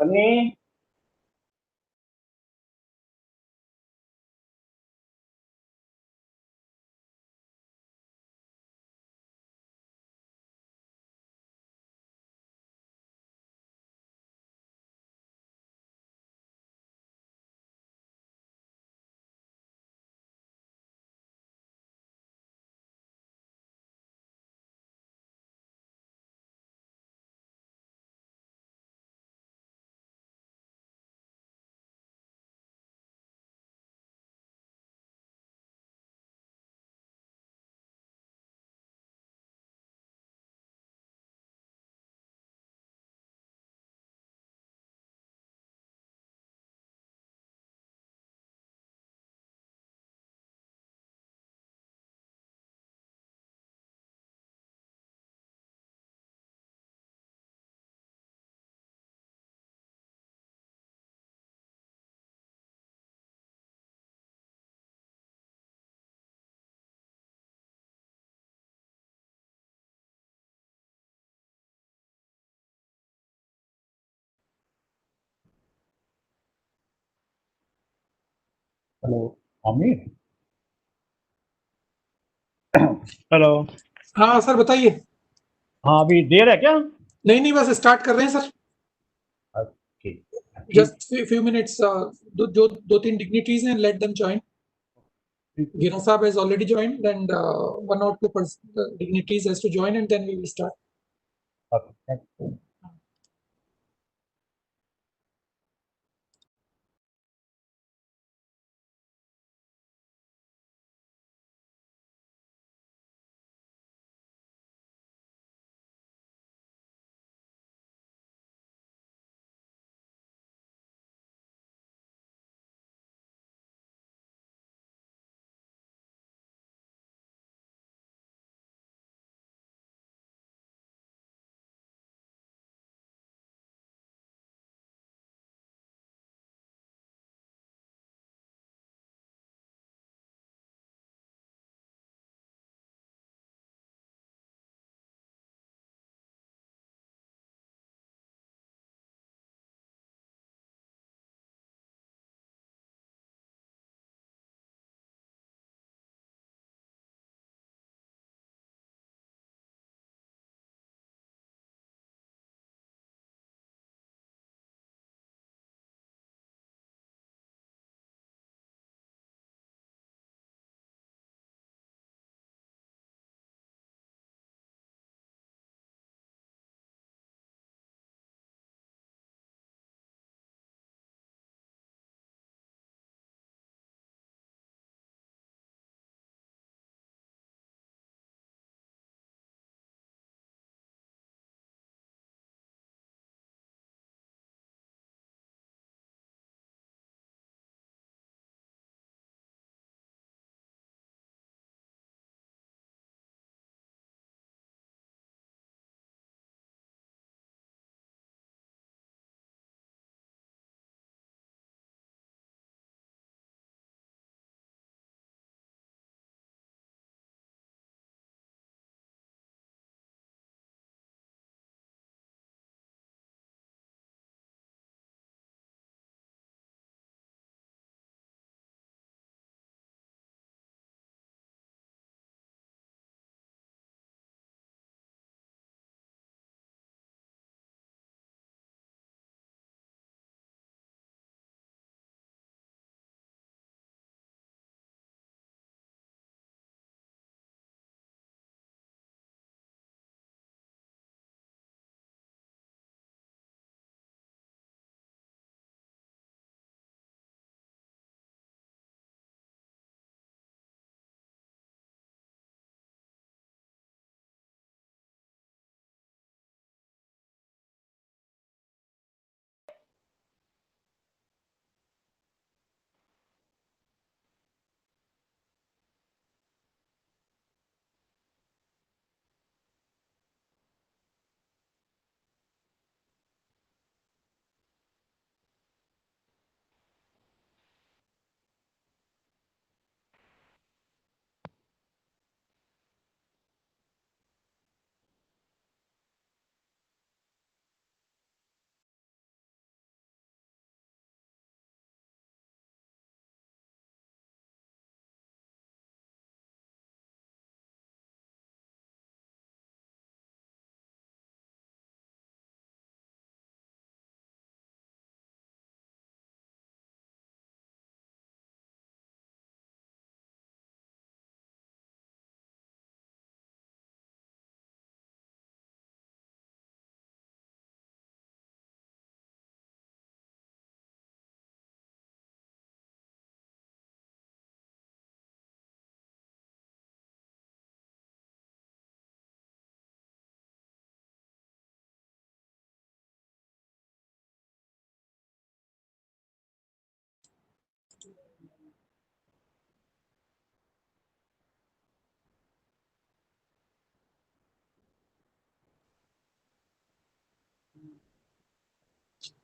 Sunny. Hello Aamir. Hello. हाँ sir बताइए। हाँ अभी देर है क्या? नहीं नहीं बस स्टार्ट कर रहे हैं सर। ठीक। Just few minutes. दो तीन डिग्निटीज हैं, let them join. Gina Saab has already joined and one or two dignitaries has to join and then we will start. ठीक।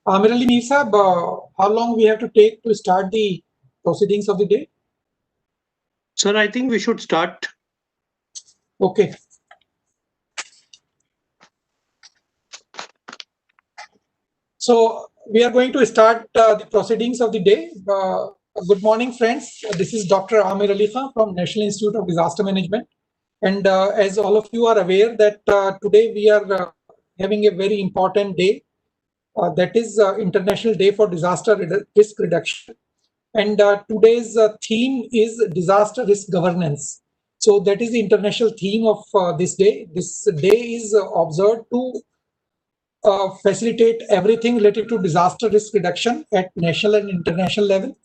Amir Ali Mir Sahab, how long we have to take to start the proceedings of the day? Sir, I think we should start. Okay. So we are going to start the proceedings of the day. Good morning, friends. This is Dr. Amir Ali Khan from National Institute of Disaster Management. And as all of you are aware that today we are having a very important day. That is International Day for Disaster Risk Reduction. And today's theme is disaster risk governance. So that is the international theme of this day. This day is observed to facilitate everything related to disaster risk reduction at national and international level.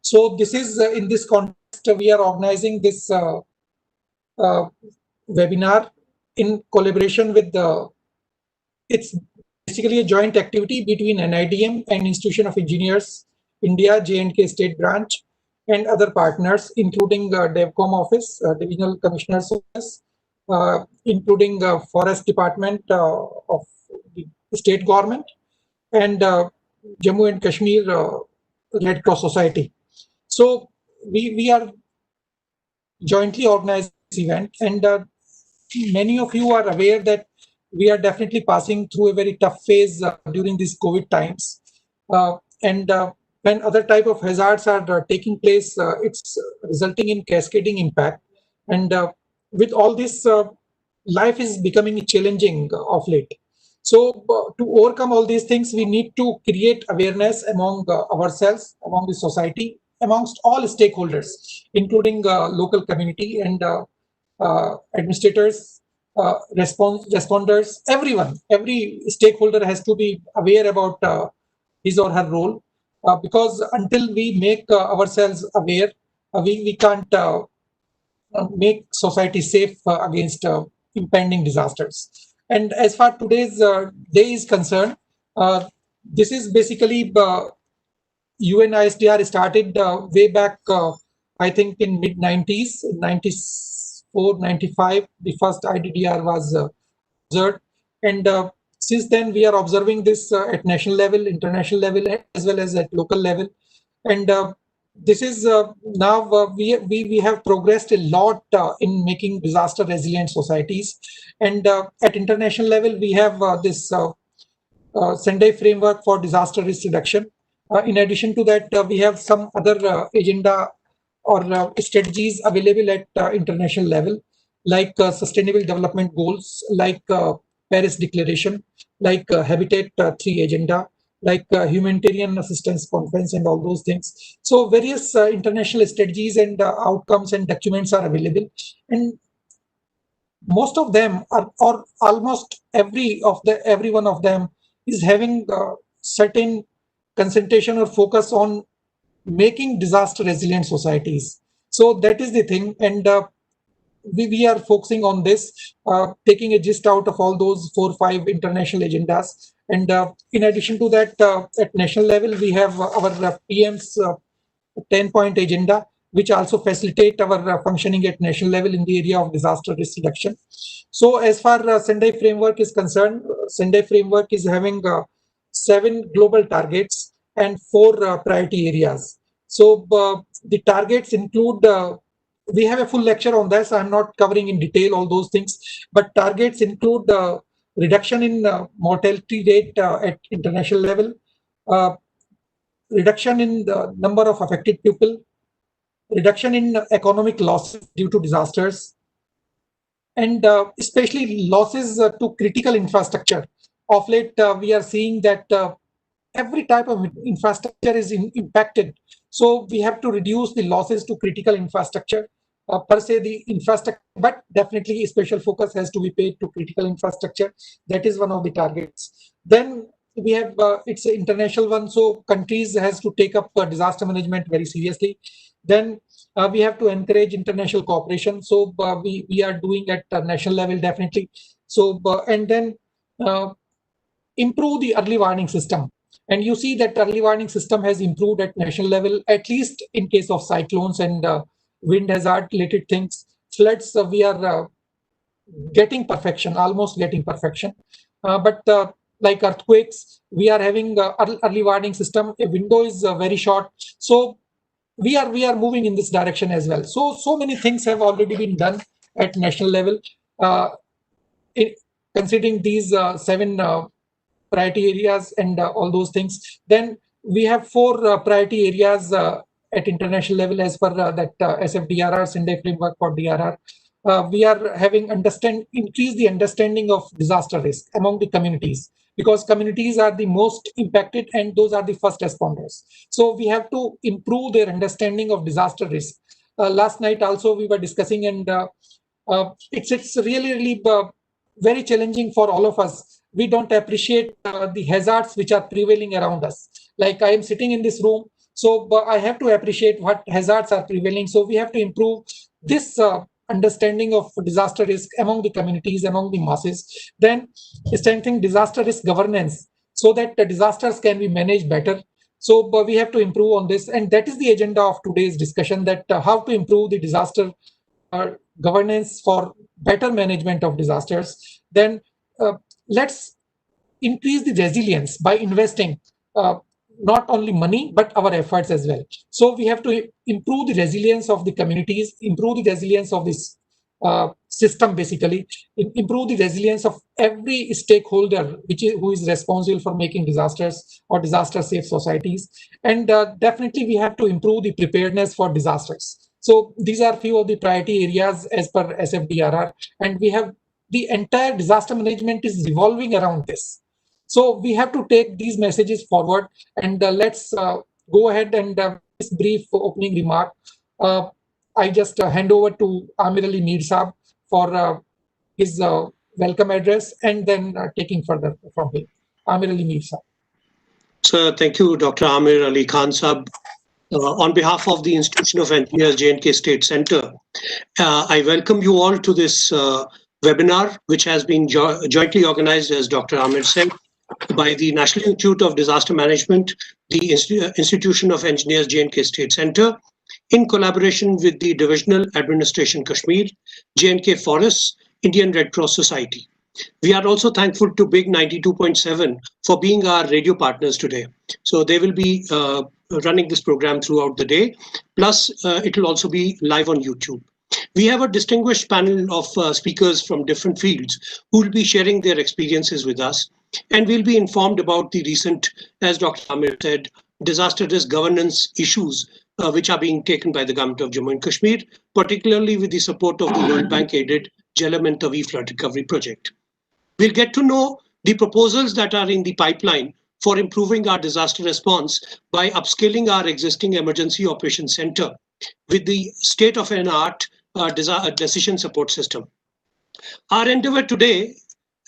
So this is in this context we are organizing this webinar in collaboration with it's basically a joint activity between NIDM and Institution of Engineers India J&K State Branch and other partners, including DevCom Office, Divisional Commissioner's Office, including Forest Department of the state government, and Jammu and Kashmir Red Cross Society. So we are jointly organizing this event, and many of you are aware that we are definitely passing through a very tough phase during these COVID times. And when other type of hazards are taking place, it's resulting in cascading impact. And with all this, life is becoming challenging of late. So to overcome all these things, we need to create awareness among ourselves, among the society, amongst all stakeholders, including local community and administrators, responders, everyone, every stakeholder has to be aware about his or her role, because until we make ourselves aware, we can't make society safe against impending disasters. And as far today's day is concerned, this is basically UNISDR started way back, I think in mid 90s, 94, 95, the first IDDR was observed. And since then, we are observing this at national level, international level, as well as at local level. And this is now we have progressed a lot in making disaster resilient societies. And at international level, we have this Sendai framework for disaster risk reduction. In addition to that, we have some other agenda or strategies available at international level, like sustainable development goals, like Paris Declaration, like Habitat 3 agenda, like humanitarian assistance conference and all those things. So various international strategies and outcomes and documents are available. And most of them are, or almost every one of them is having certain concentration or focus on making disaster resilient societies. So that is the thing. And we are focusing on this, taking a gist out of all those 4 or 5 international agendas. And in addition to that, at national level, we have our PM's 10-point agenda, which also facilitate our functioning at national level in the area of disaster risk reduction. So as far as Sendai framework is concerned, Sendai framework is having 7 global targets and 4 priority areas. So the targets include, we have a full lecture on this. I'm not covering in detail all those things, but targets include reduction in mortality rate at international level, reduction in the number of affected people, reduction in economic losses due to disasters, and especially losses to critical infrastructure. Of late, we are seeing that every type of infrastructure is impacted. So we have to reduce the losses to critical infrastructure, per se the infrastructure, but definitely a special focus has to be paid to critical infrastructure. That is one of the targets. Then we have, it's an international one, so countries has to take up disaster management very seriously. Then we have to encourage international cooperation. So we are doing at national level definitely. So and then improve the early warning system. And you see that early warning system has improved at national level, at least in case of cyclones and wind hazard related things. Floods, we are getting perfection, almost getting perfection. But like earthquakes. We are having early warning system. A window is very short. So we are moving in this direction as well. So many things have already been done at national level. Considering these 7 priority areas and all those things, then we have 4 priority areas at international level as per that SFDRR Sendai framework for DRR. We are having increase the understanding of disaster risk among the communities, because communities are the most impacted and those are the first responders. So we have to improve their understanding of disaster risk. Last night also we were discussing, and it's really very challenging for all of us. We don't appreciate the hazards which are prevailing around us. Like I am sitting in this room, so I have to appreciate what hazards are prevailing. So we have to improve this understanding of disaster risk among the communities, among the masses. Then strengthening disaster risk governance so that the disasters can be managed better. So we have to improve on this, and that is the agenda of today's discussion, that how to improve the disaster governance for better management of disasters. Then let's increase the resilience by investing not only money but our efforts as well. So we have to improve the resilience of the communities, improve the resilience of this system, basically improve the resilience of every stakeholder who is responsible for making disasters or disaster safe societies. And definitely we have to improve the preparedness for disasters. So these are few of the priority areas as per SFDRR, and we have the entire disaster management is revolving around this. So we have to take these messages forward, and let's go ahead and this brief opening remark. I just hand over to Amir Ali Mir Saab for his welcome address, and then taking further from him. Amir Ali Mir Saab. Sir, thank you, Dr. Amir Ali Khan Saab. On behalf of the Institution of Engineers J&K State Center, I welcome you all to this webinar, which has been jointly organized, as Dr. Amir said, by the National Institute of Disaster Management, the Institution of Engineers J&K State Center, in collaboration with the Divisional Administration Kashmir, J&K Forests, Indian Red Cross Society. We are also thankful to Big 92.7 for being our radio partners today. So they will be running this program throughout the day. Plus, it will also be live on YouTube. We have a distinguished panel of speakers from different fields who will be sharing their experiences with us. And we'll be informed about the recent, as Dr. Amir said, disaster risk governance issues which are being taken by the government of Jammu and Kashmir, particularly with the support of the World Bank-aided Jhelum and Tavi flood recovery project. We'll get to know the proposals that are in the pipeline for improving our disaster response by upscaling our existing emergency operations center with the state-of-the-art decision support system. Our endeavor today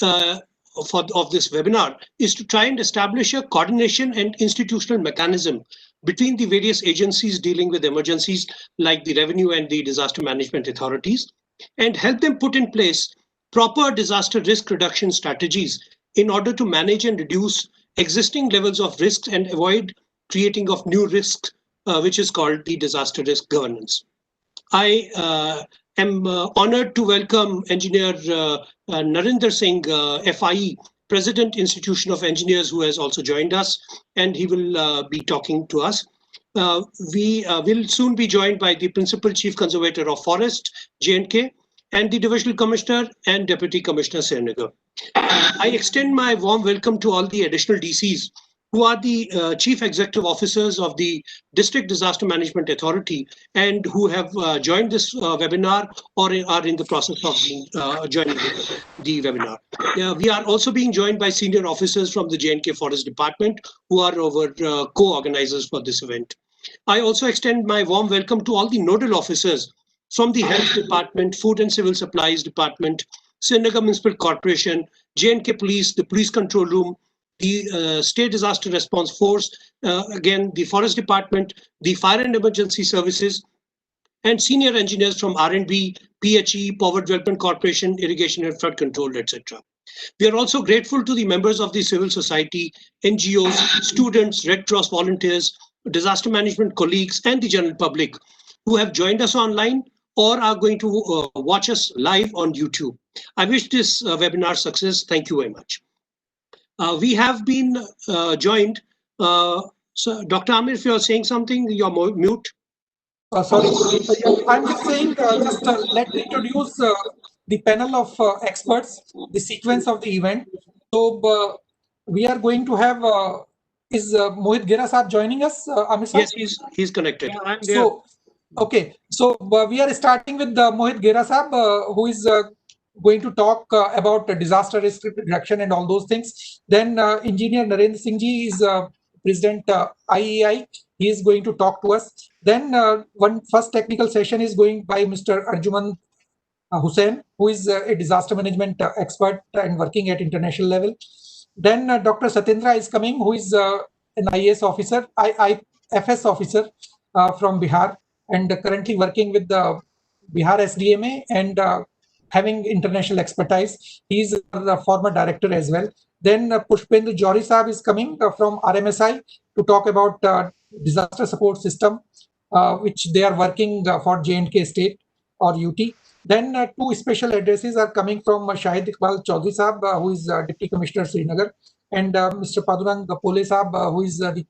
of this webinar is to try and establish a coordination and institutional mechanism between the various agencies dealing with emergencies like the revenue and the disaster management authorities, and help them put in place proper disaster risk reduction strategies in order to manage and reduce existing levels of risks and avoid creating of new risks, which is called the disaster risk governance. I am honored to welcome Engineer Narinder Singh, FIE, President, Institution of Engineers, who has also joined us, and he will be talking to us. We will soon be joined by the Principal Chief Conservator of Forest, J&K, and the Divisional Commissioner and Deputy Commissioner, Srinagar. I extend my warm welcome to all the additional DCs who are the Chief Executive Officers of the District Disaster Management Authority and who have joined this webinar or are in the process of being, joining the webinar. We are also being joined by senior officers from the J&K Forest Department who are our co-organizers for this event. I also extend my warm welcome to all the nodal officers from the Health Department, Food and Civil Supplies Department, Srinagar Municipal Corporation, J&K Police, the Police Control Room, the State Disaster Response Force, again, the Forest Department, the Fire and Emergency Services, and senior engineers from R&B, PHE, Power Development Corporation, Irrigation and Flood Control, etc. We are also grateful to the members of the civil society, NGOs, students, Red Cross volunteers, disaster management colleagues, and the general public who have joined us online or are going to watch us live on YouTube. I wish this webinar success. Thank you very much. We have been joined. So, Dr. Amir, if you're saying something, you're mute. Sorry, I'm just saying, let me introduce the panel of experts, the sequence of the event. So we are going to have, is Mohit Gera Saab joining us, Amir Saab? Yes, he's connected. Yeah, I'm there. So, okay, so we are starting with Mohit Gera Saab, who is going to talk about disaster risk reduction and all those things. Then Engineer Narendra Singh Ji is President IEI. He is going to talk to us. Then one first technical session is going by Mr. Arjuman Hussain, who is a disaster management expert and working at international level. Then Dr. Satyendra is coming, who is an IAS officer, IFS officer from Bihar, and currently working with the Bihar SDMA and having international expertise. He is the former director as well. Then Pushpendra Johri Saab is coming from RMSI to talk about disaster support system, which they are working for J&K state or UT. Then two special addresses are coming from Shahid Iqbal Chaudhry Saab, who is Deputy Commissioner Srinagar, and Mr. Padurang Pole Saab, who is the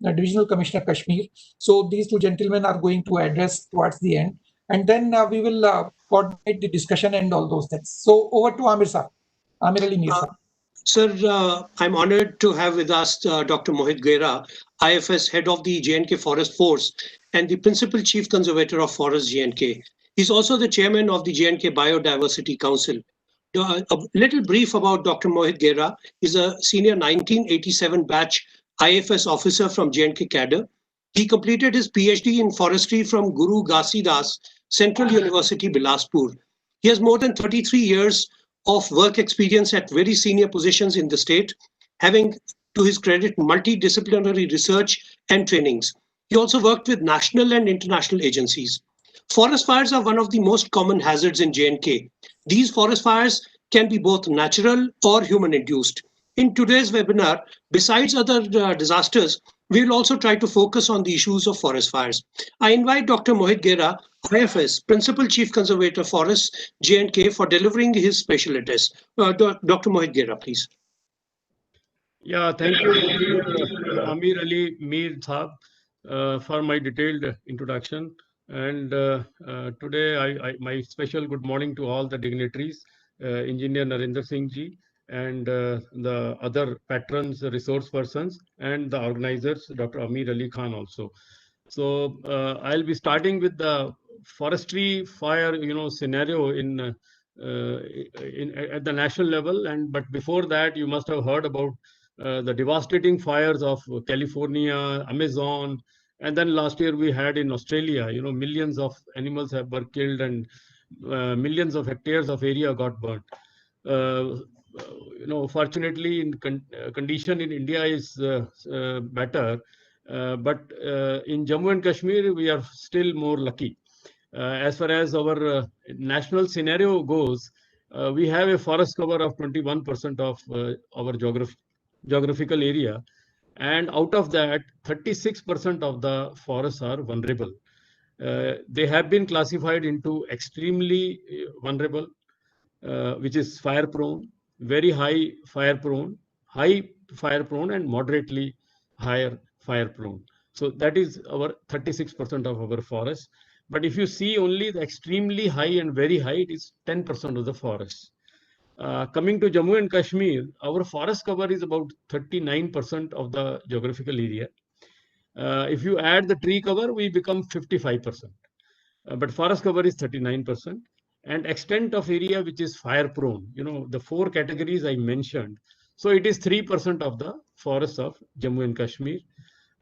Divisional Commissioner Kashmir. So these two gentlemen are going to address towards the end. And then we will coordinate the discussion and all those things. So over to Amir Saab, Amir Ali Mir Saab. Sir, I'm honored to have with us Dr. Mohit Gera, IFS Head of the J&K Forest Force and the Principal Chief Conservator of Forest J&K. He's also the Chairman of the J&K Biodiversity Council. A little brief about Dr. Mohit Gera. He's a senior 1987 batch IFS officer from J&K cadre. He completed his PhD in forestry from Guru Ghasidas Central University, Bilaspur. He has more than 33 years of work experience at very senior positions in the state, having, to his credit, multidisciplinary research and trainings. He also worked with national and international agencies. Forest fires are one of the most common hazards in J&K. These forest fires can be both natural or human-induced. In today's webinar, besides other disasters, we will also try to focus on the issues of forest fires. I invite Dr. Mohit Gera, IFS, Principal Chief Conservator Forests, J&K, for delivering his special address. Dr. Mohit Gera, please. Yeah, thank you, Amir Ali Mir Saab, for my detailed introduction. And today, my special good morning to all the dignitaries, Engineer Narendra Singh Ji, and the other patrons, resource persons, and the organizers, Dr. Amir Ali Khan also. So I'll be starting with the forestry fire, scenario at the national level. But before that, you must have heard about the devastating fires of California, Amazon, and then last year we had in Australia. Millions of animals were killed and millions of hectares of area got burnt. Fortunately, condition in India is better, but in Jammu and Kashmir we are still more lucky. As far as our national scenario goes, we have a forest cover of 21% of our geographical area, and out of that 36% of the forests are vulnerable. They have been classified into extremely vulnerable, which is fire prone, very high fire prone, and moderately higher fire prone. So that is our 36% of our forest. But if you see only the extremely high and very high, it is 10% of the forest. Coming to Jammu and Kashmir, our forest cover is about 39% of the geographical area. If you add the tree cover, we become 55%. But forest cover is 39%. And extent of area which is fire prone, the four categories I mentioned. So it is 3% of the forests of Jammu and Kashmir.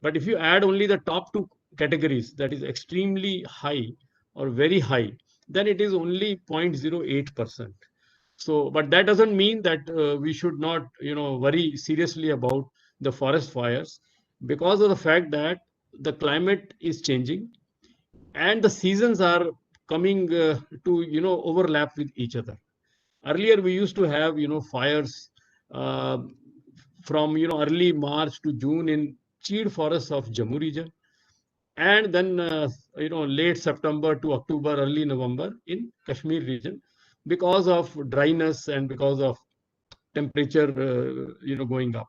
But if you add only the top two categories, that is extremely high or very high, then it is only 0.08%. So, but that doesn't mean that we should not, worry seriously about the forest fires, because of the fact that the climate is changing and the seasons are coming to, overlap with each other. Earlier, we used to have, fires from, early March to June in Cheed forests of Jammu region, and then, late September to October, early November in Kashmir region, because of dryness and because of temperature, going up.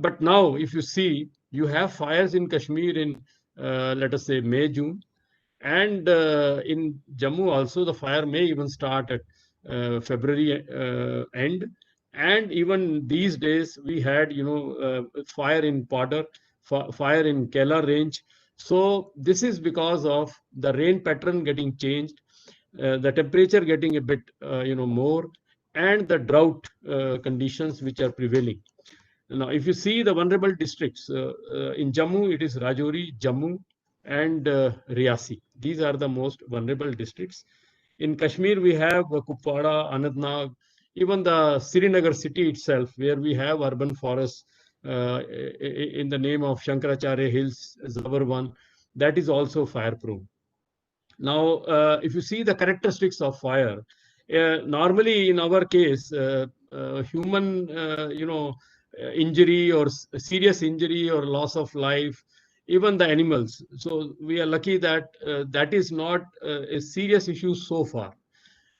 But now, if you see, you have fires in Kashmir in, let us say, May, June. And in Jammu also, the fire may even start at February end. And even these days, we had, fire in Padar, fire in Kela range. So this is because of the rain pattern getting changed, the temperature getting a bit, more, and the drought conditions which are prevailing. Now, if you see the vulnerable districts in Jammu, it is Rajouri, Jammu, and Riyasi. These are the most vulnerable districts. In Kashmir, we have Kupwara, Anantnag, even the Srinagar city itself, where we have urban forests in the name of Shankaracharya Hills, Zabarwan, that is also fire prone. Now, if you see the characteristics of fire, normally in our case, human, injury or serious injury or loss of life, even the animals. So we are lucky that that is not a serious issue so far.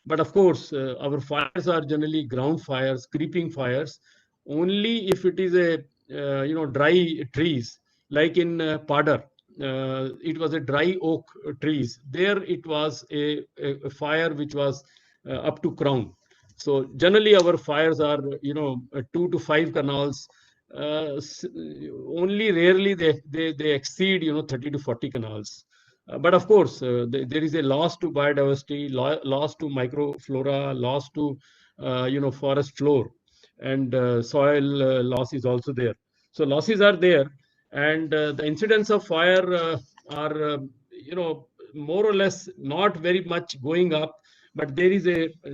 But of course, our fires are generally ground fires, creeping fires. Only if it is a dry trees, like in Padar, it was a dry oak trees. There it was a fire which was up to crown. So generally our fires are 2 to 5 canals. Only rarely they exceed 30 to 40 canals. But of course, there is a loss to biodiversity, loss to microflora, loss to forest floor, and soil loss is also there. So losses are there, and the incidence of fire are more or less not very much going up, but there is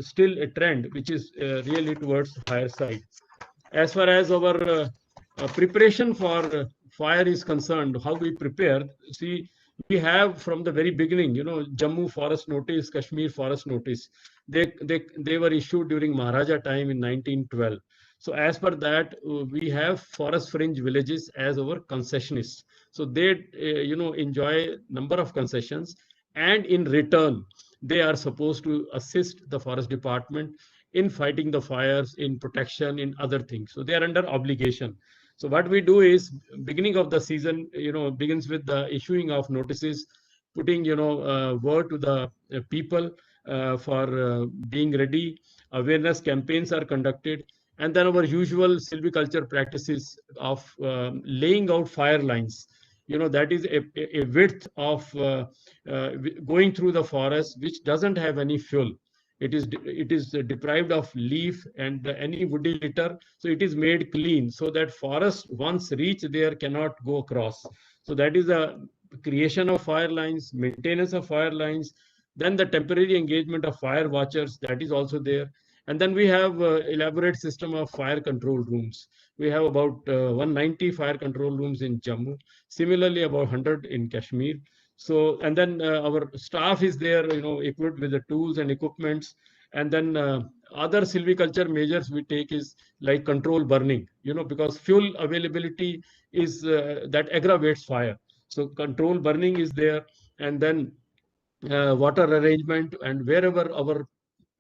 still a trend which is really towards higher side. As far as our preparation for fire is concerned, how we prepare, see, we have from the very beginning, Jammu Forest Notice, Kashmir Forest Notice. They were issued during Maharaja time in 1912. So as per that, we have forest fringe villages as our concessionists. So they, enjoy number of concessions, and in return, they are supposed to assist the forest department in fighting the fires, in protection, in other things. So they are under obligation. So what we do is, beginning of the season, begins with the issuing of notices, putting, word to the people for being ready. Awareness campaigns are conducted. And then our usual silviculture practices of laying out fire lines. That is a width of going through the forest, which doesn't have any fuel. It is deprived of leaf and any woody litter, so it is made clean, so that forest once reach there cannot go across. So that is the creation of fire lines, maintenance of fire lines, then the temporary engagement of fire watchers, that is also there. And then we have elaborate system of fire control rooms. We have about 190 fire control rooms in Jammu, similarly about 100 in Kashmir. So, and then our staff is there, equipped with the tools and equipments. And then other silviculture measures we take is like control burning, because fuel availability is that aggravates fire. So control burning is there. And then water arrangement, and wherever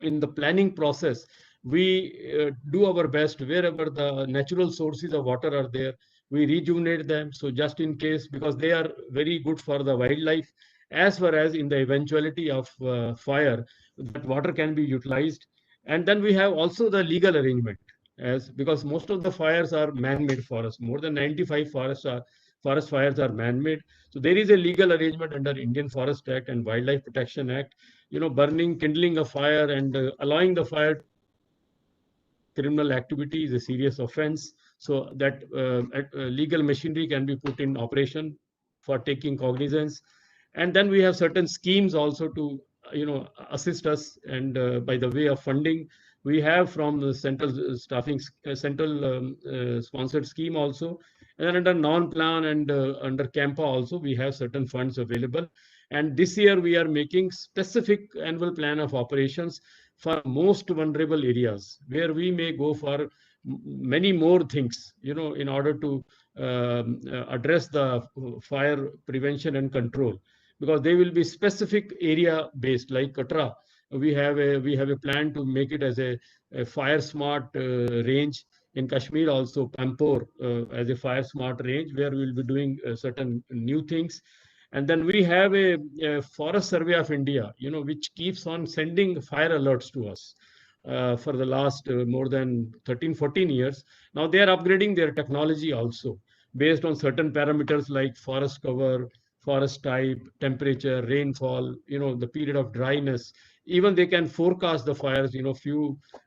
in the planning process, we do our best. Wherever the natural sources of water are there, we rejuvenate them. So just in case, because they are very good for the wildlife, as far as in the eventuality of fire, that water can be utilized. And then we have also the legal arrangement, because most of the fires are man-made forests. More than 95 forest fires are man-made. So there is a legal arrangement under Indian Forest Act and Wildlife Protection Act. Burning, kindling a fire, and allowing the fire, criminal activity, is a serious offense. So that legal machinery can be put in operation for taking cognizance. And then we have certain schemes also to assist us, and by the way of funding, we have from the central central sponsored scheme also. And then under non-plan and under CAMPA also, we have certain funds available. And this year we are making specific annual plan of operations for most vulnerable areas, where we may go for many more things, in order to address the fire prevention and control, because they will be specific area based, like Katra. we have a plan to make it as a fire smart range in Kashmir, also Pampore as a fire smart range, where we will be doing certain new things. And then we have a Forest Survey of India, which keeps on sending fire alerts to us for the last more than 13-14 years. Now they are upgrading their technology also based on certain parameters like forest cover, forest type, temperature, rainfall, the period of dryness. Even they can forecast the fires,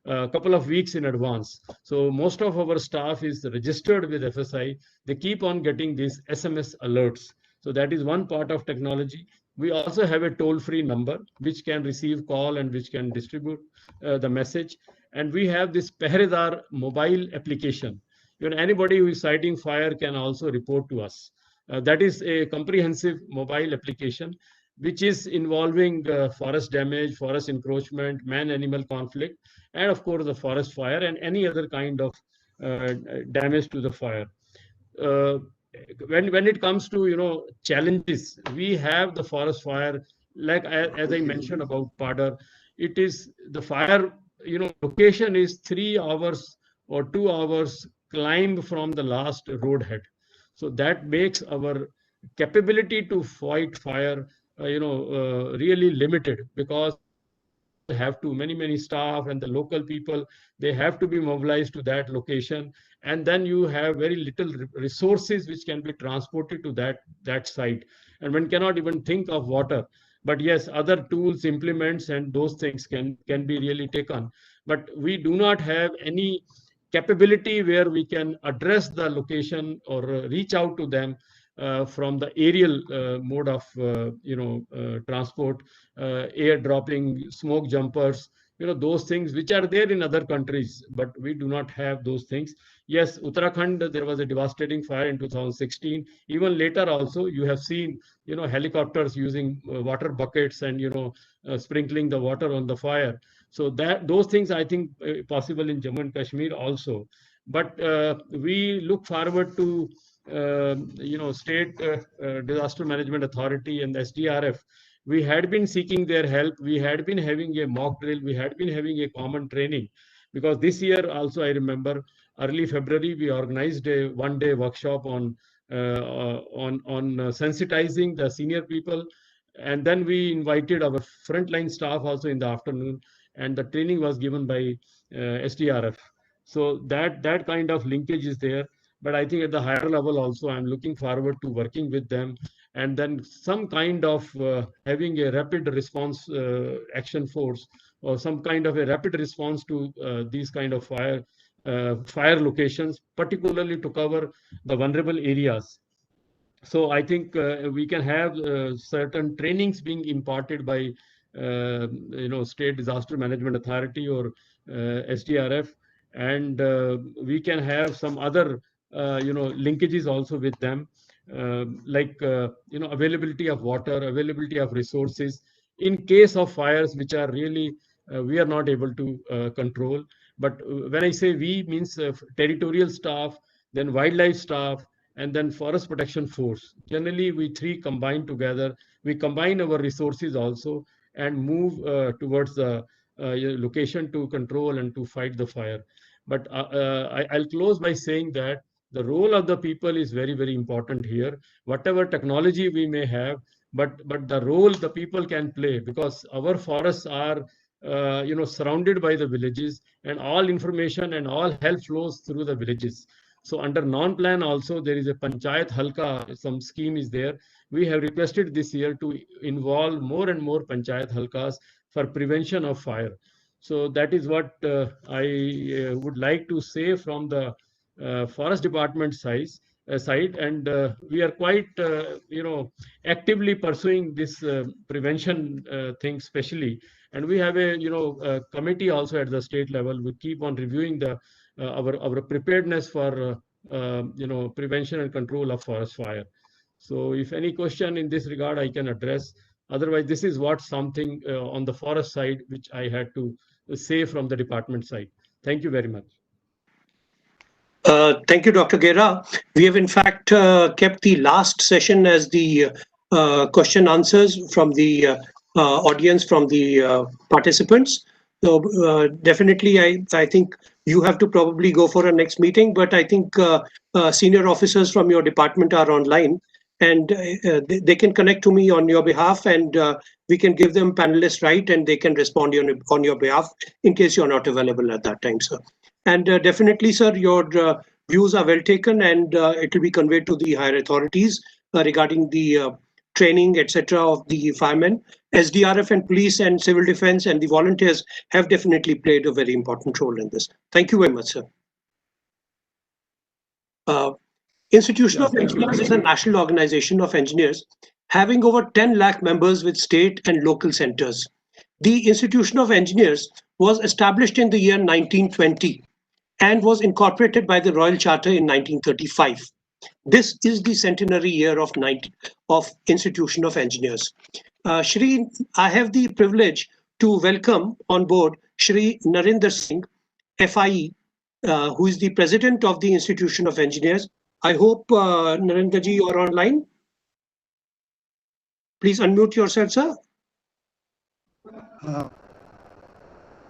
couple of weeks in advance. So most of our staff is registered with FSI. They keep on getting these SMS alerts. So that is one part of technology. We also have a toll-free number which can receive call and which can distribute the message. And we have this Pehredar mobile application. Anybody who is citing fire can also report to us. That is a comprehensive mobile application which is involving forest damage, forest encroachment, man-animal conflict, and of course the forest fire and any other kind of damage to the fire. When it comes to challenges, we have the forest fire, like as I mentioned about Padar. It is the fire location is 3 hours or 2 hours climb from the last road head. So that makes our capability to fight fire really limited, because have to many staff and the local people, they have to be mobilized to that location, and then you have very little resources which can be transported to that site, and one cannot even think of water. But yes, other tools, implements, and those things can be really taken, but we do not have any capability where we can address the location or reach out to them from the aerial mode of transport, air dropping, smoke jumpers, those things which are there in other countries, but we do not have those things. Yes, Uttarakhand, there was a devastating fire in 2016. Even later also, you have seen, helicopters using water buckets and, sprinkling the water on the fire. So those things, I think, possible in Jammu and Kashmir also. But we look forward to State Disaster Management Authority and SDRF. We had been seeking their help. We had been having a mock drill. We had been having a common training, because this year also, I remember early February, we organized a one-day workshop on sensitizing the senior people, and then we invited our frontline staff also in the afternoon, and the training was given by SDRF. So that kind of linkage is there. But I think at the higher level also, I'm looking forward to working with them, and then some kind of having a rapid response action force, or some kind of a rapid response to these kind of fire locations, particularly to cover the vulnerable areas. So I think we can have certain trainings being imparted by State Disaster Management Authority or SDRF, and we can have some other linkages also with them, like availability of water, availability of resources in case of fires which are really we are not able to control. But when I say we, means territorial staff, then wildlife staff, and then forest protection force. Generally, we three combine together. We combine our resources also and move towards the location to control and to fight the fire. But I'll close by saying that the role of the people is very important here. Whatever technology we may have, but the role the people can play, because our forests are surrounded by the villages, and all information and all help flows through the villages. So under non-plan also, there is a Panchayat Halka, some scheme is there. We have requested this year to involve more and more Panchayat Halkas for prevention of fire. So that is what I would like to say from the Forest Department side, and we are quite, actively pursuing this prevention thing specially. And we have a committee also at the state level. We keep on reviewing the our preparedness for prevention and control of forest fire. So if any question in this regard, I can address. Otherwise, this is what something on the forest side which I had to say from the department side. Thank you very much. Thank you, Dr. Gera. We have in fact kept the last session as the question answers from the audience, from the participants. So definitely, I think you have to probably go for a next meeting, but I think senior officers from your department are online, and they can connect to me on your behalf, and we can give them panelist right, and they can respond on your behalf in case you're not available at that time, sir. And definitely, sir, your views are well taken, and it will be conveyed to the higher authorities regarding the training, etc., of the firemen. SDRF and police and civil defense and the volunteers have definitely played a very important role in this. Thank you very much, sir. Institution of Engineers is a national organization of engineers having over 10 lakh members with state and local centers. The Institution of Engineers was established in the year 1920 and was incorporated by the Royal Charter in 1935. This is the centenary year of Institution of Engineers. Shri, I have the privilege to welcome on board Shri Narinder Singh, FIE, who is the president of the Institution of Engineers. I hope, Narinder ji, you are online. Please unmute yourself, sir.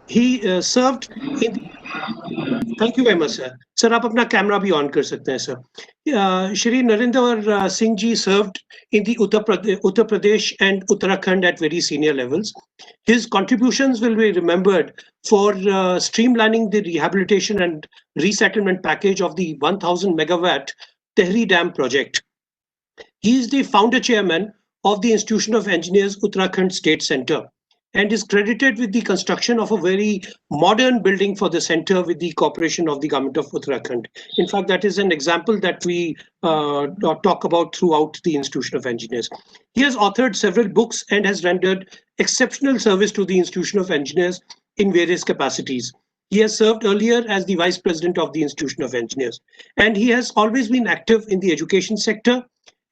He served in the... Thank you very much, sir. Sir, आप अपना camera भी on कर सकते हैं, sir. Shri Narinder Singh ji served in the Uttar Pradesh and Uttarakhand at very senior levels. His contributions will be remembered for streamlining the rehabilitation and resettlement package of the 1,000 megawatt Tehri Dam project. He is the founder chairman of the Institution of Engineers Uttarakhand State Center, and is credited with the construction of a very modern building for the center with the cooperation of the government of Uttarakhand. In fact, that is an example that we talk about throughout the Institution of Engineers. He has authored several books and has rendered exceptional service to the Institution of Engineers in various capacities. He has served earlier as the Vice President of the Institution of Engineers, and he has always been active in the education sector,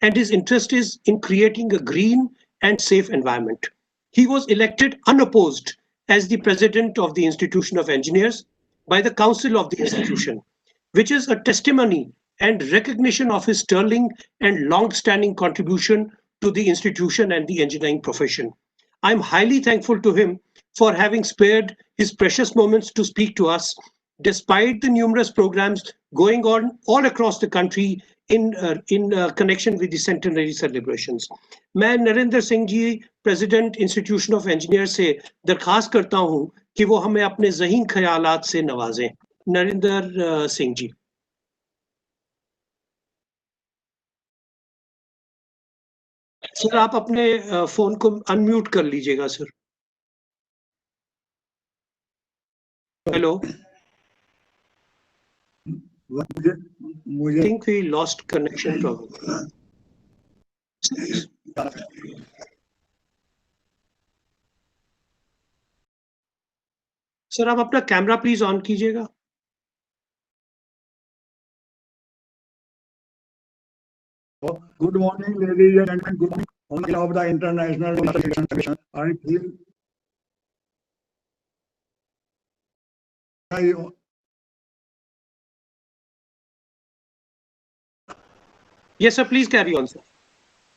and his interest is in creating a green and safe environment. He was elected unopposed as the president of the Institution of Engineers by the council of the institution, which is a testimony and recognition of his sterling and long-standing contribution to the institution and the engineering profession. I'm highly thankful to him for having spared his precious moments to speak to us, despite the numerous programs going on all across the country in connection with the centenary celebrations. मैं Narendra Singh ji, president institution of engineer से दरखास्त करता हूं कि वो हमें अपने ज़हीन ख्यालात से नवाजें. नरेंद्र सिंह जी. सर, आप अपने फोन को अनम्यूट कर लीजिएगा, sir. Hello. I think we lost connection probably. Sir, आप अपना कैमरा प्लीज ऑन कीजिएगा. Good morning, ladies and gentlemen. Good morning on behalf of the International Education Commission. I feel Yes, sir. Please carry on, sir.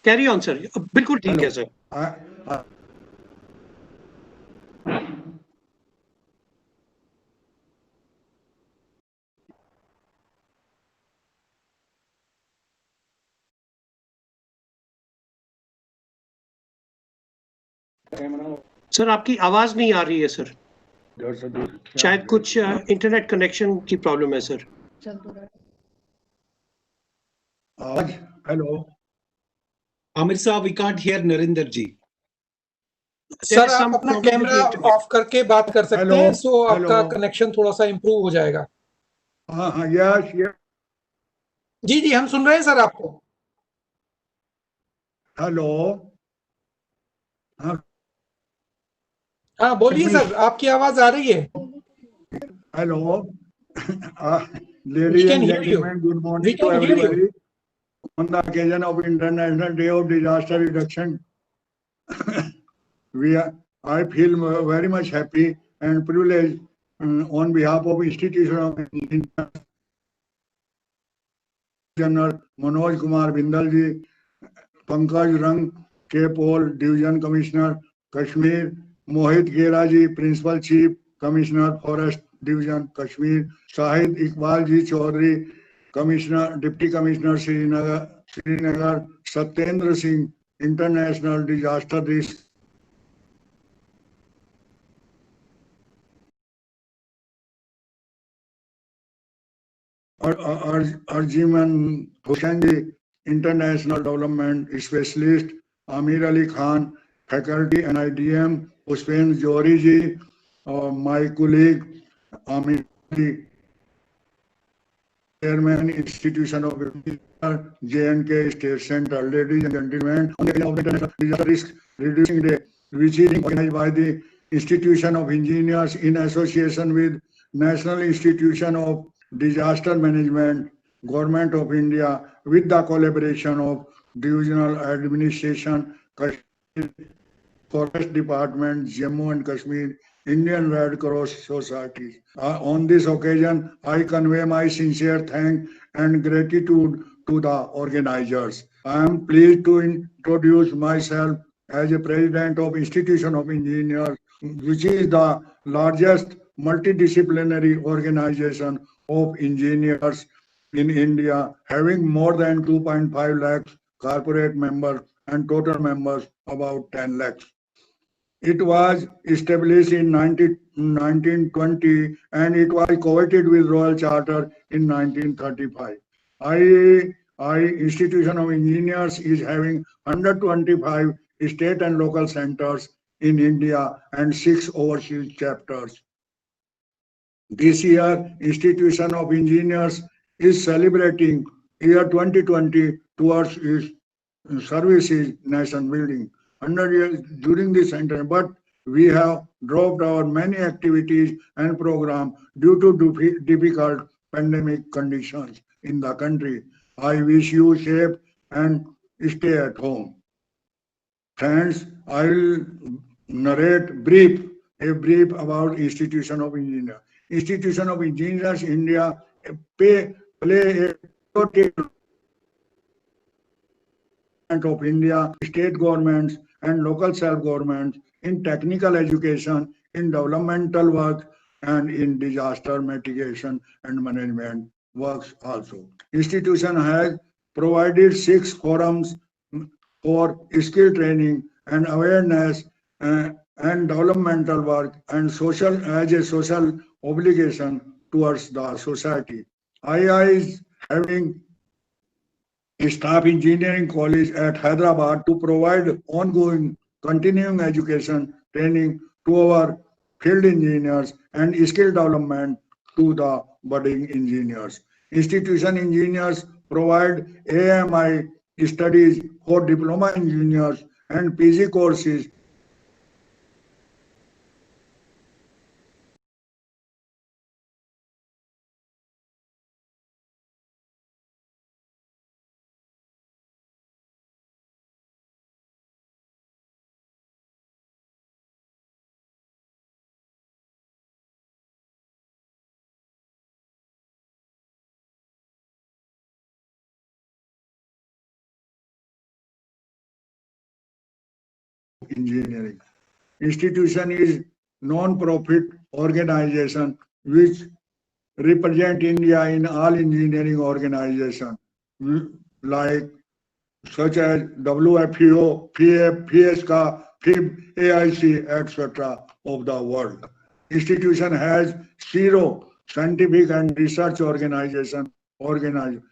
Carry on, sir. बिल्कुल ठीक है, sir. Sir, आपकी आवाज नहीं आ रही है, सर. शायद कुछ इंटरनेट कनेक्शन की प्रॉब्लम है, sir. Hello. Amir sir, we can't hear Narinder ji. Sir, आप अपना कैमरा ऑफ करके बात कर सकते हैं, सो आपका कनेक्शन थोड़ा सा इंप्रूव हो जाएगा. हाँ, यस. जी जी, हम सुन रहे हैं सर आपको. हेलो. हाँ, बोलिए सर, आपकी आवाज आ रही है. Hello. Ladies and gentlemen, good morning to everybody. On the occasion of International Day of Disaster Reduction, I feel very much happy and privileged on behalf of Institution of Engineers, General Manoj Kumar Bindal ji, Pankaj Rang, K. Paul, Division Commissioner, Kashmir, Mohit Geraji, Principal Chief Commissioner, Forest Division, Kashmir, Shahid Iqbal Ji Chaudhary, Commissioner, Deputy Commissioner, Srinagar, Satyendra Singh, International Disaster Risk Arjiman Hossain, International Development Specialist, Amir Ali Khan, Faculty NIDM, Hussein Johri ji, my colleague Amir Ali, Chairman, Institution of J&K State Center. Ladies and gentlemen, on the day of International Disaster Risk Reducing Day, which is organized by the Institution of Engineers in association with National Institution of Disaster Management, Government of India, with the collaboration of Divisional Administration, Forest Department, Jammu and Kashmir, Indian Red Cross Society. On this occasion, I convey my sincere thanks and gratitude to the organizers. I am pleased to introduce myself as a president of Institution of Engineers, which is the largest multidisciplinary organization of engineers in India, having more than 2.5 lakhs corporate members and total members about 10 lakhs. It was established in 1920 and it was coveted with Royal Charter in 1935. I Institution of Engineers is having 125 state and local centers in India and 6 overseas chapters. This year, Institution of Engineers is celebrating year 2020 towards its services nation building. 100 years during this century, but we have dropped our many activities and programs due to difficult pandemic conditions in the country. I wish you safe and stay at home. Friends, I will narrate a brief about Institution of Engineers. Institution of Engineers India play a pivotal of India, state governments and local self-governments in technical education, in developmental work, and in disaster mitigation and management works also. Institution has provided 6 forums for skill training and awareness and developmental work and social as a social obligation towards the society. II is having Staff Engineering College at Hyderabad to provide ongoing continuing education training to our field engineers and skill development to the budding engineers. Institution engineers provide AMI studies for diploma engineers and PG courses engineering. Institution is non-profit organization which represent India in all engineering organizations like such as WFEO, PF, PSCA, FIB, AIC, etc. of the world. Institution has 0 scientific and research organization organized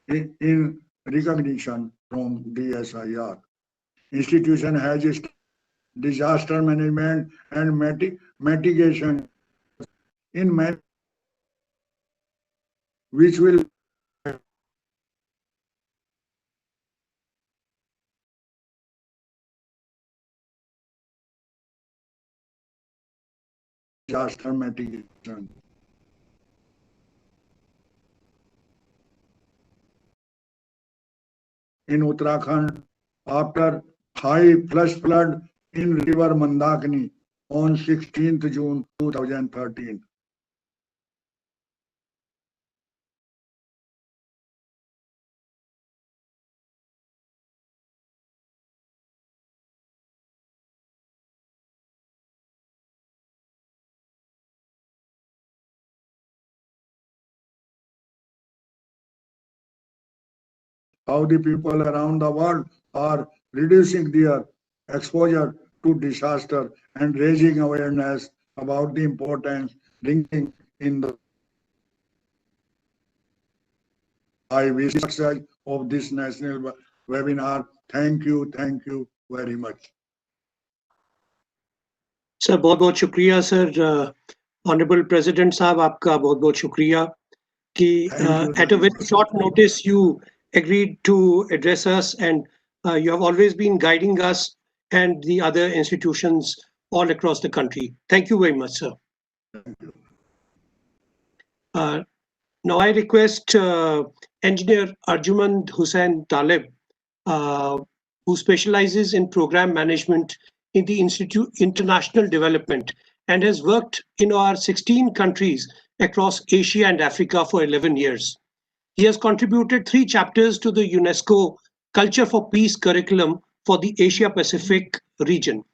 in recognition from DSIR. Institution has disaster management and mitigation in which will disaster mitigation. In Uttarakhand, after high flash flood in river Mandakini on 16th June 2013. how the people around the world are reducing their exposure to disaster and raising awareness about the importance drinking in the. I wish success of this national webinar. Thank you very much. Sir बहुत बहुत शुक्रिया sir. Honorable President साहब आपका बहुत बहुत शुक्रिया कि at a very short notice you agreed to address us, and you have always been guiding us and the other institutions all across the country. Thank you very much, sir. Thank you. Now I request Engineer Arjumand Hussain Talib, who specializes in program management in the Institute International Development and has worked in our 16 countries across Asia and Africa for 11 years. He has contributed 3 chapters to the UNESCO Culture for Peace curriculum for the Asia Pacific region.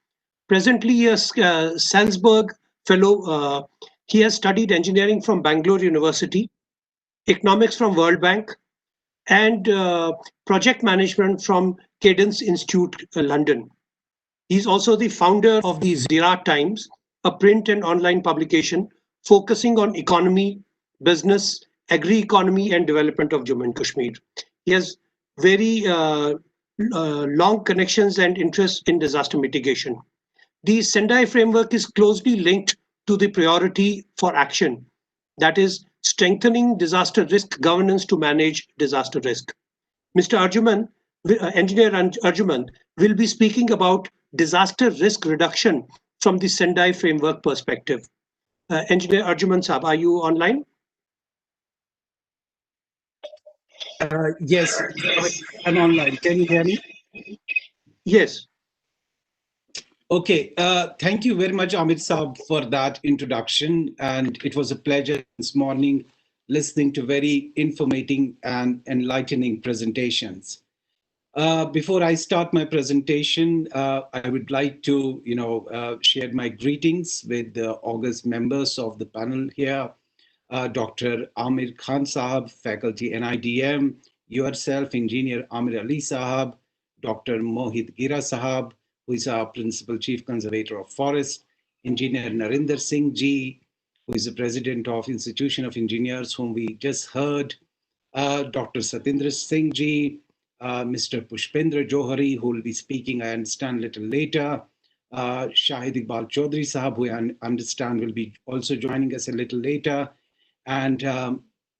Presently a Salzburg Fellow, he has studied engineering from Bangalore University, economics from World Bank, and project management from Cadence Institute, London. He's also the founder of the DRR Times, a print and online publication focusing on economy, business, agri-economy and development of Jammu and Kashmir. He has very long connections and interest in disaster mitigation. The Sendai framework is closely linked to the priority for action, that is strengthening disaster risk governance to manage disaster risk. Mr. Arjumand, Engineer Arjumand, will be speaking about disaster risk reduction from the Sendai framework perspective. Engineer Arjumand Saab, are you online? Yes, I'm online. Can you hear me? Yes. Okay, thank you very much, Amit Saab, for that introduction. And it was a pleasure this morning listening to very informating and enlightening presentations. Before I start my presentation, I would like to, share my greetings with the august members of the panel here, Dr. Amir Khan Sahab, faculty NIDM, yourself, Engineer Amir Ali Sahab, Dr. Mohit Gira Sahab, who is our Principal Chief Conservator of Forest, Engineer Narinder Singh Ji, who is the President of Institution of Engineers, whom we just heard, Dr. Satindra Singh Ji, Mr. Pushpendra Johari, who will be speaking, I understand, a little later, Shahid Iqbal Chaudhary Sahab, who I understand will be also joining us a little later, and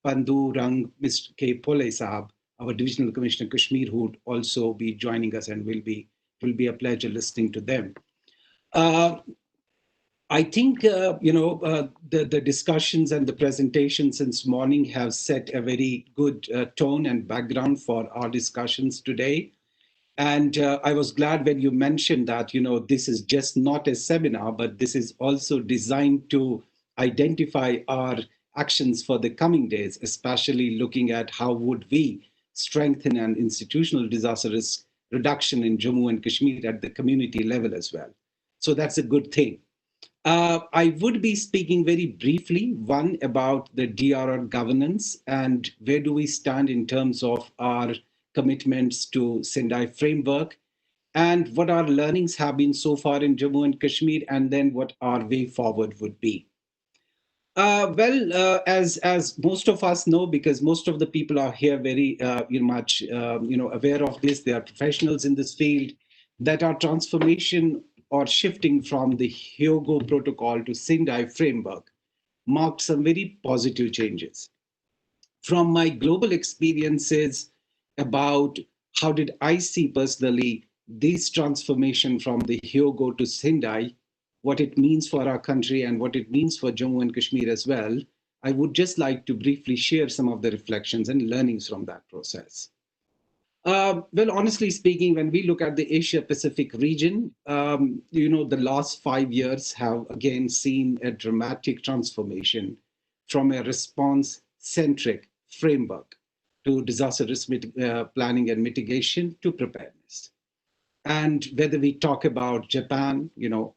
Pandu Rang Mr. K. Pole Sahab, our Divisional Commissioner Kashmir, who would also be joining us, and will be a pleasure listening to them. I think, the discussions and the presentations since morning have set a very good tone and background for our discussions today. And I was glad when you mentioned that, this is just not a seminar, but this is also designed to identify our actions for the coming days, especially looking at how would we strengthen an institutional disaster risk reduction in Jammu and Kashmir at the community level as well. So that's a good thing. I would be speaking very briefly, one, about the DRR governance and where do we stand in terms of our commitments to Sendai framework, and what our learnings have been so far in Jammu and Kashmir, and then what our way forward would be. As most of us know, because most of the people are here very much aware of this, they are professionals in this field, that our transformation or shifting from the Hyogo protocol to Sendai framework marked some very positive changes. From my global experiences about how did I see personally this transformation from the Hyogo to Sendai, what it means for our country and what it means for Jammu and Kashmir as well, I would just like to briefly share some of the reflections and learnings from that process. Well, honestly speaking, when we look at the Asia Pacific region, the last 5 years have again seen a dramatic transformation from a response-centric framework to disaster risk planning and mitigation to preparedness. And whether we talk about Japan,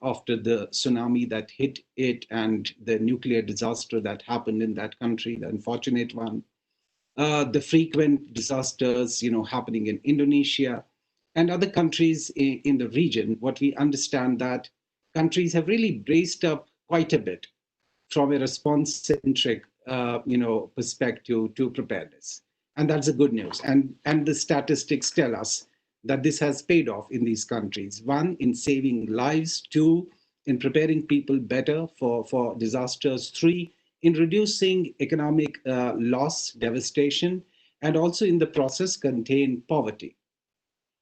after the tsunami that hit it and the nuclear disaster that happened in that country, the unfortunate one, the frequent disasters, happening in Indonesia and other countries in the region, what we understand that countries have really braced up quite a bit from a response-centric, perspective to preparedness. And that's the good news. And the statistics tell us that this has paid off in these countries. One, in saving lives. Two, in preparing people better for disasters. Three, in reducing economic loss, devastation, and also in the process contain poverty.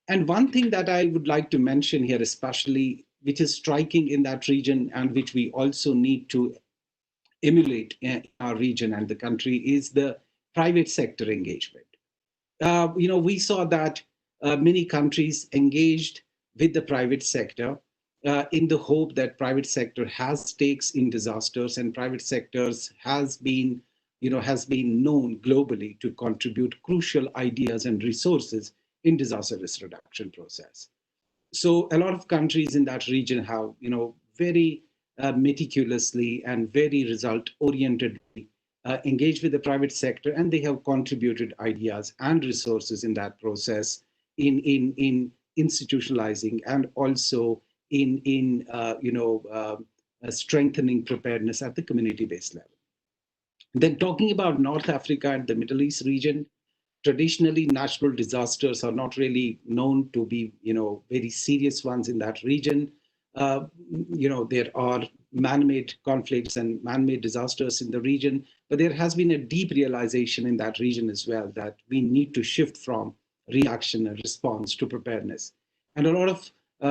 And one thing that I would like to mention here, especially, which is striking in that region and which we also need to emulate in our region and the country, is the private sector engagement. We saw that many countries engaged with the private sector in the hope that private sector has stakes in disasters, and private sectors has been known globally to contribute crucial ideas and resources in disaster risk reduction process. So a lot of countries in that region have, very meticulously and very result-orientedly engaged with the private sector, and they have contributed ideas and resources in that process in institutionalizing and also in strengthening preparedness at the community-based level. Then talking about North Africa and the Middle East region, traditionally natural disasters are not really known to be, very serious ones in that region. There are man-made conflicts and man-made disasters in the region, but there has been a deep realization in that region as well that we need to shift from reaction and response to preparedness. And a lot of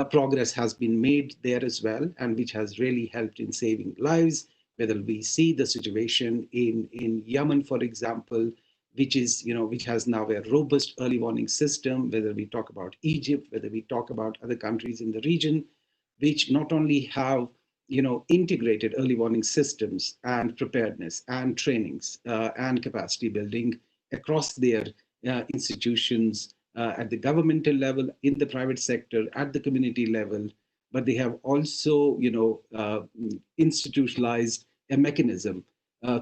progress has been made there as well, and which has really helped in saving lives, whether we see the situation in Yemen, for example, which has now a robust early warning system, whether we talk about Egypt, whether we talk about other countries in the region, which not only have integrated early warning systems and preparedness and trainings and capacity building across their institutions at the governmental level, in the private sector, at the community level, but they have also institutionalized a mechanism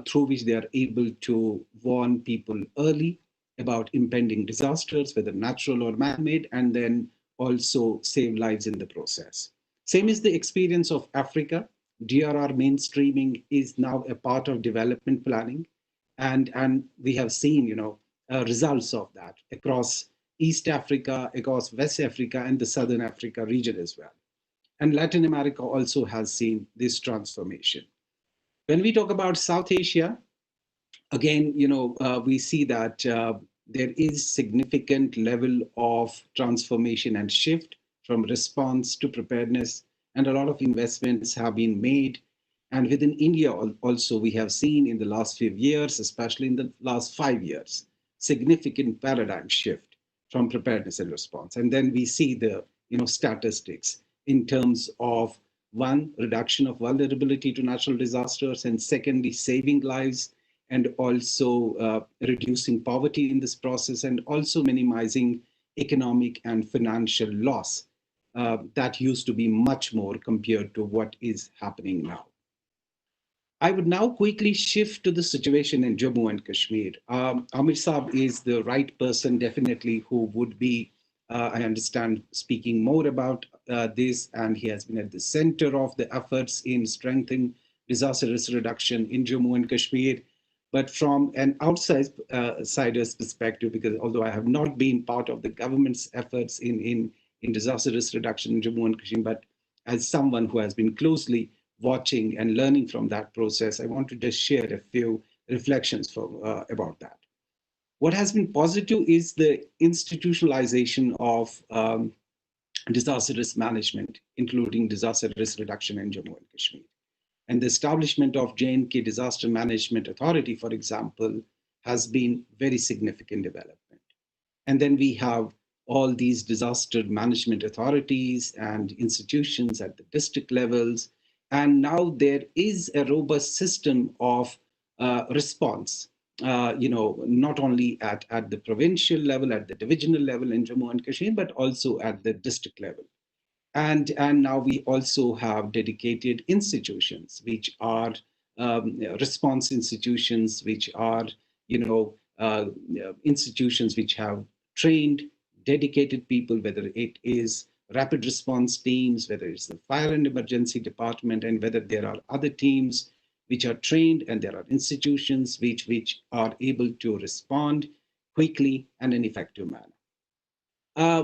through which they are able to warn people early about impending disasters, whether natural or man-made, and then also save lives in the process. Same is the experience of Africa. DRR mainstreaming is now a part of development planning, and we have seen results of that across East Africa, across West Africa, and the Southern Africa region as well. And Latin America also has seen this transformation. When we talk about South Asia, again, we see that there is significant level of transformation and shift from response to preparedness, and a lot of investments have been made. And within India also, we have seen in the last few years, especially in the last 5 years, significant paradigm shift from preparedness and response. And then we see the statistics in terms of, one, reduction of vulnerability to natural disasters, and secondly, saving lives, and also reducing poverty in this process, and also minimizing economic and financial loss that used to be much more compared to what is happening now. I would now quickly shift to the situation in Jammu and Kashmir. Amir Saab is the right person, definitely, who would be, I understand, speaking more about this, and he has been at the center of the efforts in strengthening disaster risk reduction in Jammu and Kashmir. But from an outsider's perspective, because although I have not been part of the government's efforts in disaster risk reduction in Jammu and Kashmir, but as someone who has been closely watching and learning from that process, I want to just share a few reflections about that. What has been positive is the institutionalization of disaster risk management, including disaster risk reduction in Jammu and Kashmir. And the establishment of J&K Disaster Management Authority, for example, has been very significant development. And then we have all these disaster management authorities and institutions at the district levels. And now there is a robust system of response, not only at the provincial level, at the divisional level in Jammu and Kashmir, but also at the district level. And now we also have dedicated institutions, which are response institutions, which are, institutions which have trained, dedicated people, whether it is rapid response teams, whether it's the fire and emergency department, and whether there are other teams which are trained, and there are institutions which are able to respond quickly and in an effective manner.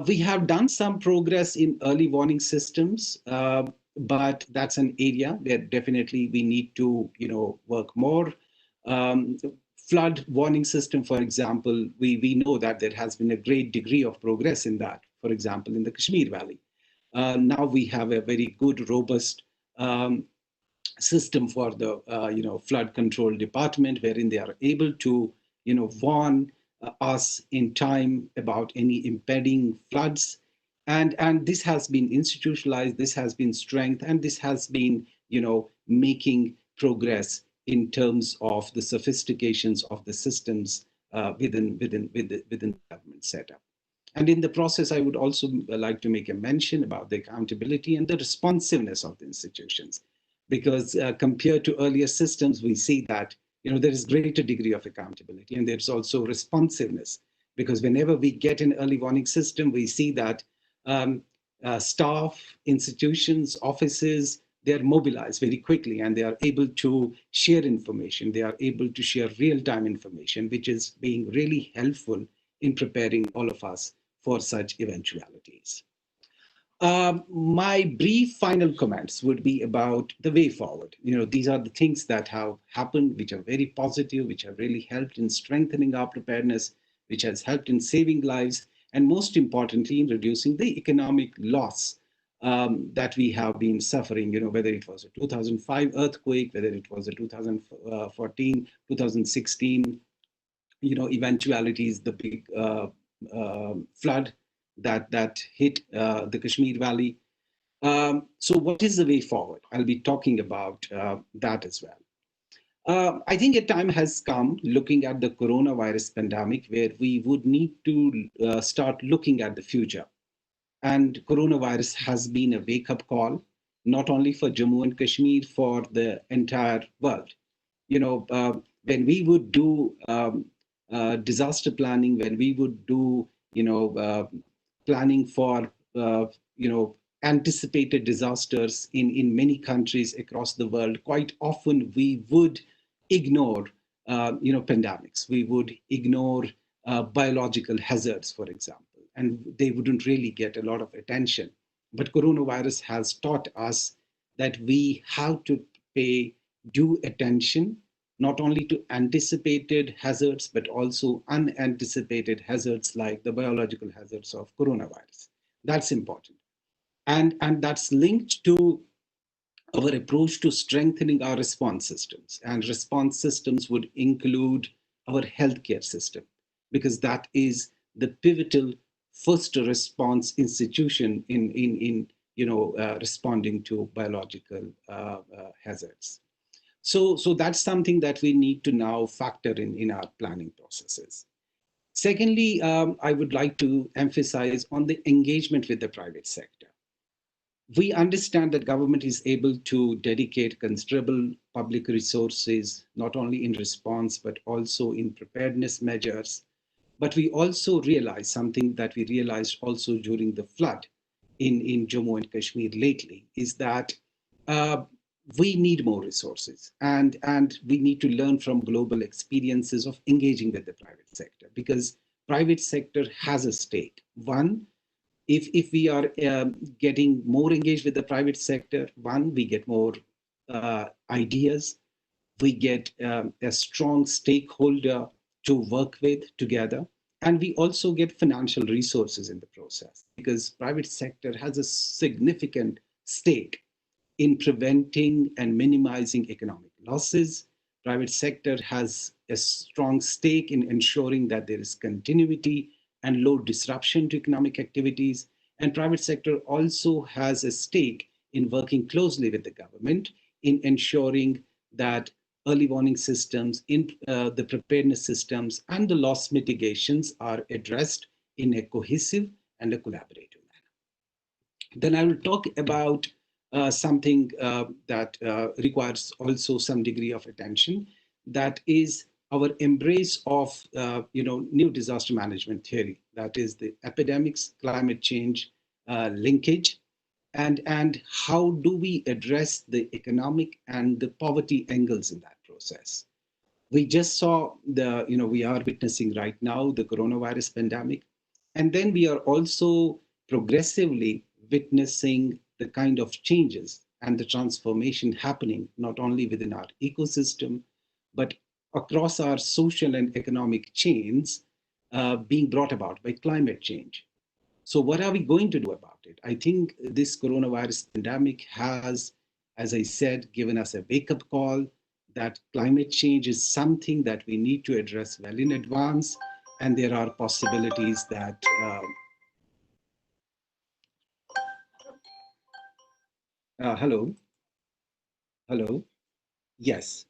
We have done some progress in early warning systems, but that's an area where definitely we need to, work more. Flood warning system, for example, we know that there has been a great degree of progress in that. For example, in the Kashmir Valley, now we have a very good, robust system for the flood control department, wherein they are able to warn us in time about any impending floods, and this has been institutionalized, this has been strength, and this has been making progress in terms of the sophistications of the systems within the government setup. And in the process, I would also like to make a mention about the accountability and the responsiveness of the institutions, because compared to earlier systems, we see that there is greater degree of accountability, and there's also responsiveness, because whenever we get an early warning system, we see that staff, institutions, offices, they are mobilized very quickly, and they are able to share information. They are able to share real-time information, which is being really helpful in preparing all of us for such eventualities. My brief final comments would be about the way forward. These are the things that have happened, which are very positive, which have really helped in strengthening our preparedness, which has helped in saving lives, and most importantly, in reducing the economic loss that we have been suffering, whether it was a 2005 earthquake, whether it was a 2014, 2016, eventualities, the big flood that hit the Kashmir Valley. So what is the way forward? I'll be talking about that as well. I think a time has come, looking at the coronavirus pandemic, where we would need to start looking at the future. And coronavirus has been a wake-up call, not only for Jammu and Kashmir, for the entire world. When we would do disaster planning, when we would do, planning for, anticipated disasters in many countries across the world, quite often we would ignore, pandemics. We would ignore biological hazards, for example, and they wouldn't really get a lot of attention. But coronavirus has taught us that we have to pay due attention, not only to anticipated hazards, but also unanticipated hazards like the biological hazards of coronavirus. That's important. And that's linked to our approach to strengthening our response systems. And response systems would include our healthcare system, because that is the pivotal first response institution in responding to biological hazards. So that's something that we need to now factor in our planning processes. Secondly, I would like to emphasize on the engagement with the private sector. We understand that government is able to dedicate considerable public resources, not only in response, but also in preparedness measures. But we also realize something that we realized also during the flood in Jammu and Kashmir lately, is that we need more resources, and we need to learn from global experiences of engaging with the private sector, because private sector has a stake. One, if we are getting more engaged with the private sector, one, we get more ideas, we get a strong stakeholder to work with together, and we also get financial resources in the process, because private sector has a significant stake in preventing and minimizing economic losses. Private sector has a strong stake in ensuring that there is continuity and low disruption to economic activities. And private sector also has a stake in working closely with the government in ensuring that early warning systems, in the preparedness systems, and the loss mitigations are addressed in a cohesive and a collaborative manner. Then I will talk about something that requires also some degree of attention, that is our embrace of new disaster management theory, that is the epidemics, climate change linkage, and how do we address the economic and the poverty angles in that process. We just saw we are witnessing right now the coronavirus pandemic, and then we are also progressively witnessing the kind of changes and the transformation happening not only within our ecosystem, but across our social and economic chains being brought about by climate change. So what are we going to do about it? I think this coronavirus pandemic has, as I said, given us a wake-up call that climate change is something that we need to address well in advance, and there are possibilities that hello. Yes.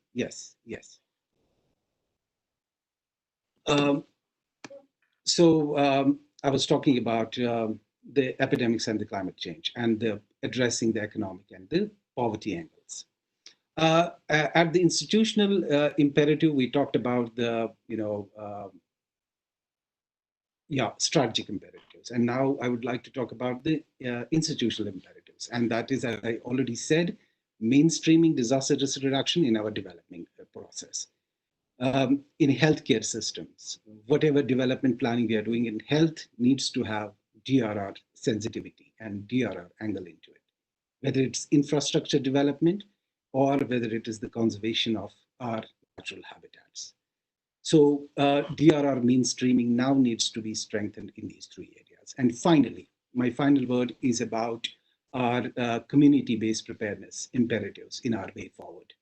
I was talking about the epidemics and the climate change and addressing the economic and the poverty angles. At the institutional imperative, we talked about the strategic imperatives, and now I would like to talk about the institutional imperatives, and that is, as I already said, mainstreaming disaster risk reduction in our development process. In healthcare systems, whatever development planning we are doing in health needs to have DRR sensitivity and DRR angle into it, whether it's infrastructure development or whether it is the conservation of our natural habitats. So DRR mainstreaming now needs to be strengthened in these three areas. And finally, my final word is about our community-based preparedness imperatives in our way forward.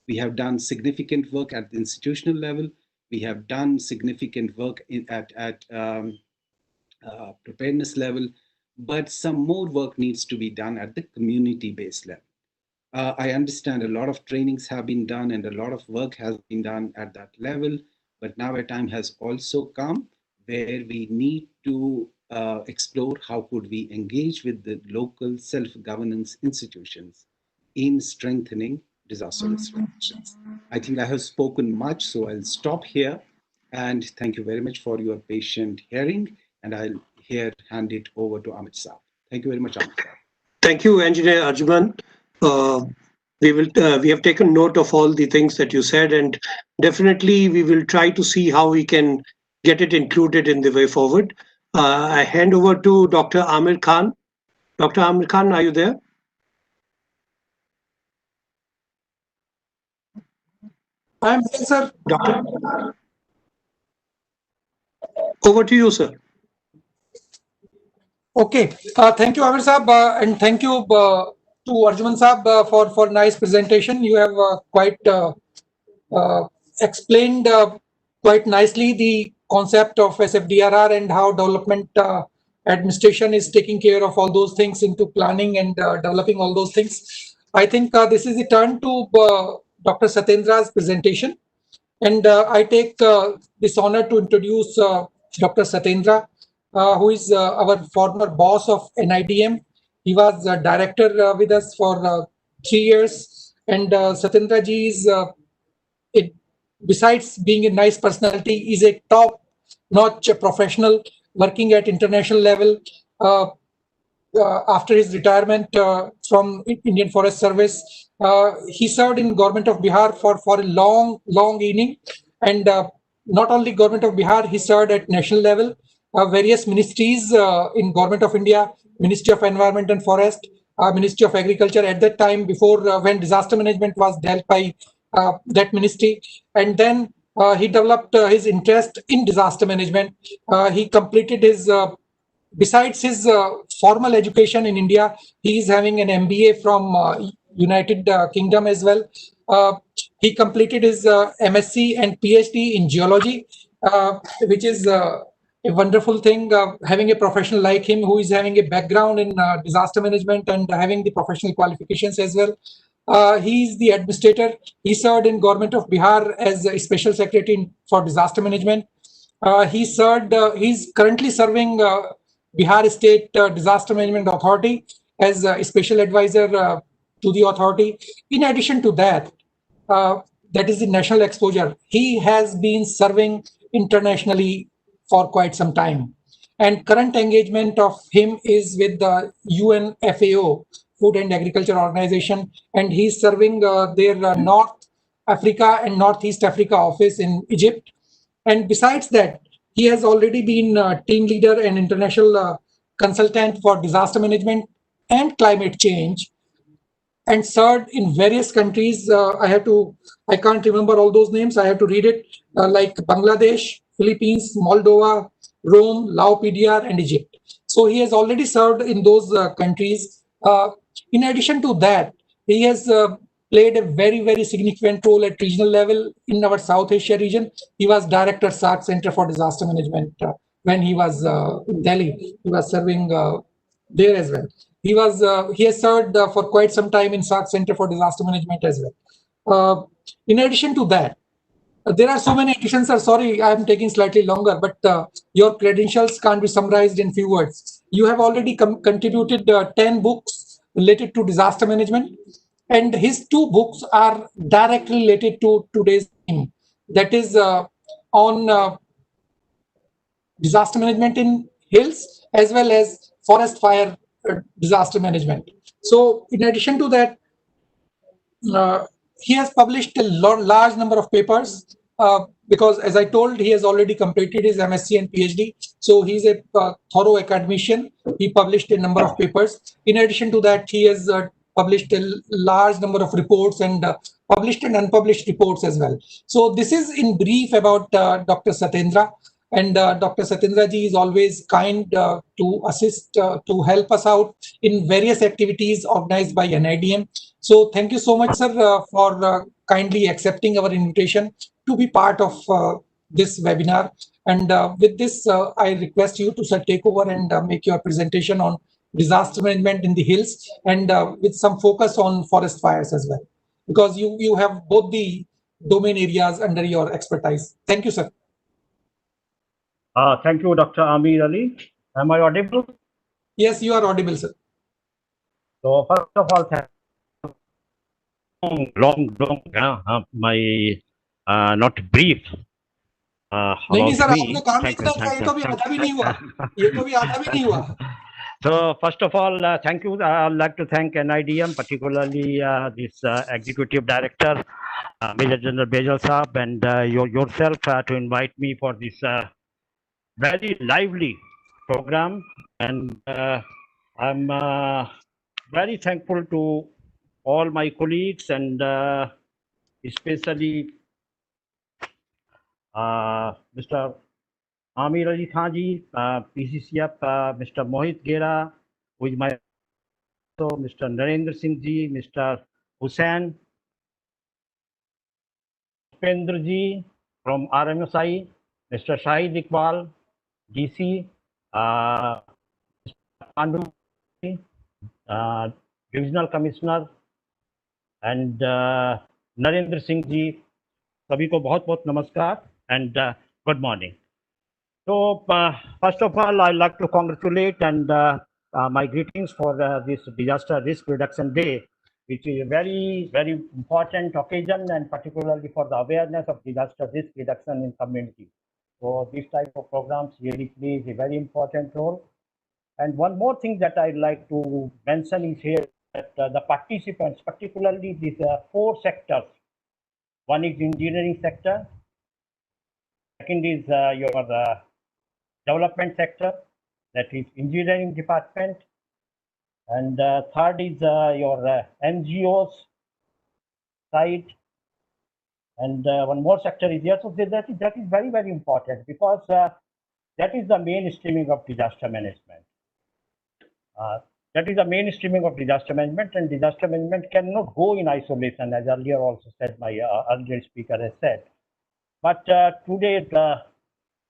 We have done significant work at the institutional level. We have done significant work at preparedness level, but some more work needs to be done at the community-based level. I understand a lot of trainings have been done and a lot of work has been done at that level, but now a time has also come where we need to explore how could we engage with the local self-governance institutions in strengthening disaster risk reductions. I think I have spoken much, so I'll stop here. And thank you very much for your patient hearing. And I'll here hand it over to Amit Saab. Thank you very much, Amit Saab. Thank you, Engineer Arjuman. We have taken note of all the things that you said, and definitely we will try to see how we can get it included in the way forward. I hand over to Dr. Amir Khan. Dr. Amir Khan, are you there? I'm here, sir. Doctor. Over to you, sir. Okay. Thank you, Amir Saab, and thank you to Arjuman Saab for nice presentation. You have quite explained quite nicely the concept of SFDRR and how development administration is taking care of all those things into planning and developing all those things. I think this is the turn to Dr. Satyendra's presentation, and I take this honor to introduce Dr. Satyendra, who is our former boss of NIDM. He was director with us for 3 years, and Satyendra ji is besides being a nice personality, is a top-notch professional working at international level. After his retirement from Indian Forest Service, he served in Government of Bihar for a long inning, and not only Government of Bihar, he served at national level, various ministries in Government of India, Ministry of Environment and Forest, Ministry of Agriculture at that time, before when disaster management was dealt by that ministry. And then he developed his interest in disaster management. He completed his besides his formal education in India, he is having an MBA from United Kingdom as well. He completed his MSc and PhD in geology, which is a wonderful thing, having a professional like him who is having a background in disaster management and having the professional qualifications as well. He is the administrator. He served in Government of Bihar as a special secretary for disaster management. He's currently serving Bihar State Disaster Management Authority as a special advisor to the authority. In addition to that, that is the national exposure. He has been serving internationally for quite some time. And current engagement of him is with the UN FAO, Food and Agriculture Organization, and he's serving their North Africa and Northeast Africa office in Egypt. And besides that, he has already been team leader and international consultant for disaster management and climate change, and served in various countries. I can't remember all those names. I have to read it, like Bangladesh, Philippines, Moldova, Rome, Laos, PDR, and Egypt. So he has already served in those countries. In addition to that, he has played a very, very significant role at regional level in our South Asia region. He was director SARC Center for Disaster Management when he was in Delhi. He was serving there as well. He has served for quite some time in SARC Center for Disaster Management as well. In addition to that, there are so many additions, sir. Sorry, I am taking slightly longer, but your credentials can't be summarized in few words. You have already contributed 10 books related to disaster management, and his 2 books are directly related to today's theme. That is on disaster management in hills as well as forest fire disaster management. So in addition to that, he has published a large number of papers because, as I told, he has already completed his MSc and PhD. So he's a thorough academician. He published a number of papers. In addition to that, he has published a large number of reports and published and unpublished reports as well. So this is in brief about Dr. Satyendra. And Dr. Satyendra ji is always kind to assist, to help us out in various activities organized by NIDM. So thank you so much, sir, for kindly accepting our invitation to be part of this webinar. And with this, I request you to, sir, take over and make your presentation on disaster management in the hills, and with some focus on forest fires as well, because you have both the domain areas under your expertise. Thank you, sir. Thank you, Dr. Amir Ali. Am I audible? Yes, you are audible, sir. So first of all, long, my not brief. नहीं sir, about आपने me. काम नहीं Thank you, किया था, thank ये you, कभी thank आधा भी you. नहीं हुआ, ये कभी आधा भी नहीं हुआ. So first of all, thank you. I'd like to thank NIDM, particularly this Executive Director, Major General Bejal Saab, and yourself to invite me for this very lively program. And I'm very thankful to all my colleagues, and especially Mr. Amir Ali Khan ji, PCCF, Mr. Mohit Gera, who is my Mr. Narendra Singh ji, Mr. Hussain, Upendra ji from RMSI, Mr. Shahid Iqbal, DC, Mr. Pandu, Divisional Commissioner, and Narendra Singh ji, सभी को बहुत बहुत नमस्कार and good morning. So first of all, I'd like to congratulate and my greetings for this Disaster Risk Reduction Day, which is a very, very important occasion, and particularly for the awareness of disaster risk reduction in community. So this type of programs really plays a very important role. And one more thing that I'd like to mention is here that the participants, particularly these 4 sectors. One is engineering sector, second is your development sector, that is engineering department, and third is your NGOs side, and one more sector is there. So that is very, very important, because that is the mainstreaming of disaster management. That is the mainstreaming of disaster management, and disaster management cannot go in isolation, as earlier also said, my earlier speaker has said. But today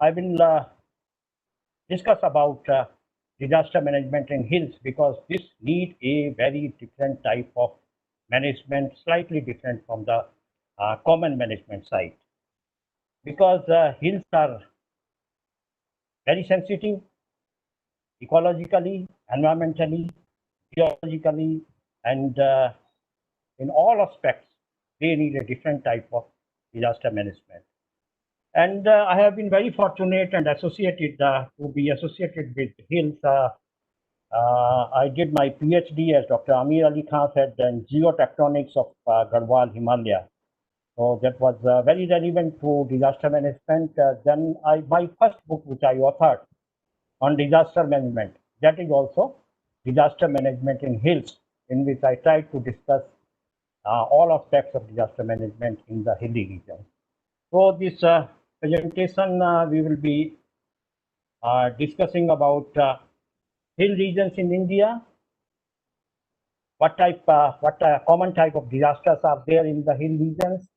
I will discuss about disaster management in hills, because this need a very different type of management, slightly different from the common management side, because hills are very sensitive ecologically, environmentally, geologically, and in all aspects they need a different type of disaster management. And I have been very fortunate and associated to be associated with hills. I did my PhD, as Dr. Amir Ali Khan said, in geotectonics of Garhwal, Himalaya. So that was very relevant to disaster management. Then my first book, which I authored on disaster management, that is also disaster management in hills, in which I tried to discuss all aspects of disaster management in the hilly region. So this presentation, we will be discussing about hill regions in India, what common type of disasters are there in the hill regions,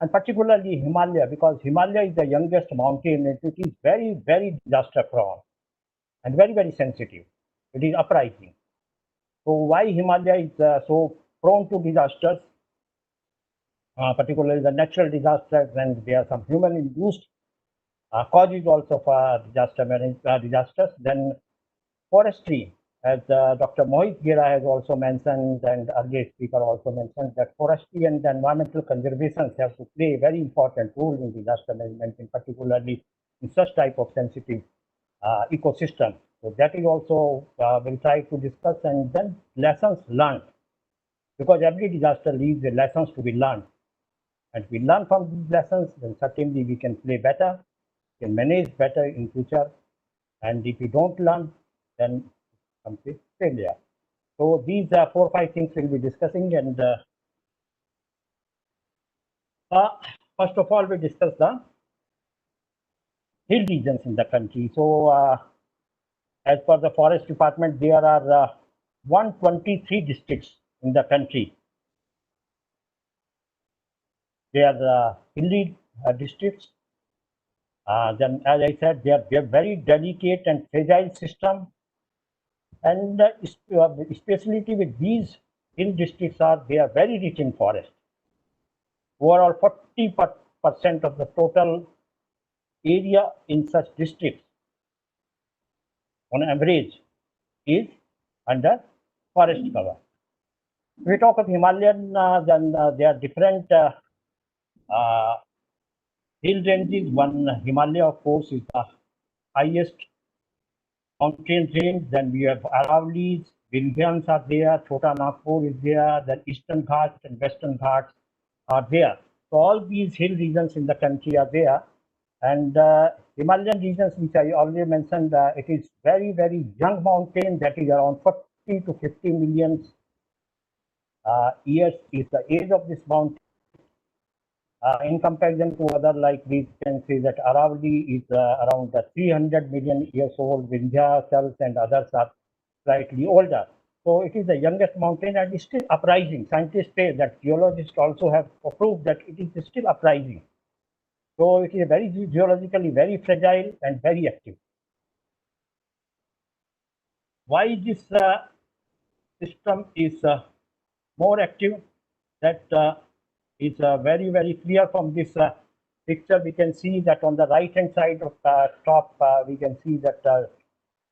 and particularly Himalaya, because Himalaya is the youngest mountain and it is very, very disaster prone and very, very sensitive. It is uprising. So why Himalaya is so prone to disasters, particularly the natural disasters, and there are some human-induced causes also for disasters. Then forestry, as Dr. Mohit Gira has also mentioned, and earlier speaker also mentioned, that forestry and environmental conservation have to play a very important role in disaster management, in particularly in such type of sensitive ecosystem. So that is also we'll try to discuss, and then lessons learned, because every disaster leaves the lessons to be learned. And we learn from these lessons, then certainly we can play better, can manage better in future. And if we don't learn, then comes with failure. So these 4 or 5 things we'll be discussing. And first of all, we discuss the hill regions in the country. So as per the Forest Department, there are 123 districts in the country. They are hilly districts. Then, as I said, they are very delicate and fragile system. And specialty with these hill districts they are very rich in forest. Overall, 40% of the total area in such districts, on average, is under forest cover. If we talk of Himalayan, then there are different hill ranges. One, Himalaya, of course, is the highest mountain range. Then we have Aravallis, Vindhyans are there, Chota Nagpur is there, then Eastern Ghats and Western Ghats are there. So all these hill regions in the country are there. And Himalayan regions, which I already mentioned, it is very, very young mountain, that is around 40 to 50 million years is the age of this mountain. In comparison to other, like we can say that Aravalli is around 300 million years old, Vindhyachals and others are slightly older. So it is the youngest mountain and it's still uprising. Scientists say that, geologists also have proved that it is still uprising. So it is very geologically very fragile and very active. Why this system is more active? That is very, very clear from this picture. We can see that on the right hand side of the top, we can see that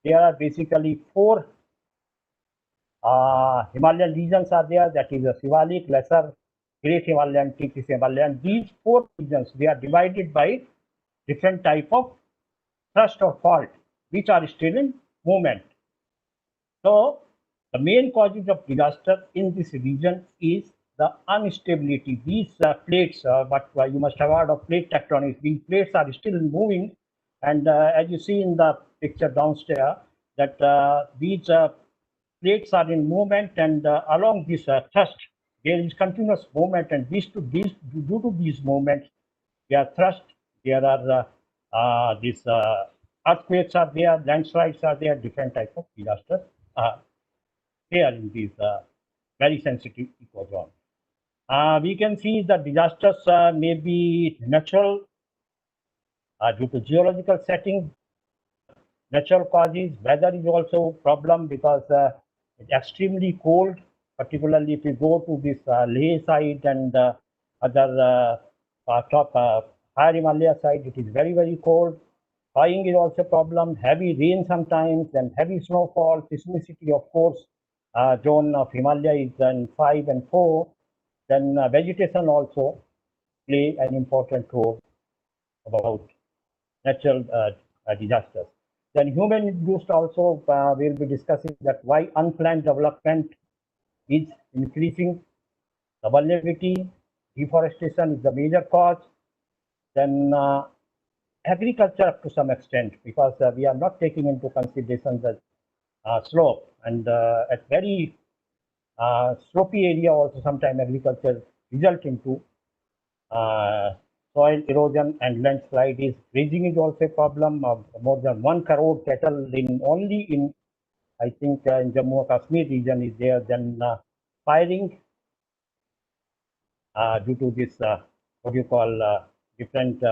there are basically 4 Himalayan regions are there. That is a Shivalik, Lesser, Great Himalayan, Tigris Himalayan. These 4 regions, they are divided by different type of thrust or fault, which are still in movement. So the main causes of disaster in this region is the instability. These plates, but you must have heard of plate tectonics. These plates are still moving, and as you see in the picture downstairs, that these plates are in movement, and along this thrust, there is continuous movement, and due to these movements, there are thrust, there are these earthquakes are there, landslides are there, different types of disasters there in these very sensitive ecozones. We can see that disasters may be natural due to geological setting, natural causes. Weather is also a problem because it's extremely cold, particularly if you go to this Leh side and other top higher Himalaya side, it is very, very cold. Thawing is also a problem, heavy rain sometimes, and heavy snowfall. Seismicity, of course, zone of Himalaya is in 5 and 4. Then vegetation also play an important role about natural disasters. Then human-induced also, we'll be discussing that why unplanned development is increasing. The vulnerability, deforestation is the major cause. Then agriculture up to some extent, because we are not taking into consideration the slope, and at very slopey area also sometimes agriculture result into soil erosion and landslide. Is grazing is also a problem of more than 1 crore cattle in only in, I think, in Jammu and Kashmir region is there. Then firing due to this what you call different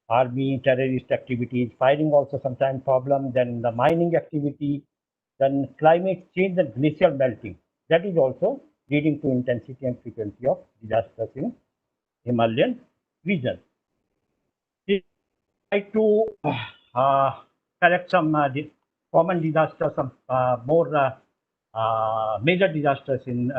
army terrorist activities, firing also sometimes problem. Then the mining activity, then climate change and glacial melting, that is also leading to intensity and frequency of disasters in Himalayan region. Try to correct some common disasters, some more major disasters in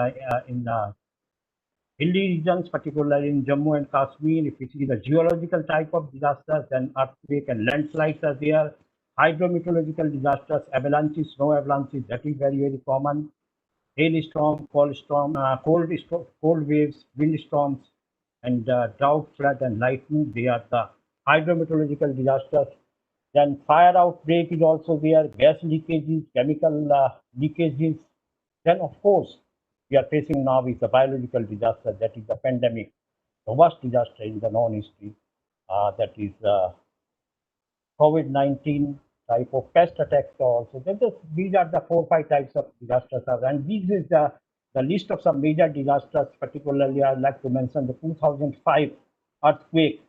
hilly regions, particularly in Jammu and Kashmir. If you see the geological type of disasters, then earthquake and landslides are there. Hydrometeorological disasters, avalanches, snow avalanches, that is very, very common. Hailstorm, cold waves, windstorms, and drought, flood, and lightning. They are the hydrometeorological disasters. Then fire outbreak is also there, gas leakages, chemical leakages. Then, of course, we are facing now is the biological disaster, that is the pandemic, the worst disaster in the known history, that is COVID-19 type of pest attacks also. These are the 4 or 5 types of disasters. And this is the list of some major disasters. Particularly, I'd like to mention the 2005 earthquake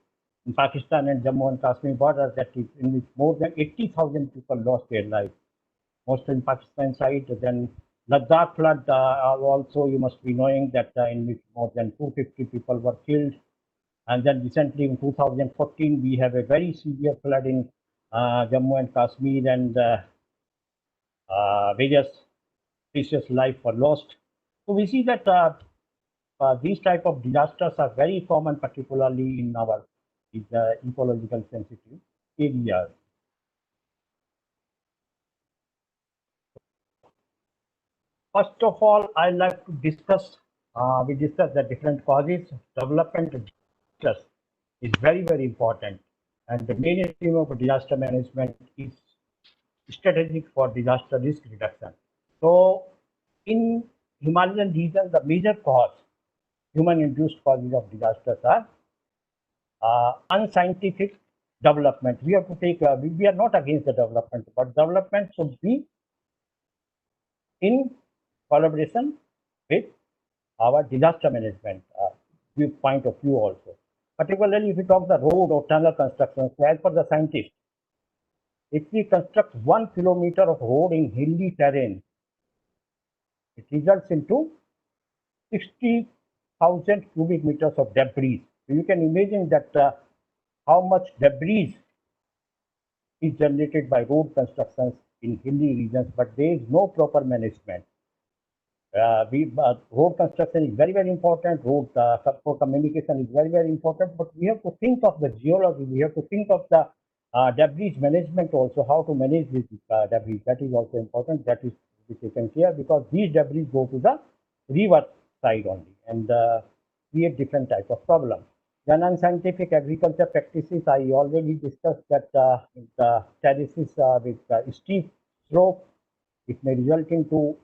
in Pakistan and Jammu and Kashmir border, that is in which more than 80,000 people lost their lives, mostly in Pakistan side. Then Ladakh flood also, you must be knowing that in which more than 250 people were killed. And then recently in 2014, we have a very severe flood in Jammu and Kashmir, and various precious lives were lost. So we see that these type of disasters are very common, particularly in our ecological sensitive areas. First of all, I like to discuss, we discuss the different causes. Development disasters is very, very important. And the main theme of disaster management is strategic for disaster risk reduction. So in Himalayan region, the major cause, human-induced causes of disasters are unscientific development. We have to take, we are not against the development, but development should be in collaboration with our disaster management point of view also. Particularly if we talk the road or tunnel construction, so as per the scientists, if we construct 1 kilometer of road in hilly terrain, it results into 60,000 cubic meters of debris. So you can imagine that how much debris is generated by road constructions in hilly regions, but there is no proper management. Road construction is very, very important. Road for communication is very, very important. But we have to think of the geology. We have to think of the debris management also, how to manage this debris. That is also important. That is to be taken care, because these debris go to the river side only and create different type of problems. Then unscientific agriculture practices, I already discussed that the terraces with steep slope, it may result into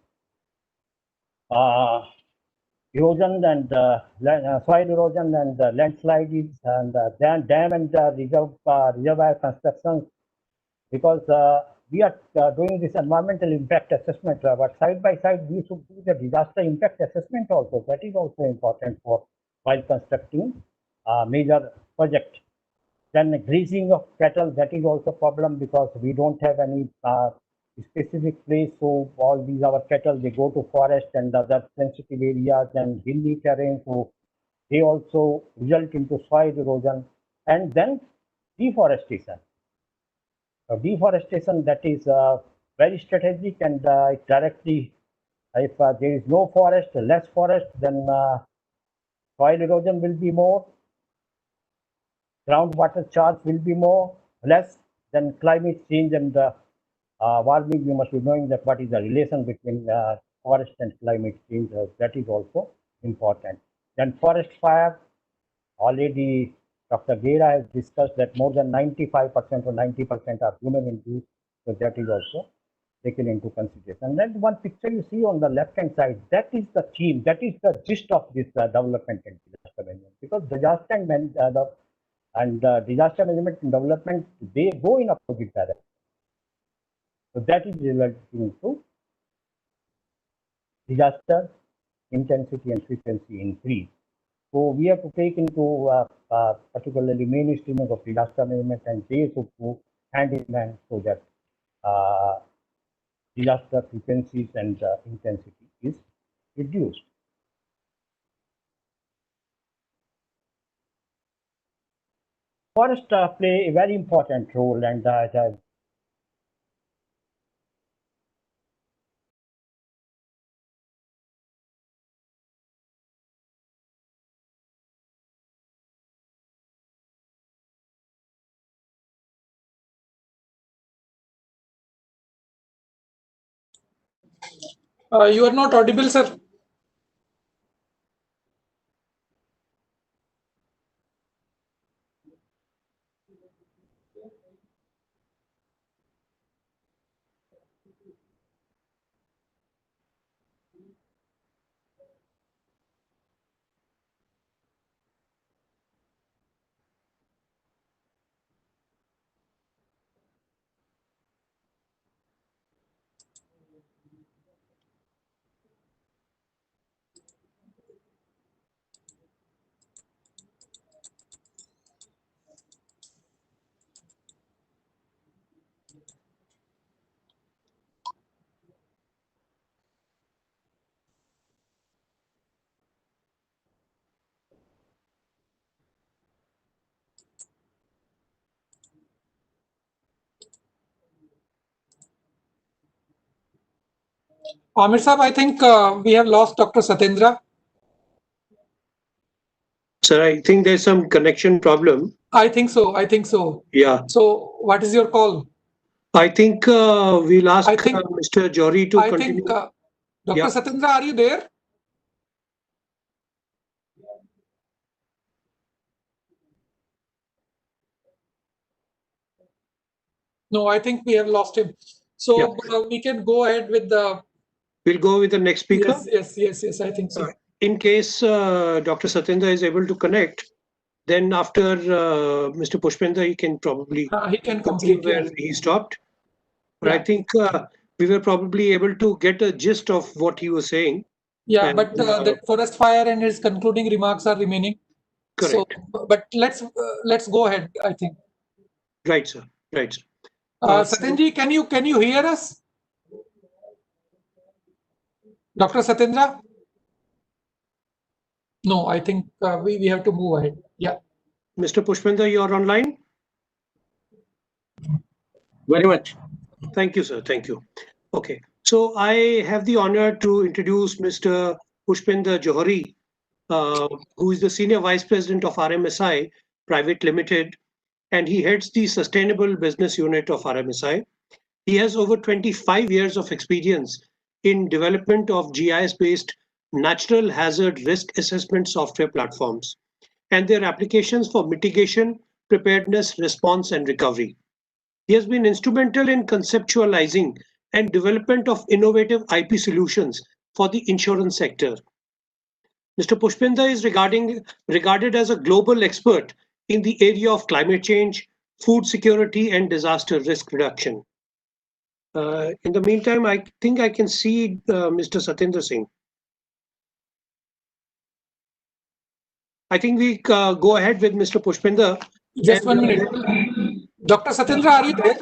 erosion and soil erosion and landslides and dam and reservoir constructions, because we are doing this environmental impact assessment, but side by side we should do the disaster impact assessment also. That is also important for while constructing major project. Then grazing of cattle, that is also a problem, because we don't have any specific place. So all these our cattle, they go to forest and other sensitive areas and hilly terrain. So they also result into soil erosion. And then deforestation. Deforestation, that is very strategic, and it directly, if there is no forest, less forest, then soil erosion will be more, groundwater charge will be more, less than climate change and warming. You must be knowing that what is the relation between forest and climate change. That is also important. Then forest fire, already Dr. Gera has discussed that more than 95% or 90% are human induced. So that is also taken into consideration. And then one picture you see on the left-hand side, that is the theme, that is the gist of this development and disaster management. Because disaster and disaster management and development, they go in opposite direction. So that is relating to disaster intensity and frequency increase. So we have to take into particularly main instruments of disaster management, and they should go hand in hand so that disaster frequencies and intensity is reduced. Forests play a very important role, and You are not audible, sir. Amir Saab, I think we have lost Dr. Satyendra. Sir, I think there's some connection problem. I think so. I think so. Yeah. So what is your call? I think we'll ask I think- Mr. Johri to I continue. think, Dr. Yeah. Satyendra, are you there? No, I think we have lost him. So we can go ahead with the. We'll go with the next speaker. Yes. I think so. In case Dr. Satyendra is able to connect, then after Mr. Pushpendra, he can probably He can continue complete. where Yeah. he stopped. But I Yeah. think we were probably able to get a gist of what he was saying. Yeah, And, but the forest fire and his concluding remarks are remaining. Correct. So, but let's go ahead. I think. Right, sir. Right, sir. Satyenji, can you hear us? Dr. Satyendra? No, I think we have to move ahead. Yeah. Mr. Pushpendra, you are online? Very much. Thank you, sir. Thank you. Okay. So I have the honor to introduce Mr. Pushpendra Johri, who is the Senior Vice President of RMSI Private Limited, and he heads the Sustainable Business Unit of RMSI. He has over 25 years of experience in development of GIS-based natural hazard risk assessment software platforms and their applications for mitigation, preparedness, response, and recovery. He has been instrumental in conceptualizing and development of innovative IP solutions for the insurance sector. Mr. Pushpendra is regarded as a global expert in the area of climate change, food security, and disaster risk reduction. In the meantime, I think I can see Mr. Satyendra Singh. I think we go ahead with Mr. Pushpendra. Just 1 minute. Dr. Satyendra, are you there?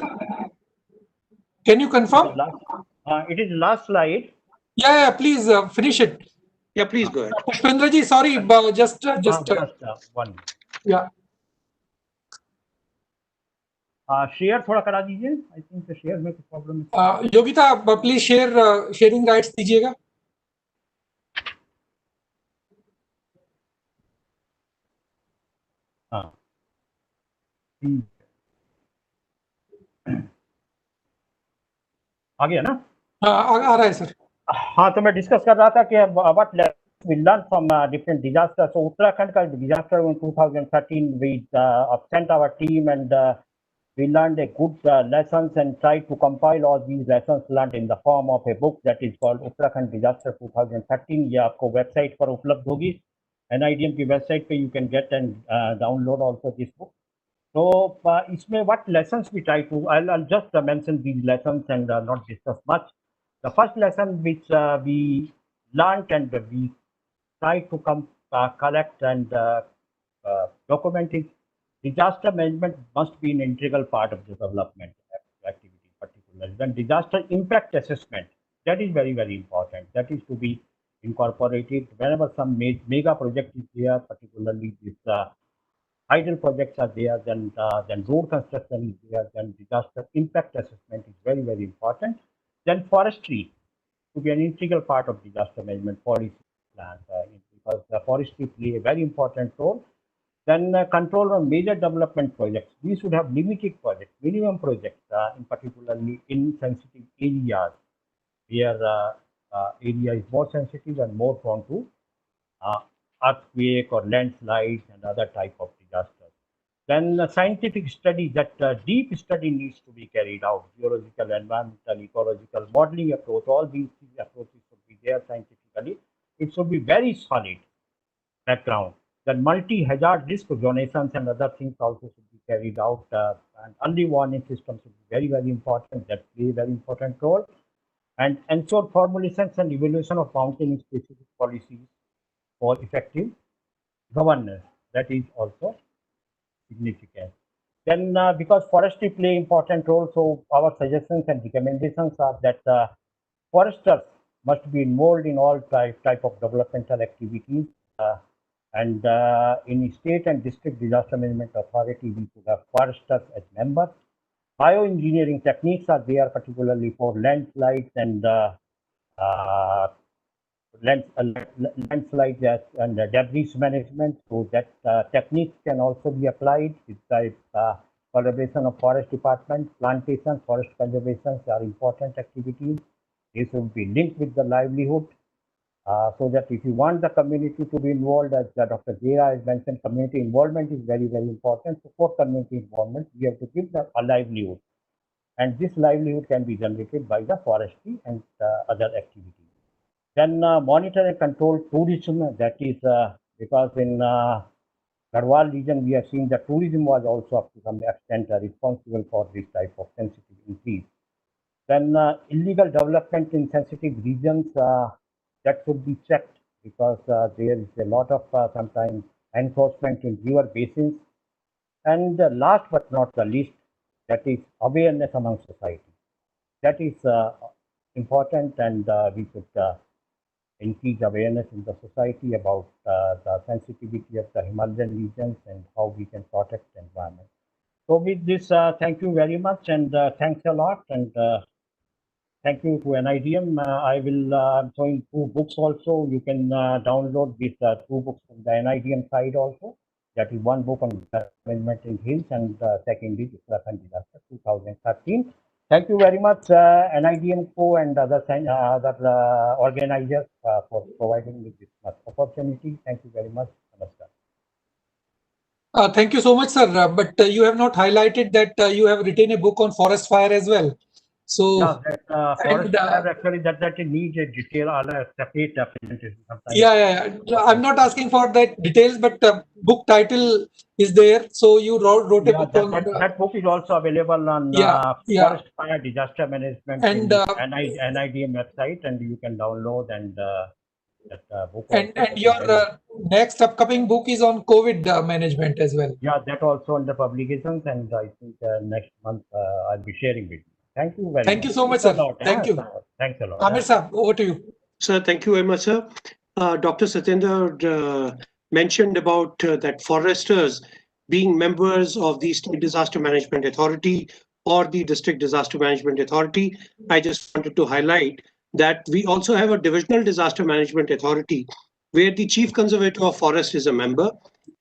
Can you confirm? It is last slide. Yeah, please finish it. Yeah, please go ahead. Pushpendra ji, sorry, just one. Yeah. Share थोड़ा करा दीजिए. I think the share में कुछ problem है. Yogita, please sharing rights दीजिएगा. आ गया ना? आ रहा है सर. हाँ, तो मैं डिस्कस कर रहा था कि what lessons we learned from different disasters. So Uttarakhand का disaster in 2013, we sent our team and we learned a good lessons and tried to compile all these lessons learned in the form of a book that is called Uttarakhand Disaster 2013. ये आपको website पर उपलब्ध होगी, NIDM की website पे you can get and download also this book. So इसमें what lessons we try to, I'll just mention these lessons and not discuss much. The first lesson which we learned and we try to collect and document is disaster management must be an integral part of the development activity, particularly. Then disaster impact assessment, that is very, very important. That is to be incorporated whenever some mega project is there, particularly this idle projects are there, then road construction is there, then disaster impact assessment is very, very important. Then forestry to be an integral part of disaster management policy plans because forestry play a very important role. Then control on major development projects. We should have limited projects, minimum projects, in particularly in sensitive areas where area is more sensitive and more prone to earthquake or landslides and other type of disasters. Then scientific study, that deep study needs to be carried out, geological, environmental, ecological, modeling approach, all these approaches should be there scientifically. It should be very solid background. Then multi-hazard risk donations and other things also should be carried out. And early warning systems should be very, very important, that play a very important role. And ensure formulations and evaluation of mountain-specific policies for effective governance. That is also significant. Then because forestry play important role, so our suggestions and recommendations are that foresters must be involved in all type of developmental activities and in state and district disaster management authority we should have foresters as members. Bioengineering techniques are there, particularly for landslides and landslides and debris management, so that techniques can also be applied with the collaboration of forest department. Plantation, forest conservation are important activities. These should be linked with the livelihood, so that if you want the community to be involved, as Dr. Jera has mentioned, community involvement is very, very important. So for community involvement, we have to give them a livelihood, and this livelihood can be generated by the forestry and other activities. Then monitor and control tourism, that is because in Garhwal region we have seen that tourism was also up to some extent responsible for this type of sensitive increase. Then illegal development in sensitive regions, that should be checked because there is a lot of sometimes enforcement in river basins. And last but not the least, that is awareness among society. That is important, and we should increase awareness in the society about the sensitivity of the Himalayan regions and how we can protect the environment. So with this, thank you very much, and thanks a lot, and thank you to NIDM. I will showing 2 books also. You can download these 2 books from the NIDM side also. That is one book on management in hills, and second is Uttarakhand Disaster 2013. Thank you very much, NIDM Co and other organizers for providing me this opportunity. Thank you very much. Namaskar. Thank you so much, sir. But you have not highlighted that you have written a book on forest fire as well. So yeah, that, forest fire actually that needs a detail or a separate presentation. Yeah. I'm not asking for that details, but book title is there. So you wrote a book on that book is also available on forest fire disaster management and NIDM website, and you can download and that book. And your next upcoming book is on COVID management as well. Yeah, that also under publications, and I think next month I'll be sharing with you. Thank you very much. Thank you so much, sir. Thank you. Thanks a lot. Amir sir, over to you. Sir, thank you very much, sir. Dr. Satyendra mentioned about that foresters being members of the State Disaster Management Authority or the District Disaster Management Authority. I just wanted to highlight that we also have a Divisional Disaster Management Authority where the Chief Conservator of Forest is a member.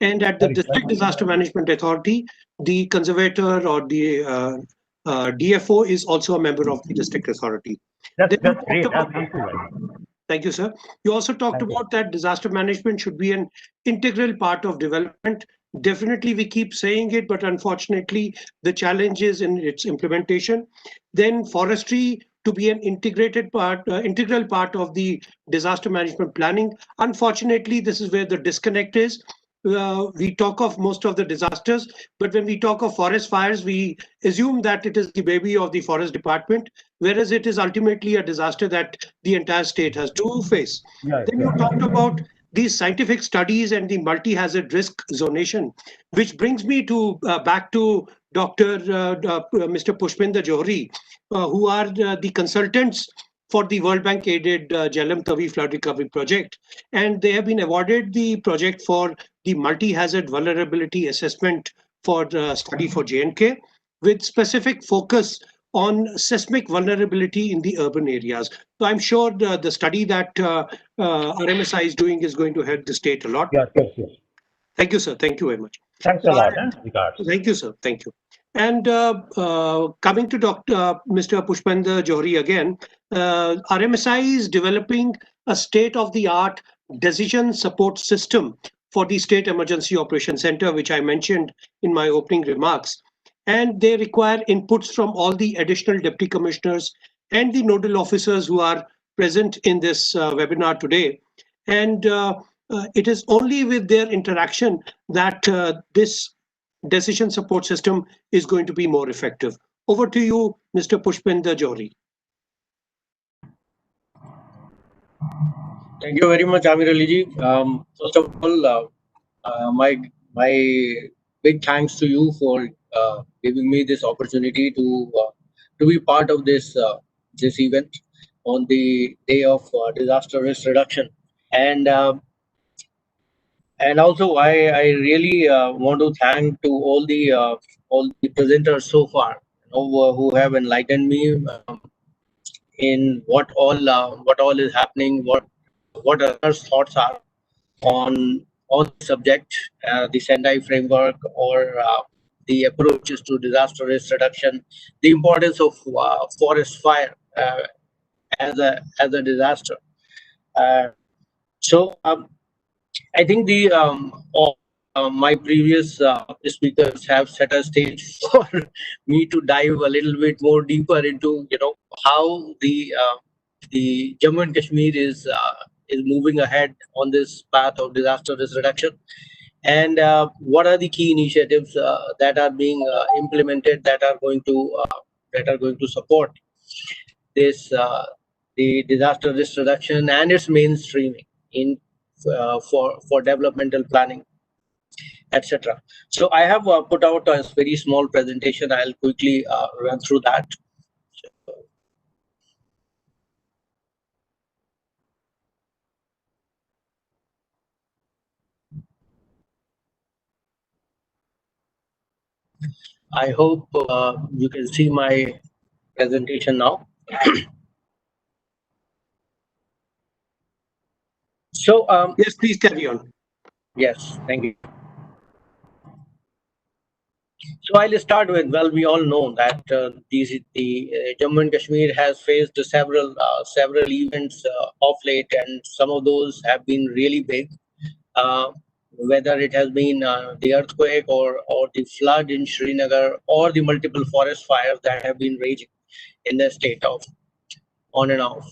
And at the District Disaster Management Authority, the conservator or the DFO is also a member of the district authority. That's Then you great. talked about- Thank you very much. Thank you, sir. You also talked Thank you. about that disaster management should be an integral part of development. Definitely, we keep saying it, but unfortunately, the challenge is in its implementation. Then forestry to be an integrated part, integral part of the disaster management planning. Unfortunately, this is where the disconnect is. We talk of most of the disasters, but when we talk of forest fires, we assume that it is the baby of the forest department, whereas it is ultimately a disaster that the entire state has to face. Yeah, Then you talked about these scientific studies and the multi-hazard risk zonation, which brings me to back to Mr. Pushpinder Johri, who are the consultants for the World Bank aided Jhelum Tavi flood recovery project. And they have been awarded the project for the multi-hazard vulnerability assessment for the study for J&K with specific focus on seismic vulnerability in the urban areas. So I'm sure the study that RMSI is doing is going to help the state a lot. yes, yes, yes. Thank you, sir. Thank you very much. Thanks a lot. Regards. Thank you, sir. Thank you. And coming to Mr. Pushpinder Johri again, RMSI is developing a state-of-the-art decision support system for the State Emergency Operations Center, which I mentioned in my opening remarks. And they require inputs from all the additional deputy commissioners and the nodal officers who are present in this webinar today. And it is only with their interaction that this decision support system is going to be more effective. Over to you, Mr. Pushpinder Johri. Thank you very much, Amir Ali ji. First of all, my big thanks to you for giving me this opportunity to be part of this this event on the day of disaster risk reduction, and also I really want to thank to all the presenters so far, who have enlightened me in what all is happening, what others' thoughts are on the subject, the Sendai framework, or the approaches to disaster risk reduction, the importance of forest fire as a disaster. So I think the all my previous speakers have set a stage for me to dive a little bit more deeper into how the Jammu and Kashmir is moving ahead on this path of disaster risk reduction, and what are the key initiatives that are being implemented that are going to support this the disaster risk reduction and its mainstreaming in for developmental planning, etc. So I have put out a very small presentation. I'll quickly run through that. I hope you can see my presentation now. So yes, please carry on. Yes, thank you. So I'll start with, well, we all know that the Jammu and Kashmir has faced several events of late, and some of those have been really big. Whether it has been the earthquake or the flood in Srinagar or the multiple forest fires that have been raging in the state of on and off.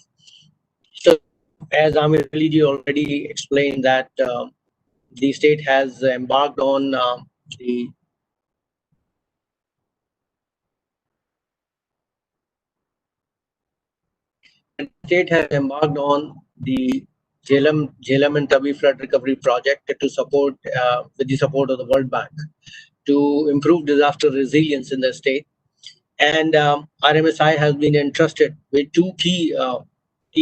So as Amir Ali ji already explained that the state has embarked on the Jhelum and Tavi flood recovery project to support with the support of the World Bank to improve disaster resilience in the state. And RMSI has been entrusted with two key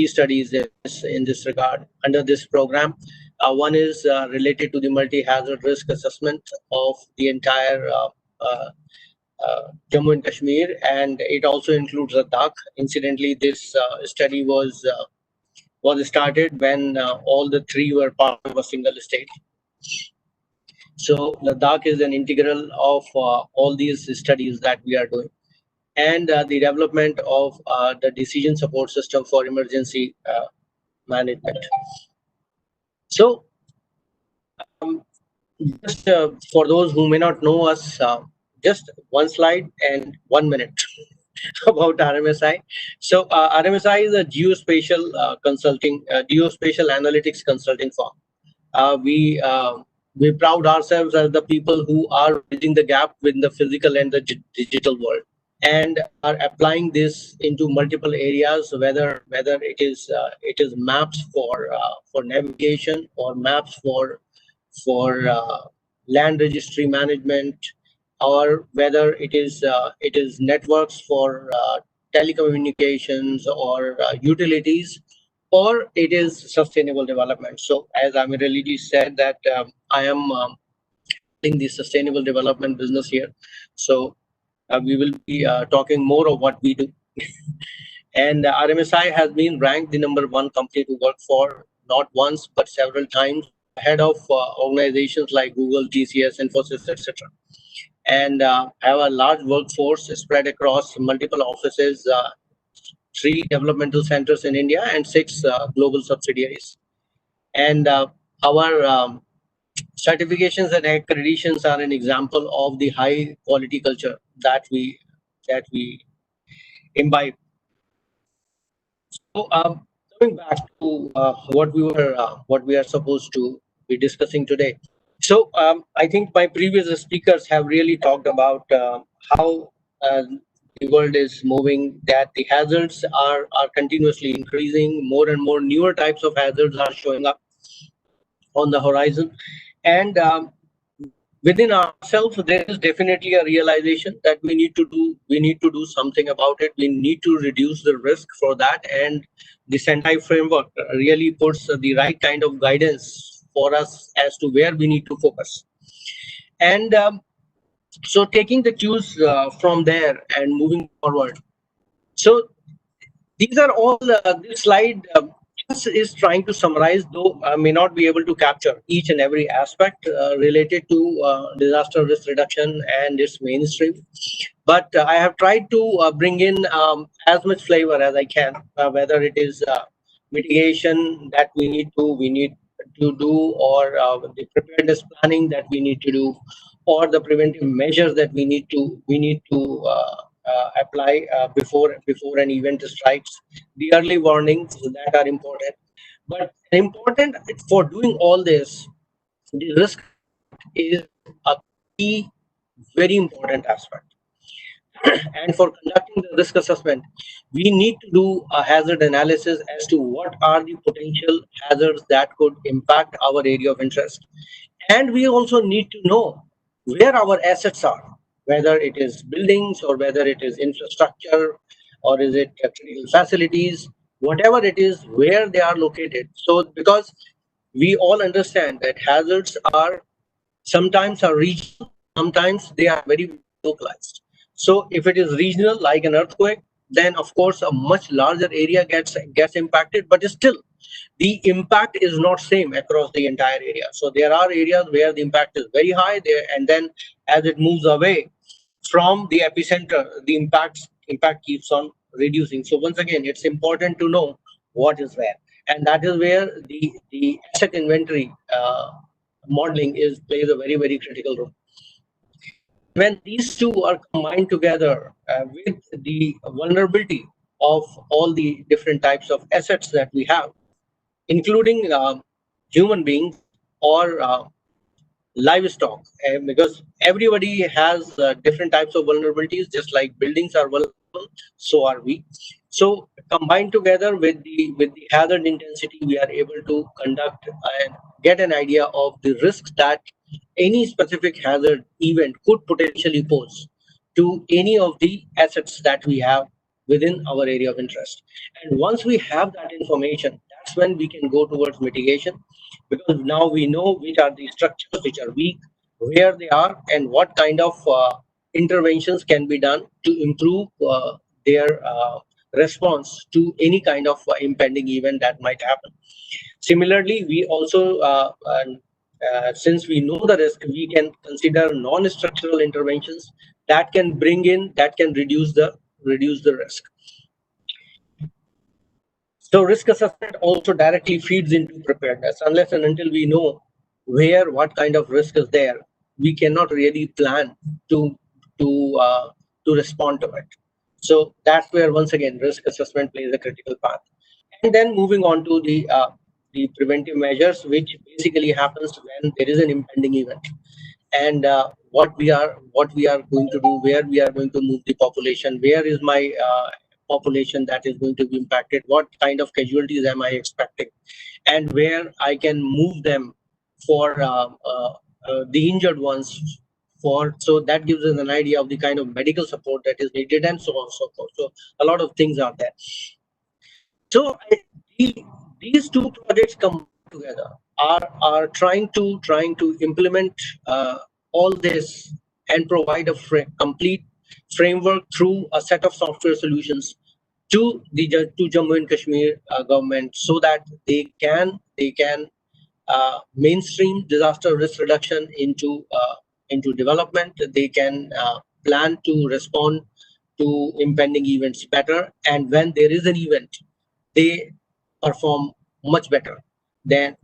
studies in this regard under this program. One is related to the multi-hazard risk assessment of the entire Jammu and Kashmir, and it also includes Ladakh. Incidentally, this study was started when all the three were part of a single state. So Ladakh is an integral of all these studies that we are doing, and the development of the decision support system for emergency management. So just for those who may not know us, just one slide and 1 minute about RMSI. So RMSI is a geospatial geospatial analytics consulting firm. We proud ourselves as the people who are bridging the gap with the physical and the digital world, and are applying this into multiple areas, whether it is maps for navigation, or maps for land registry management, or whether it is networks for telecommunications or utilities, or it is sustainable development. So as Amiraliji said that I am in the sustainable development business here. So we will be talking more of what we do. And RMSI has been ranked the #1 company to work for, not once but several times, ahead of organizations like Google, TCS, Infosys, etc. And have a large workforce spread across multiple offices, 3 developmental centers in India and 6 global subsidiaries. And our certifications and accreditations are an example of the high quality culture that we imbibe. So coming back to what we are supposed to be discussing today. So I think my previous speakers have really talked about how the world is moving, that the hazards are continuously increasing. More and more newer types of hazards are showing up on the horizon, and within ourselves there is definitely a realization that we need to do something about it. We need to reduce the risk for that, and the Sendai framework really puts the right kind of guidance for us as to where we need to focus. And so taking the cues from there and moving forward. So these are all this slide is trying to summarize, though I may not be able to capture each and every aspect related to disaster risk reduction and its mainstream. But I have tried to bring in as much flavor as I can, whether it is mitigation that we need to do, or the preparedness planning that we need to do, or the preventive measures that we need to apply before an event strikes, the early warnings that are important. But important for doing all this, the risk is a key, very important aspect. And for conducting the risk assessment, we need to do a hazard analysis as to what are the potential hazards that could impact our area of interest. And we also need to know where our assets are, whether it is buildings or whether it is infrastructure, or is it critical facilities, whatever it is, where they are located. So because we all understand that hazards are sometimes regional, sometimes they are very localized. So if it is regional, like an earthquake, then of course a much larger area gets impacted, but still the impact is not same across the entire area. So there are areas where the impact is very high there, and then as it moves away from the epicenter, the impact keeps on reducing. So once again, it's important to know what is where, and that is where the asset inventory modeling plays a very critical role. When these two are combined together with the vulnerability of all the different types of assets that we have, including human beings or livestock, because everybody has different types of vulnerabilities. Just like buildings are vulnerable, so are we. So combined together with the hazard intensity, we are able to conduct and get an idea of the risks that any specific hazard event could potentially pose to any of the assets that we have within our area of interest. And once we have that information, that's when we can go towards mitigation, because now we know which are the structures which are weak, where they are, and what kind of interventions can be done to improve their response to any kind of impending event that might happen. Similarly, we also since we know the risk, we can consider non-structural interventions that can reduce the risk. So risk assessment also directly feeds into preparedness. Unless and until we know what kind of risk is there, we cannot really plan to respond to it. So that's where, once again, risk assessment plays a critical part. And then moving on to the preventive measures, which basically happens when there is an impending event, and what we are going to do, where we are going to move the population, where is my population that is going to be impacted, what kind of casualties am I expecting, and where I can move them for the injured ones. So that gives us an idea of the kind of medical support that is needed, and so on and so forth. So a lot of things are there. So these two projects come together are trying to implement all this and provide a complete framework through a set of software solutions to Jammu and Kashmir government, so that they can mainstream disaster risk reduction into development. They can plan to respond to impending events better, and when there is an event, they perform much better. Then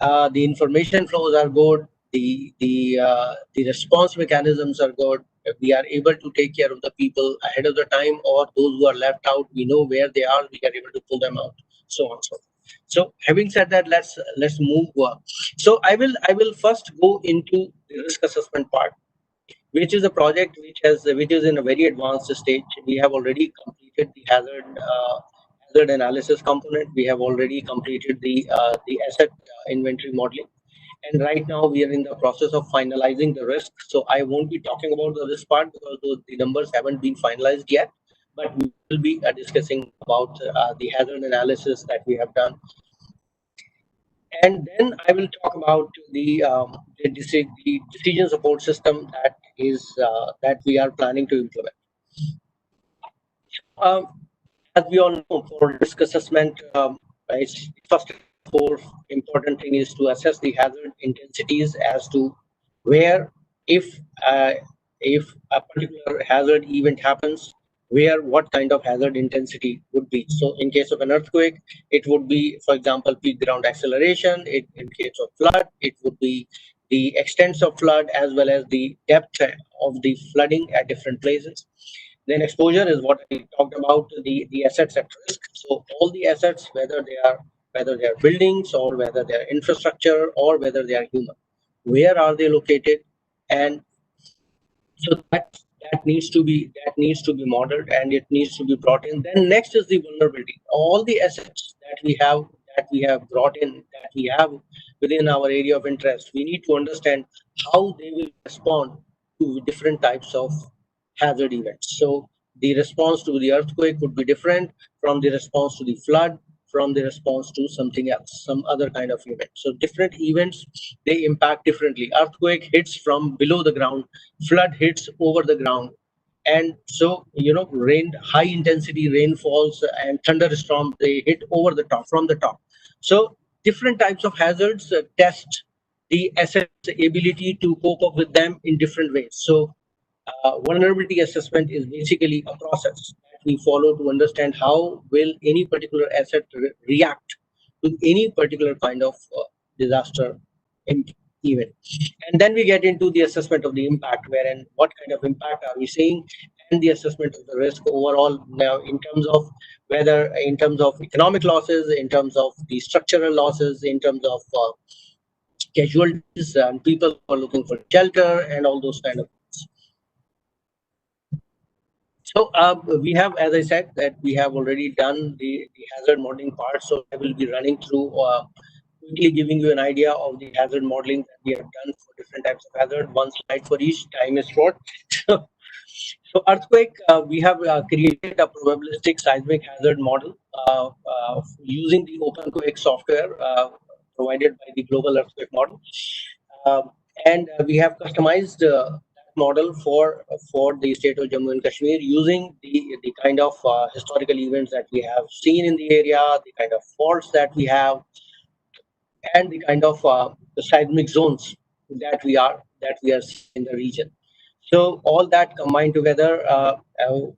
the information flows are good, the response mechanisms are good. We are able to take care of the people ahead of the time, or those who are left out, we know where they are, we are able to pull them out, so on. So having said that, let's move on. So I will first go into the risk assessment part, which is a project which is in a very advanced stage. We have already completed the hazard analysis component. We have already completed the asset inventory modeling, and right now we are in the process of finalizing the risk. So I won't be talking about the risk part because the numbers haven't been finalized yet, but we will be discussing about the hazard analysis that we have done. And then I will talk about the decision support system that we are planning to implement. As we all know, for risk assessment, first important thing is to assess the hazard intensities as to where, if a particular hazard event happens, what kind of hazard intensity would be. So in case of an earthquake, it would be, for example, peak ground acceleration. In case of flood, it would be the extents of flood as well as the depth of the flooding at different places. Then exposure is what I talked about, the assets at risk. So all the assets, whether they are buildings, or whether they are infrastructure, or whether they are human, where are they located? And so that needs to be modeled, and it needs to be brought in. Then next is the vulnerability. All the assets that we have brought in, that we have within our area of interest, we need to understand how they will respond to different types of hazard events. So the response to the earthquake would be different from the response to the flood, from the response to something else, some other kind of event. So different events, they impact differently. Earthquake hits from below the ground, flood hits over the ground. And so, high intensity rainfalls and thunderstorms, they hit over the top, from the top. So different types of hazards test the asset's ability to cope up with them in different ways. So vulnerability assessment is basically a process that we follow to understand how will any particular asset react to any particular kind of disaster event. And then we get into the assessment of the impact, wherein what kind of impact are we seeing, and the assessment of the risk overall, now in terms of economic losses, in terms of the structural losses, in terms of casualties and people who are looking for shelter, and all those kind of things. So we have, as I said, that we have already done the hazard modeling part. So I will be running through quickly giving you an idea of the hazard modeling that we have done for different types of hazard. One slide for each, time is short. So earthquake, we have created a probabilistic seismic hazard model using the OpenQuake software provided by the global earthquake model. And we have customized that model for the state of Jammu and Kashmir using the kind of historical events that we have seen in the area, the kind of faults that we have, and the kind of seismic zones that we are seeing in the region. So all that combined together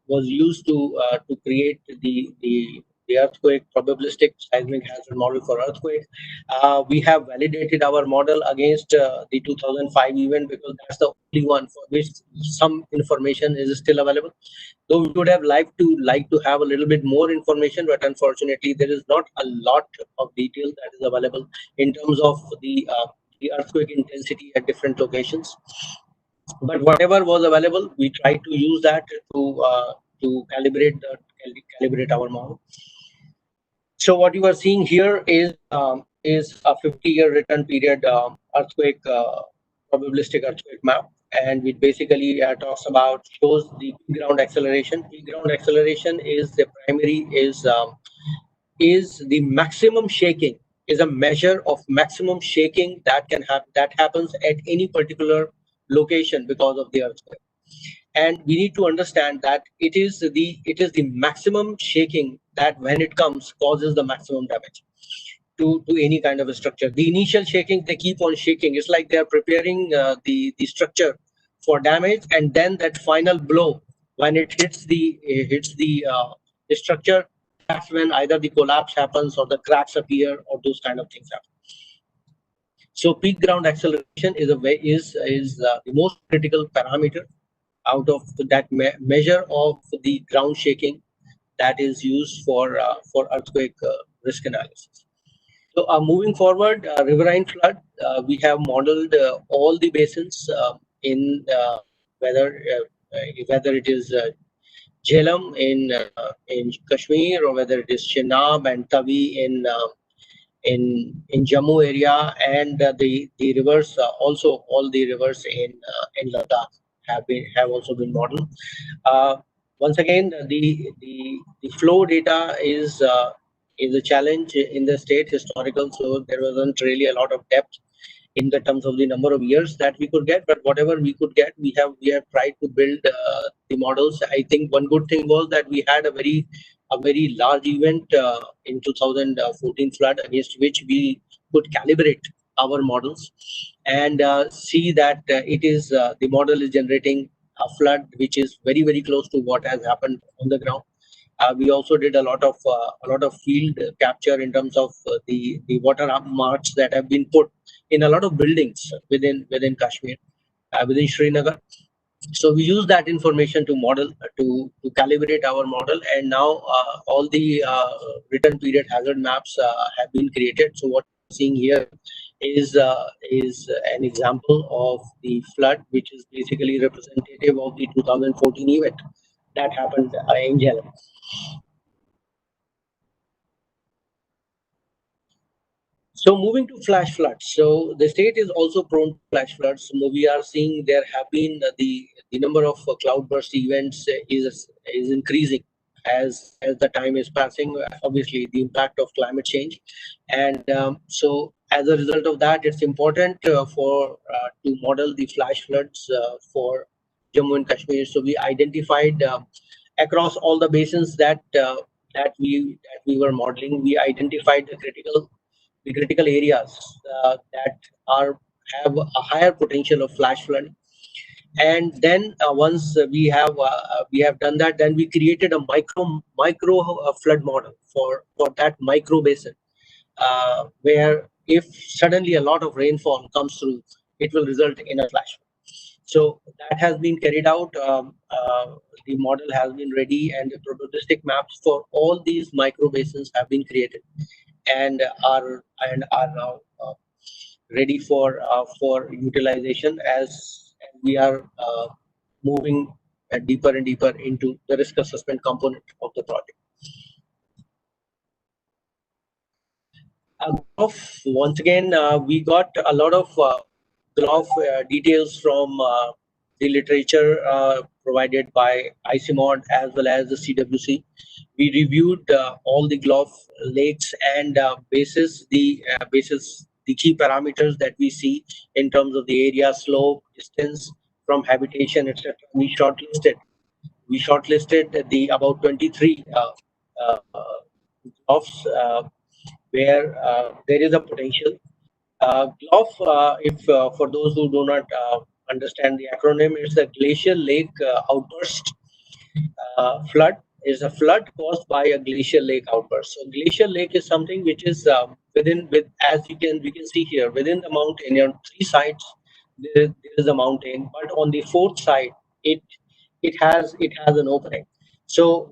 was used to create the earthquake probabilistic seismic hazard model for earthquake. We have validated our model against the 2005 event because that's the only one for which some information is still available. Though we would have liked to have a little bit more information, but unfortunately there is not a lot of detail that is available in terms of the earthquake intensity at different locations. But whatever was available, we tried to use that to calibrate our model. So what you are seeing here is a 50-year return period earthquake probabilistic earthquake map, and it basically shows the peak ground acceleration. Peak ground acceleration is the primary is the maximum shaking, is a measure of maximum shaking that happens at any particular location because of the earthquake. And we need to understand that it is the maximum shaking that when it comes causes the maximum damage to any kind of a structure. The initial shaking, they keep on shaking. It's like they're preparing the structure for damage, and then that final blow when it hits the structure, that's when either the collapse happens or the cracks appear or those kind of things happen. So peak ground acceleration is the most critical parameter out of that measure of the ground shaking that is used for earthquake risk analysis. So moving forward, riverine flood, we have modeled all the basins in whether it is Jhelum in Kashmir, or whether it is Chenab and Tavi in Jammu area, and the rivers also all the rivers in Ladakh have also been modeled. Once again, the flow data is a challenge in the state historical, so there wasn't really a lot of depth in the terms of the number of years that we could get, but whatever we could get, we have tried to build the models. I think one good thing was that we had a very large event in 2014 flood, against which we could calibrate our models and see that the model is generating a flood which is very close to what has happened on the ground. We also did a lot of field capture in terms of the water marks that have been put in a lot of buildings within Kashmir, within Srinagar. So we use that information to model to calibrate our model, and now all the return period hazard maps have been created. So what you're seeing here is an example of the flood, which is basically representative of the 2014 event that happened in Jhelum. So moving to flash floods. So the state is also prone to flash floods. So we are seeing there have been the number of cloudburst events is increasing as the time is passing. Obviously, the impact of climate change, and so as a result of that, it's important to model the flash floods for Jammu and Kashmir. So we identified across all the basins that we were modeling, we identified the critical areas that have a higher potential of flash flood. And then once we have done that, then we created a micro flood model for that micro basin, where if suddenly a lot of rainfall comes through, it will result in a flash flood. So that has been carried out. The model has been ready, and the probabilistic maps for all these micro basins have been created and are now ready for utilization as we are moving deeper and deeper into the risk assessment component of the project. Once again, we got a lot of details from the literature provided by ICMOD as well as the CWC. We reviewed all the GLOF lakes and basis the key parameters that we see in terms of the area, slope, distance from habitation, etc. We shortlisted the about 23 GLOFs where there is a potential GLOF, if for those who do not understand the acronym, it's the Glacial Lake Outburst. Flood is a flood caused by a glacial lake outburst. So glacial lake is something which is as we can see here, within the mountain, on three sides there is a mountain, but on the fourth side it has an opening. So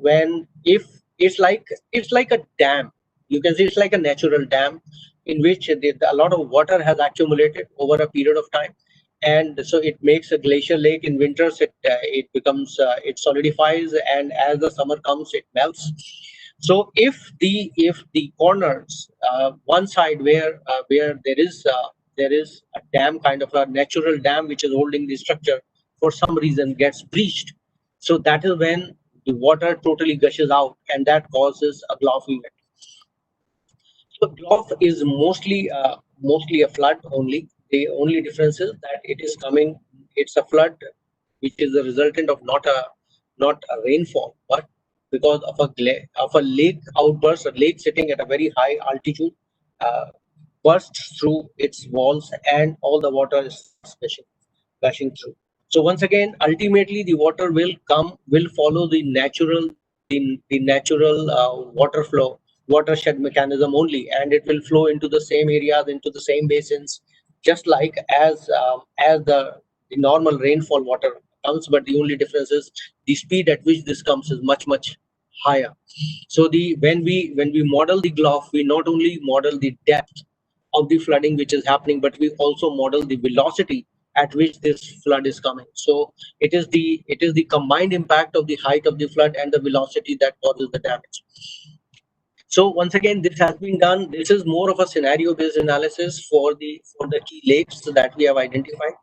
if it's like a dam, you can see it's like a natural dam in which a lot of water has accumulated over a period of time, and so it makes a glacial lake. In winters it becomes it solidifies, and as the summer comes it melts. So if the corners, one side where there is a dam, kind of a natural dam which is holding the structure, for some reason gets breached, so that is when the water totally gushes out, and that causes a GLOF event. So GLOF is mostly a flood only. The only difference is that it's a flood which is a resultant of not a rainfall, but because of a lake outburst, a lake sitting at a very high altitude uh, bursts through its walls, and all the water is gushing through. So once again, ultimately the water will follow the natural water flow, watershed mechanism only, and it will flow into the same areas, into the same basins, just like as the normal rainfall water comes. But the only difference is the speed at which this comes is much higher. So when we model the GLOF, we not only model the depth of the flooding which is happening, but we also model the velocity at which this flood is coming. So it is the combined impact of the height of the flood and the velocity that causes the damage. So once again, this has been done. This is more of a scenario-based analysis for the key lakes that we have identified,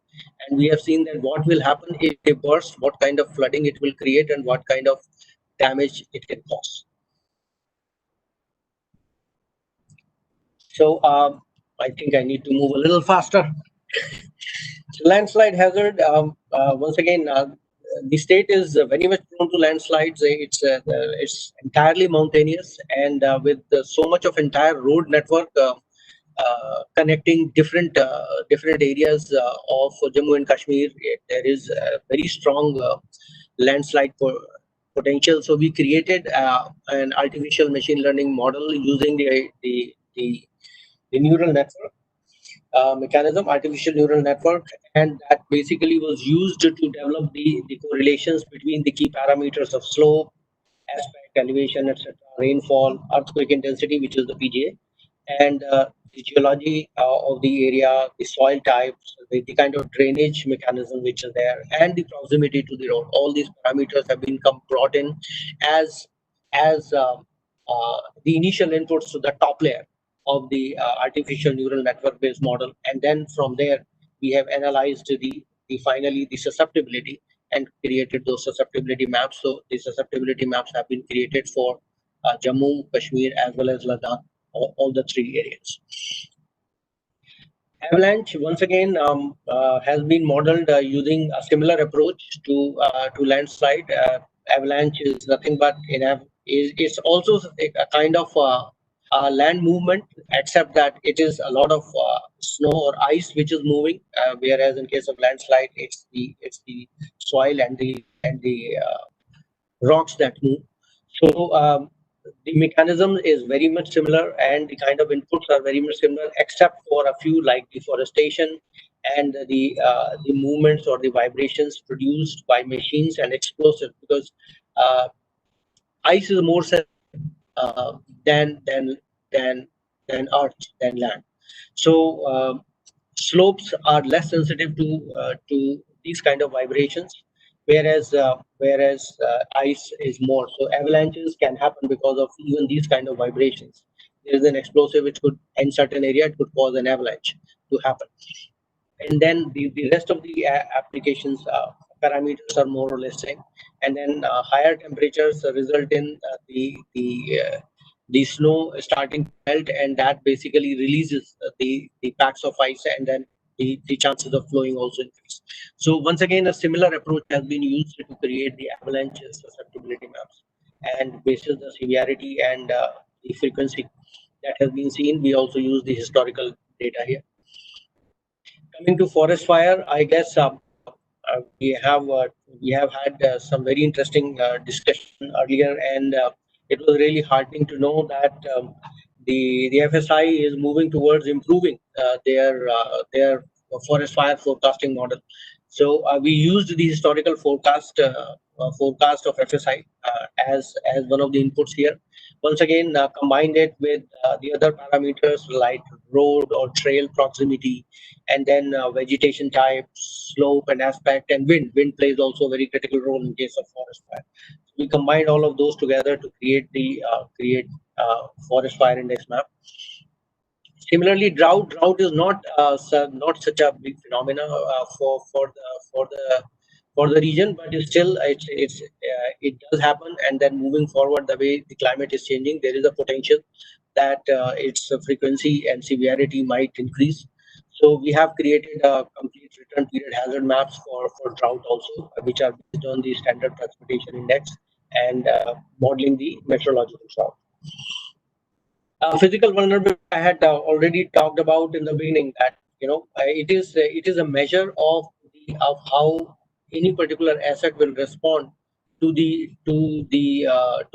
and we have seen that what will happen if they burst, what kind of flooding it will create, and what kind of damage it can cause. So I think I need to move a little faster. Landslide hazard. Once again, the state is very much prone to landslides. It's entirely mountainous, and with so much of entire road network connecting different areas of Jammu and Kashmir, there is a very strong landslide potential. So we created an artificial machine learning model using the neural network mechanism, artificial neural network, and that basically was used to develop the correlations between the key parameters of slope, aspect, elevation, etc., rainfall, earthquake intensity, which is the PGA, and the geology of the area, the soil types, the kind of drainage mechanism which is there, and the proximity to the road. All these parameters have been brought in as the initial inputs to the top layer of the artificial neural network based model, and then from there we have analyzed finally the susceptibility and created those susceptibility maps. So the susceptibility maps have been created for Jammu, Kashmir, as well as Ladakh, all the three areas. Avalanche, once again, has been modeled using a similar approach to landslide. Avalanche is nothing but it's also a kind of land movement, except that it is a lot of snow or ice which is moving, whereas in case of landslide, it's the soil and the rocks that move. So the mechanism is very much similar, and the kind of inputs are very much similar, except for a few like deforestation and the movements or the vibrations produced by machines and explosives, because ice is more sensitive than earth, than land. So slopes are less sensitive to these kind of vibrations, whereas ice is more. So avalanches can happen because of even these kind of vibrations. There is an explosive which could, in certain area, it could cause an avalanche to happen. And then the rest of the applications parameters are more or less same. And then higher temperatures result in the snow starting to melt, and that basically releases the packs of ice, and then the chances of flowing also increase. So once again, a similar approach has been used to create the avalanche susceptibility maps, and based on the severity and the frequency that has been seen, we also use the historical data here. Coming to forest fire, I guess we have had some very interesting discussion earlier, and it was really heartening to know that the FSI is moving towards improving their forest fire forecasting model. So we used the historical forecast of FSI as one of the inputs here. Once again, combined it with the other parameters like road or trail proximity, and then vegetation type, slope and aspect, and wind. Wind plays also a very critical role in case of forest fire. We combined all of those together to create the forest fire index map. Similarly, drought is not such a big phenomena for the region, but it does happen. And then moving forward, the way the climate is changing, there is a potential that its frequency and severity might increase. So we have created a complete return period hazard maps for drought also, which are based on the standard precipitation index and modeling the meteorological drought. Physical vulnerability I had already talked about in the beginning, that it is a measure of how any particular asset will respond to the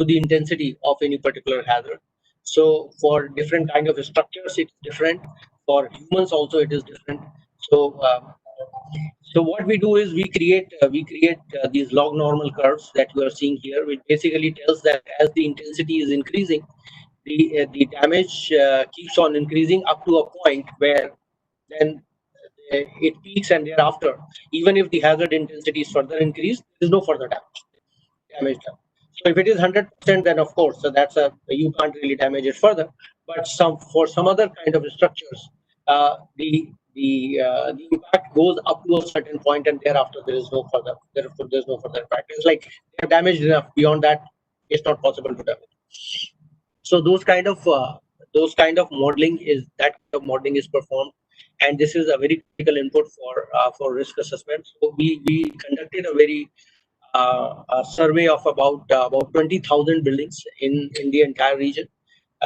intensity of any particular hazard. So for different kind of structures, it's different. For humans also, it is different. So what we do is we create these log normal curves that you are seeing here, which basically tells that as the intensity is increasing, the damage keeps on increasing up to a point where then it peaks, and thereafter, even if the hazard intensity is further increased, there is no further damage done. So if it is 100%, then of course, so you can't really damage it further. But for some other kind of structures, the impact goes up to a certain point, and thereafter there is no further impact. It's like they are damaged enough. Beyond that, it's not possible to damage. So those kind of modeling is performed, and this is a very critical input for risk assessment. So we conducted a very a survey of about 20,000 buildings in the entire region,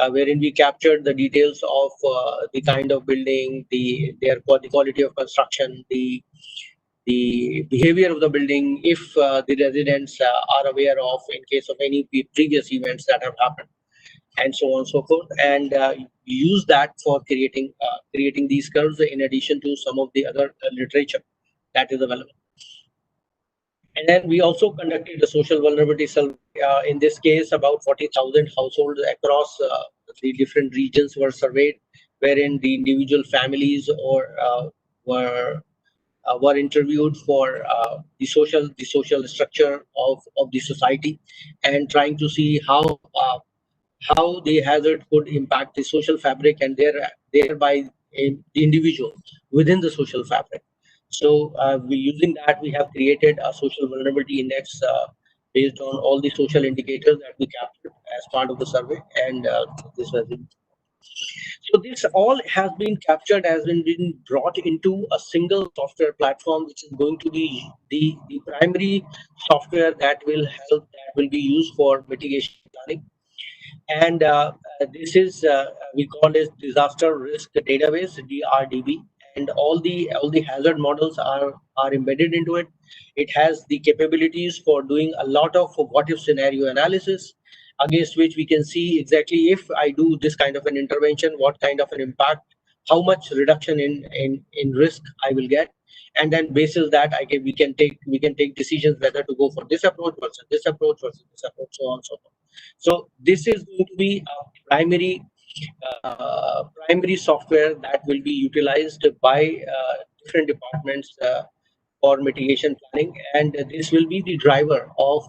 wherein we captured the details of the kind of building, the quality of construction, the behavior of the building, if the residents are aware of in case of any previous events that have happened, and so on and so forth, and use that for creating these curves in addition to some of the other literature that is available. And then we also conducted a social vulnerability survey. In this case, about 40,000 households across the different regions were surveyed, wherein the individual families were interviewed for the social structure of the society, and trying to see how the hazard could impact the social fabric, and thereby the individual within the social fabric. So using that, we have created a social vulnerability index based on all the social indicators that we captured as part of the survey, and this was it. So this all has been captured, has been brought into a single software platform, which is going to be the primary software that will be used for mitigation planning. And this is we call it disaster risk database, DRDB, and all the hazard models are embedded into it. It has the capabilities for doing a lot of what if scenario analysis, against which we can see exactly if I do this kind of an intervention, what kind of an impact, how much reduction in risk I will get, and then basis that we can take decisions whether to go for this approach versus this approach versus this approach, so on and so forth. So this is going to be a primary software that will be utilized by different departments for mitigation planning, and this will be the driver of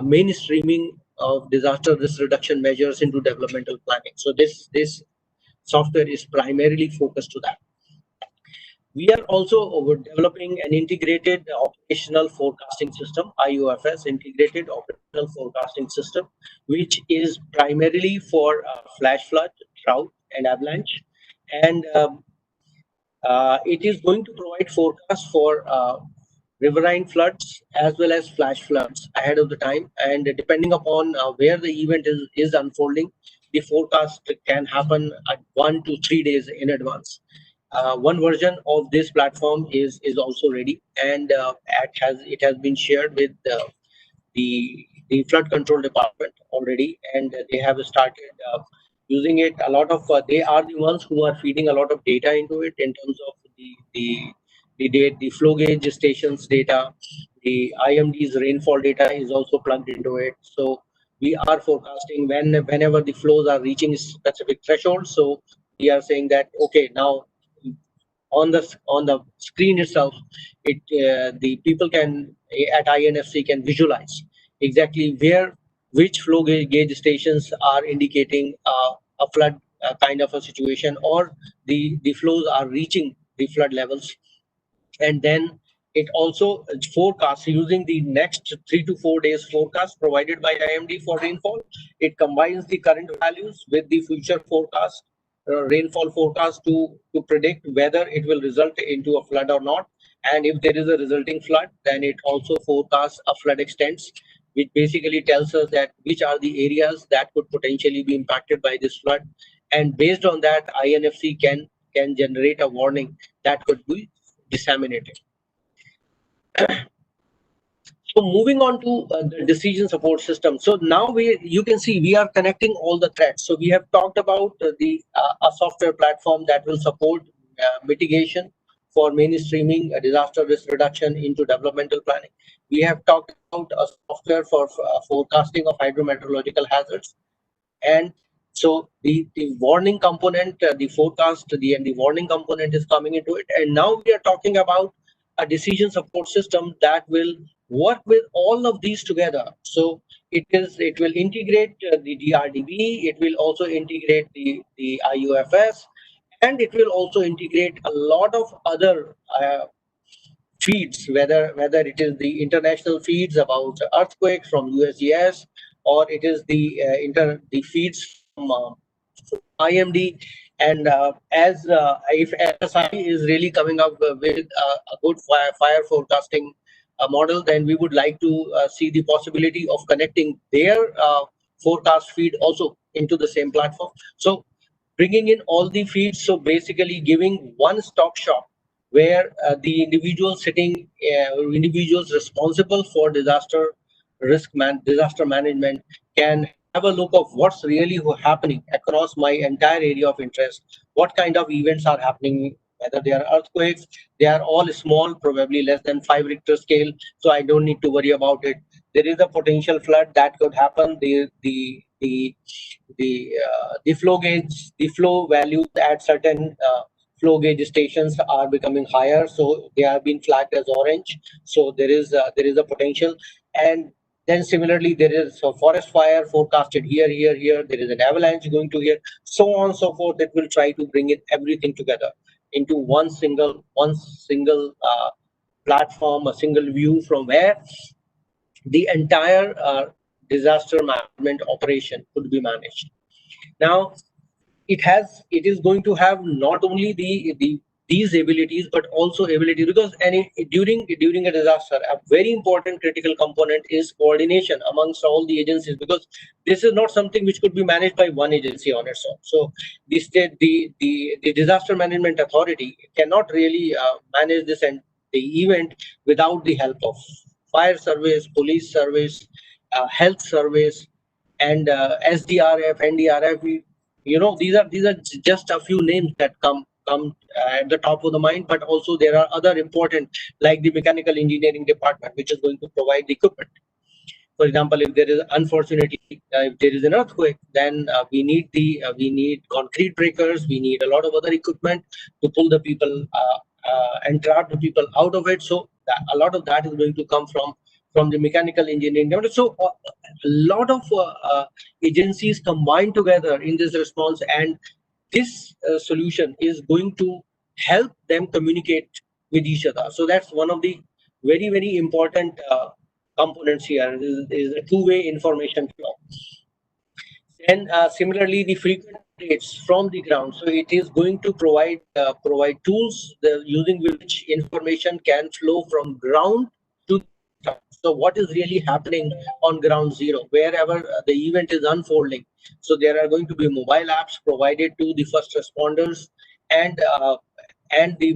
mainstreaming of disaster risk reduction measures into developmental planning. So this software is primarily focused to that. We are also developing an integrated operational forecasting system, IOFS, integrated operational forecasting system, which is primarily for flash flood, drought, and avalanche. And it is going to provide forecasts for riverine floods as well as flash floods ahead of the time. And depending upon where the event is unfolding, the forecast can happen at 1 to 3 days in advance. one version of this platform is also ready, and it has been shared with the flood control department already, and they have started using it. A lot of they are the ones who are feeding a lot of data into it in terms of the flow gauge stations data. The IMD's rainfall data is also plugged into it. So we are forecasting whenever the flows are reaching specific thresholds. So we are saying that okay, now on the screen itself, the people can at INFC can visualize exactly which flow gauge stations are indicating a flood kind of a situation, or the flows are reaching the flood levels. And then it also forecasts using the next 3 to 4 days forecast provided by IMD for rainfall. It combines the current values with the future forecast, rainfall forecast to predict whether it will result into a flood or not. And if there is a resulting flood, then it also forecasts a flood extents, which basically tells us that which are the areas that could potentially be impacted by this flood. And based on that, INFC can generate a warning that could be disseminated. So moving on to the decision support system. So now you can see we are connecting all the threads. So we have talked about a software platform that will support mitigation for mainstreaming disaster risk reduction into developmental planning. We have talked about a software for forecasting of hydrometeorological hazards. And so the warning component, the forecast, and the warning component is coming into it. And now we are talking about a decision support system that will work with all of these together. So it will integrate the DRDB, it will also integrate the IUFS, and it will also integrate a lot of other feeds, whether it is the international feeds about earthquakes from USGS, or it is the feeds from IMD. And if SSI is really coming up with a good fire forecasting model, then we would like to see the possibility of connecting their forecast feed also into the same platform. So bringing in all the feeds, so basically giving one-stop shop where the individuals responsible for disaster management can have a look of what's really happening across my entire area of interest, what kind of events are happening, whether they are earthquakes. They are all small, probably less than 5 Richter scale, so I don't need to worry about it. There is a potential flood that could happen. The flow values at certain flow gauge stations are becoming higher, so they have been flagged as orange. So there is a potential. And then similarly, there is a forest fire forecasted here. There is an avalanche going to here, so on and so forth. It will try to bring in everything together into one single platform, a single view from where the entire disaster management operation could be managed. Now, it is going to have not only these abilities, but also ability, because during a disaster, a very important critical component is coordination amongst all the agencies, because this is not something which could be managed by one agency on its own. So the disaster management authority cannot really manage this and the event without the help of fire service, police service, health service, and SDRF, NDRF. These are just a few names that come at the top of the mind, but also there are other important, like the mechanical engineering department, which is going to provide the equipment. For example, if there is unfortunately if there is an earthquake, then we need concrete breakers, we need a lot of other equipment to pull the people and trap the people out of it. So a lot of that is going to come from the mechanical engineering. So a lot of agencies combined together in this response, and this solution is going to help them communicate with each other. So that's one of the very, very important components here, is a two-way information flow. And similarly, the frequent updates from the ground. So it is going to provide tools using which information can flow from ground to the top. So what is really happening on ground zero, wherever the event is unfolding. So there are going to be mobile apps provided to the first responders, and and the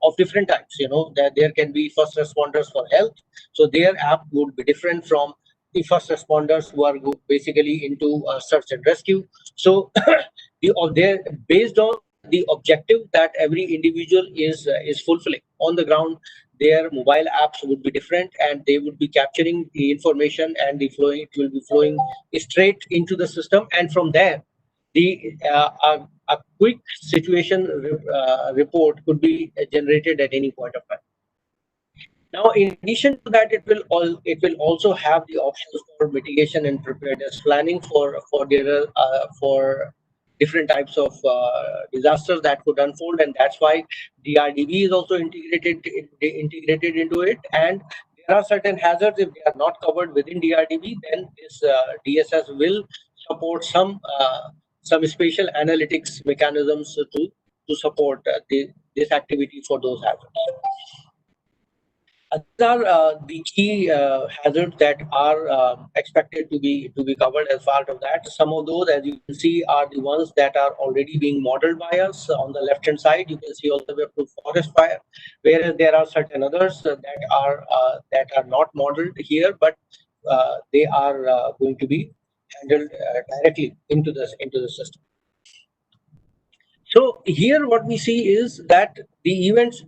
of different types. That there can be first responders for health, so their app would be different from the first responders who are basically into search and rescue. So they're based on the objective that every individual is fulfilling on the ground. Their mobile apps would be different, and they would be capturing the information, and it will be flowing straight into the system, and from there a quick situation report could be generated at any point of time. Now, in addition to that, it will also have the options for mitigation and preparedness planning for different types of disasters that could unfold, and that's why DRDB is also integrated into it. And there are certain hazards, if they are not covered within DRDB, then this DSS will support some spatial analytics mechanisms to support this activity for those hazards. These are the key hazards that are expected to be covered as part of that. Some of those, as you can see, are the ones that are already being modeled by us. On the left-hand side, you can see all the way up to forest fire, whereas there are certain others that are not modeled here, but they are going to be handled directly into the system. So here, what we see is that the events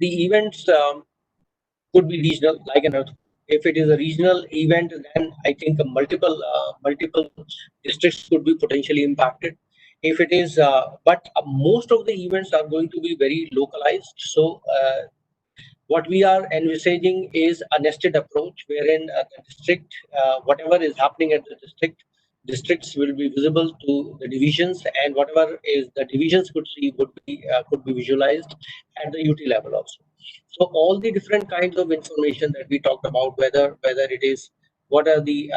could be regional, like an earthquake. If it is a regional event, then I think multiple districts could be potentially impacted. If it is, but most of the events are going to be very localized. So what we are envisaging is a nested approach, wherein the district, whatever is happening at the districts will be visible to the divisions, and whatever is the divisions could see could be visualized at the UT level also. So all the different kinds of information that we talked about, whether it is whether the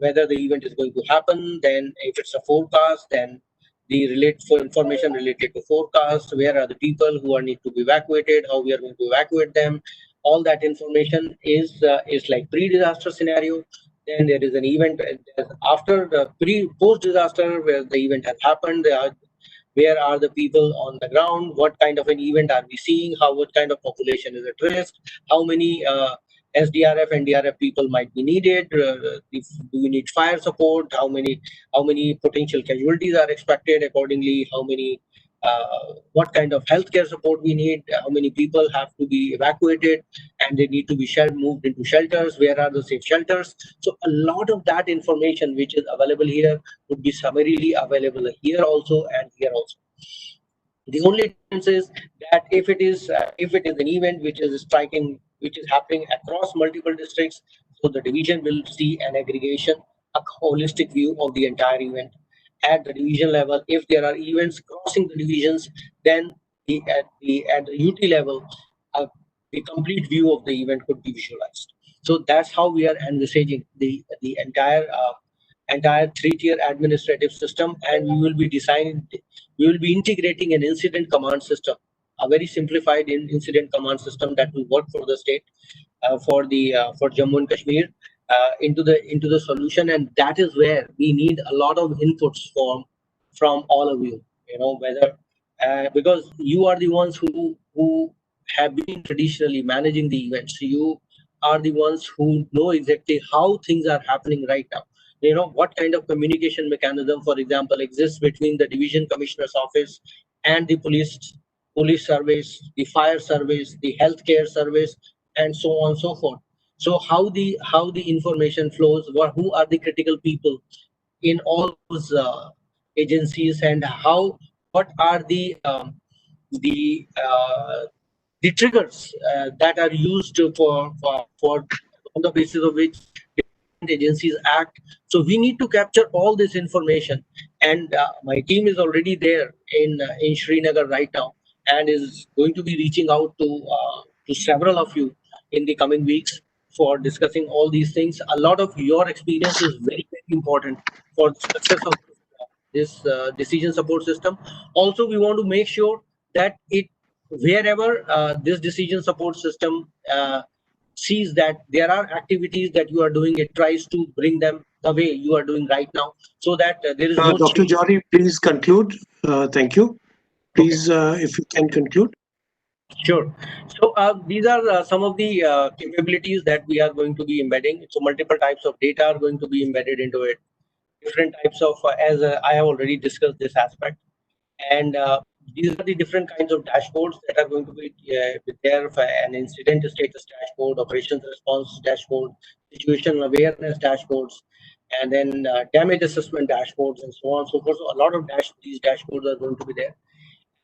event is going to happen, then if it's a forecast, then the information related to forecast, where are the people who need to be evacuated, how we are going to evacuate them, all that information is like pre-disaster scenario. Then there is an event after the post disaster, where the event has happened. Where are the people on the ground? What kind of an event are we seeing? What kind of population is at risk? How many SDRF and DRF people might be needed? Do we need fire support? How many potential casualties are expected? Accordingly, how many what kind of healthcare support we need? How many people have to be evacuated, and they need to be moved into shelters? Where are the safe shelters? So a lot of that information which is available here would be summarily available here also and here also. The only difference is that if it is an event which is happening across multiple districts, so the division will see an aggregation, a holistic view of the entire event at the division level. If there are events crossing the divisions, then at the UT level, the complete view of the event could be visualized. So that's how we are envisaging the entire 3-tier administrative system, and we will be integrating an incident command system, a very simplified incident command system that will work for the state, for Jammu and Kashmir, into the solution. And that is where we need a lot of inputs from all of you. Whether because you are the ones who have been traditionally managing the events. You are the ones who know exactly how things are happening right now. What kind of communication mechanism, for example, exists between the division commissioner's office and the police service, the fire service, the healthcare service, and so on and so forth. So how the information flows, who are the critical people in all those agencies, and what are the triggers that are used for on the basis of which agencies act. So we need to capture all this information, and my team is already there in Srinagar right now, and is going to be reaching out to several of you in the coming weeks for discussing all these things. A lot of your experience is very, very important for the success of this decision support system. Also, we want to make sure that wherever this decision support system sees that there are activities that you are doing, it tries to bring them the way you are doing right now, so that there is no Dr. Johri, please conclude. Thank you. Please, if you can conclude. Sure. So these are some of the capabilities that we are going to be embedding. So multiple types of data are going to be embedded into it. Different types of, as I have already discussed this aspect. And these are the different kinds of dashboards that are going to be there for an incident status dashboard, operations response dashboard, situation awareness dashboards, and then damage assessment dashboards, and so on and so forth. So a lot of these dashboards are going to be there.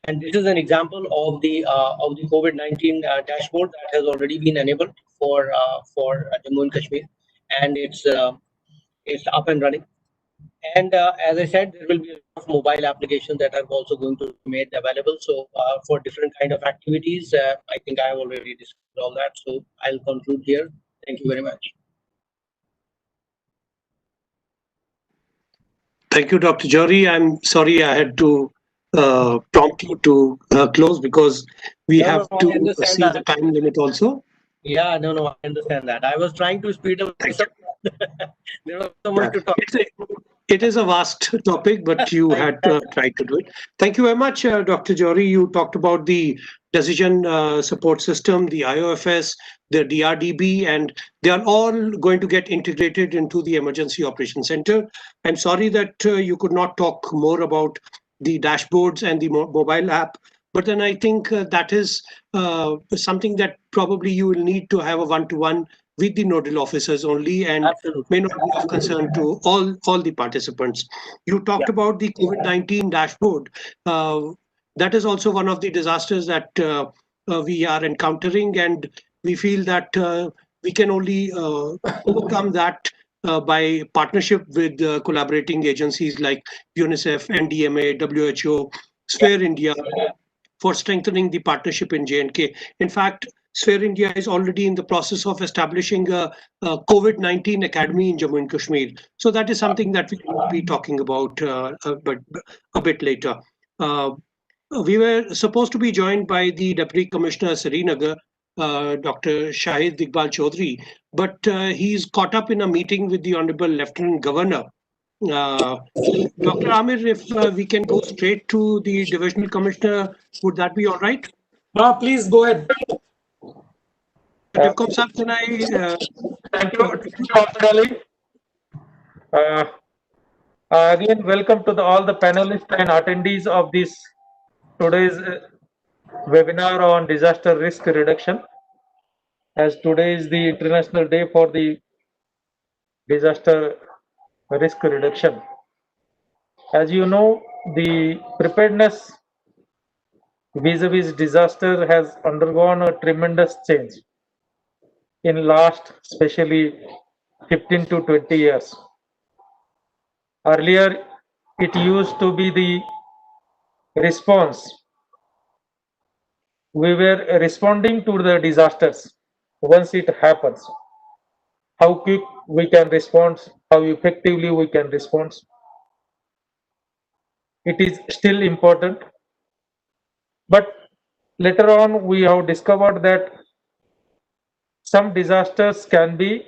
And this is an example of the COVID-19 dashboard that has already been enabled for Jammu and Kashmir, and it's up and running. And as I said, there will be a lot of mobile applications that are also going to be made available. So for different kind of activities, I think I have already discussed all that. So I'll conclude here. Thank you very much. Thank you, Dr. Jory. I'm sorry I had to prompt you to close because we have to see the time limit also. Yeah, no, I understand that. I was trying to speed up. There was so much to talk. It is a vast topic, but you had tried to do it. Thank you very much, Dr. Jory. You talked about the decision support system, the IOFS, the DRDB, and they are all going to get integrated into the Emergency Operations Center. I'm sorry that you could not talk more about the dashboards and the mobile app, but then I think that is something that probably you will need to have a one-to-one with the nodal officers only, and may not be of concern to all the participants. You talked about the COVID-19 dashboard. That is also one of the disasters that we are encountering, and we feel that we can only overcome that by partnership with collaborating agencies like UNICEF, NDMA, WHO, Sphere India, for strengthening the partnership in J&K. In fact, Sphere India is already in the process of establishing a COVID-19 academy in Jammu and Kashmir. So that is something that we will be talking about but a bit later. We were supposed to be joined by the Deputy Commissioner Srinagar, Dr. Shahid Iqbal Chaudhary, but he's caught up in a meeting with the Honorable Lieutenant Governor. Dr. Amir, if we can go straight to the Divisional Commissioner, would that be all right? Please go ahead. Thank you, Dr. Ali. Again, welcome to all the panelists and attendees of this today's webinar on disaster risk reduction. As today is the International Day for the Disaster Risk Reduction. As you know, the preparedness vis-a-vis disaster has undergone a tremendous change in last especially 15 to 20 years. Earlier, it used to be the response. We were responding to the disasters once it happens. How quick we can respond, how effectively we can respond. It is still important. But later on, we have discovered that some disasters can be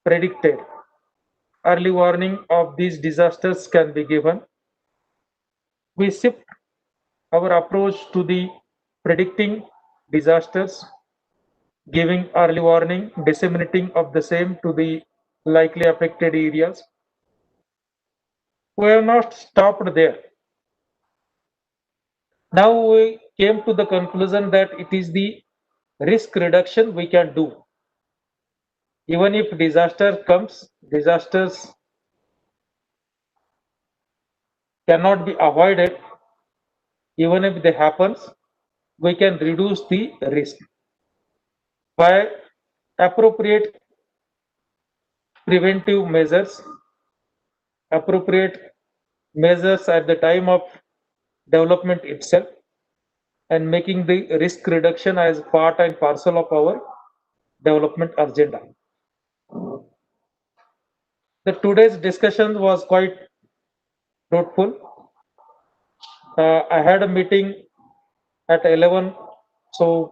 predicted. Early warning of these disasters can be given. We shift our approach to the predicting disasters, giving early warning, disseminating of the same to the likely affected areas. We have not stopped there. Now we came to the conclusion that it is the risk reduction we can do. Even if disaster comes, disasters cannot be avoided. Even if they happen, we can reduce the risk by appropriate preventive measures, appropriate measures at the time of development itself, and making the risk reduction as part and parcel of our development agenda. Today's discussion was quite fruitful. I had a meeting at 11, so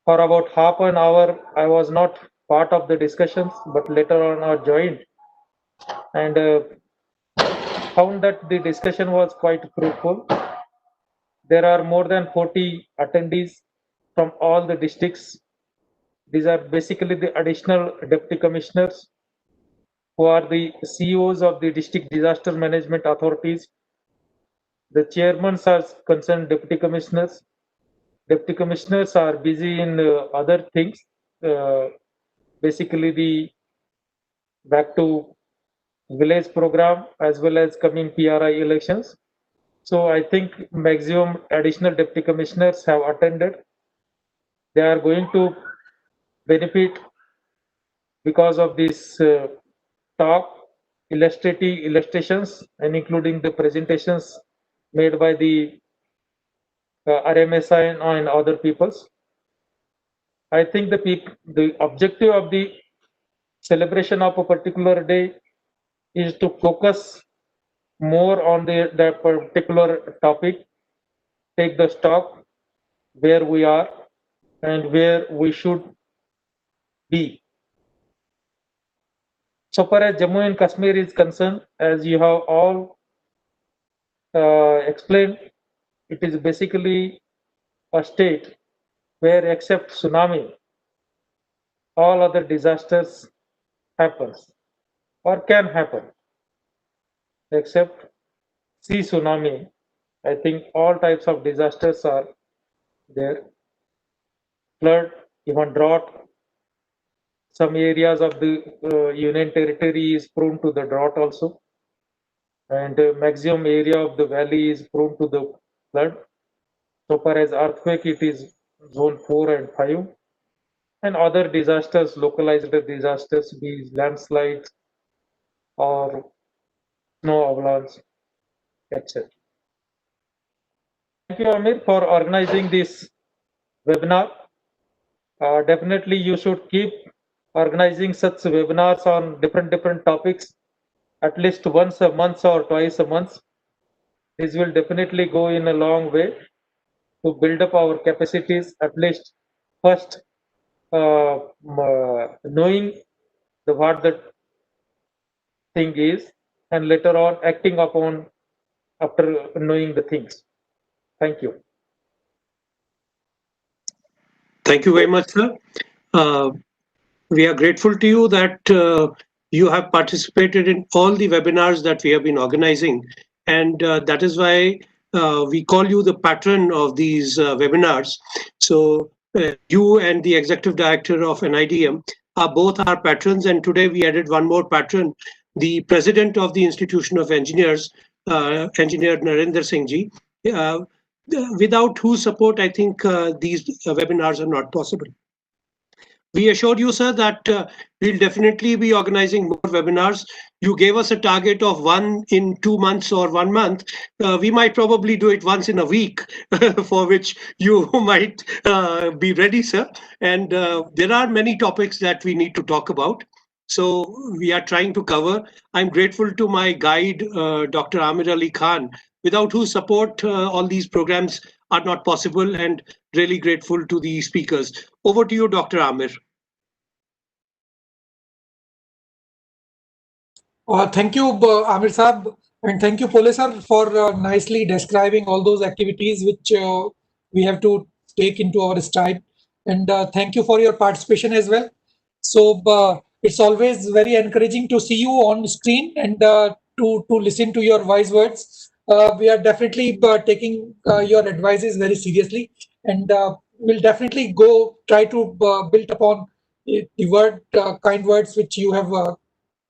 for about half an hour I was not part of the discussions, but later on I joined and found that the discussion was quite fruitful. There are more than 40 attendees from all the districts. These are basically the additional deputy commissioners who are the CEOs of the district disaster management authorities. The chairmen are concerned deputy commissioners. Deputy commissioners are busy in other things, basically the back to village program as well as coming PRI elections. So I think maximum additional deputy commissioners have attended. They are going to benefit because of this talk, illustrations, and including the presentations made by the RMSI and other peoples. I think the objective of the celebration of a particular day is to focus more on the particular topic, take the stock where we are and where we should be. So far as Jammu and Kashmir is concerned, as you have all explained, it is basically a state where except tsunami, all other disasters happens or can happen. Except sea tsunami, I think all types of disasters are there. Flood, even drought. Some areas of the Union Territory is prone to the drought also. And the maximum area of the valley is prone to the flood. So far as earthquake, it is zone 4 and 5. And other disasters, localized disasters, be it landslides or snow avalanche, etc. Thank you, Amir, for organizing this webinar. Definitely, you should keep organizing such webinars on different topics, at least once a month or twice a month. This will definitely go in a long way to build up our capacities, at least first knowing what the thing is, and later on acting upon after knowing the things. Thank you. Thank you very much, sir. We are grateful to you that you have participated in all the webinars that we have been organizing, and that is why we call you the patron of these webinars. So you and the executive director of NIDM are both our patrons, and today we added one more patron, the president of the Institution of Engineers, Engineer Narendra Singh Ji, without whose support I think these webinars are not possible. We assured you, sir, that we'll definitely be organizing more webinars. You gave us a target of 1 in 2 months or 1 month. We might probably do it once in a week, for which you might be ready, sir. And there are many topics that we need to talk about. So we are trying to cover. I'm grateful to my guide, Dr. Amir Ali Khan, without whose support all these programs are not possible, and really grateful to the speakers. Over to you, Dr. Amir. Thank you, Amir Saab, and thank you, Pole sir, for nicely describing all those activities which we have to take into our stride. And thank you for your participation as well. So it's always very encouraging to see you on screen and to listen to your wise words. We are definitely taking your advices very seriously, and we'll definitely try to build upon the kind words which you have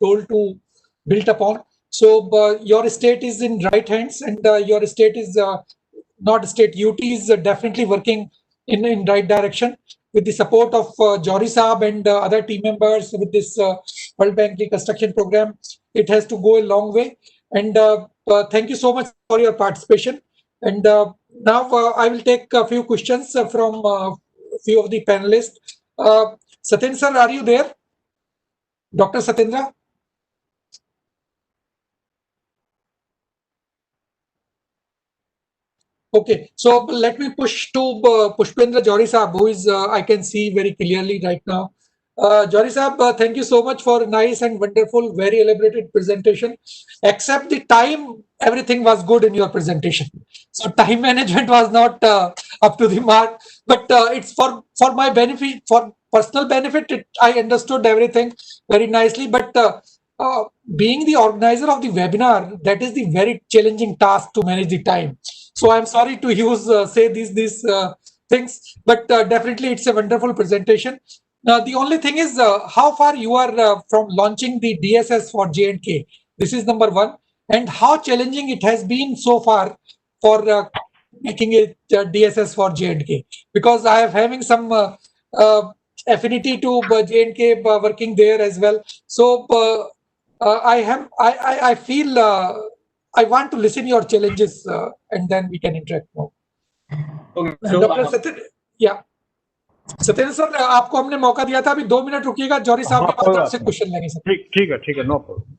told to build upon. So your state is in right hands, and your state is not state. UT is definitely working in right direction with the support of Jory Saab and other team members with this World Bank Reconstruction Program. It has to go a long way. And thank you so much for your participation. And now I will take a few questions from a few of the panelists. Satendra sir, are you there? Dr. Satendra? Okay, so let me push to Pushpendra Jory Saab, who is I can see very clearly right now. Jori Saab, thank you so much for nice and wonderful, very elaborated presentation. Except the time, everything was good in your presentation. So time management was not up to the mark, but it's for my benefit, for personal benefit. I understood everything very nicely, but being the organizer of the webinar, that is the very challenging task to manage the time. So I'm sorry to use say these things, but definitely it's a wonderful presentation. Now, the only thing is how far you are from launching the DSS for J&K. This is number one. And how challenging it has been so far for making it DSS for J&K. Because I am having some affinity to J&K working there as well. So I feel I want to listen your challenges and then we can interact more. Okay, so Dr. Satya, yeah. Satyendra sir आपको हमने मौका दिया था, अभी 2 minute रुकिएगा, जौहरी साहब के बाद आपसे क्वेश्चन लेंगे सर. ठीक है, no problem.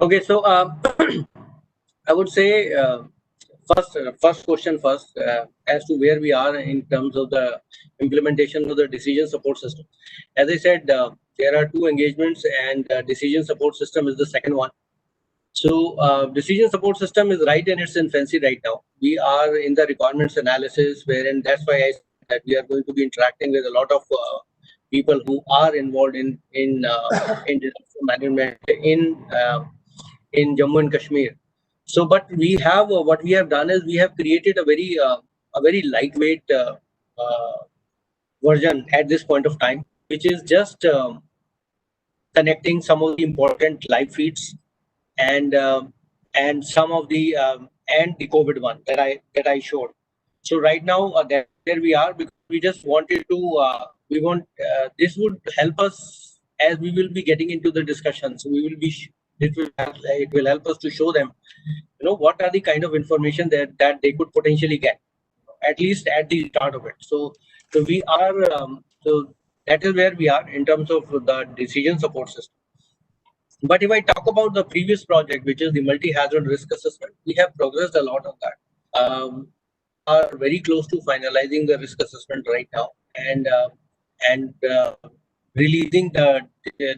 Okay, so I would say first question first, as to where we are in terms of the implementation of the decision support system. As I said, there are 2 engagements, and decision support system is the second one. So decision support system is right in its infancy right now. We are in the requirements analysis, wherein that's why I said that we are going to be interacting with a lot of people who are involved in disaster management in Jammu and Kashmir. So, but we have what we have done is we have created a very lightweight version at this point of time, which is just connecting some of the important live feeds and some of the and the COVID one that I showed. So right now there we are, because we just wanted to this would help us as we will be getting into the discussion. So it will help us to show them, what are the kind of information that they could potentially get, at least at the start of it. So we are so that is where we are in terms of the decision support system. But if I talk about the previous project, which is the multi-hazard risk assessment, we have progressed a lot on that. Are very close to finalizing the risk assessment right now, and releasing the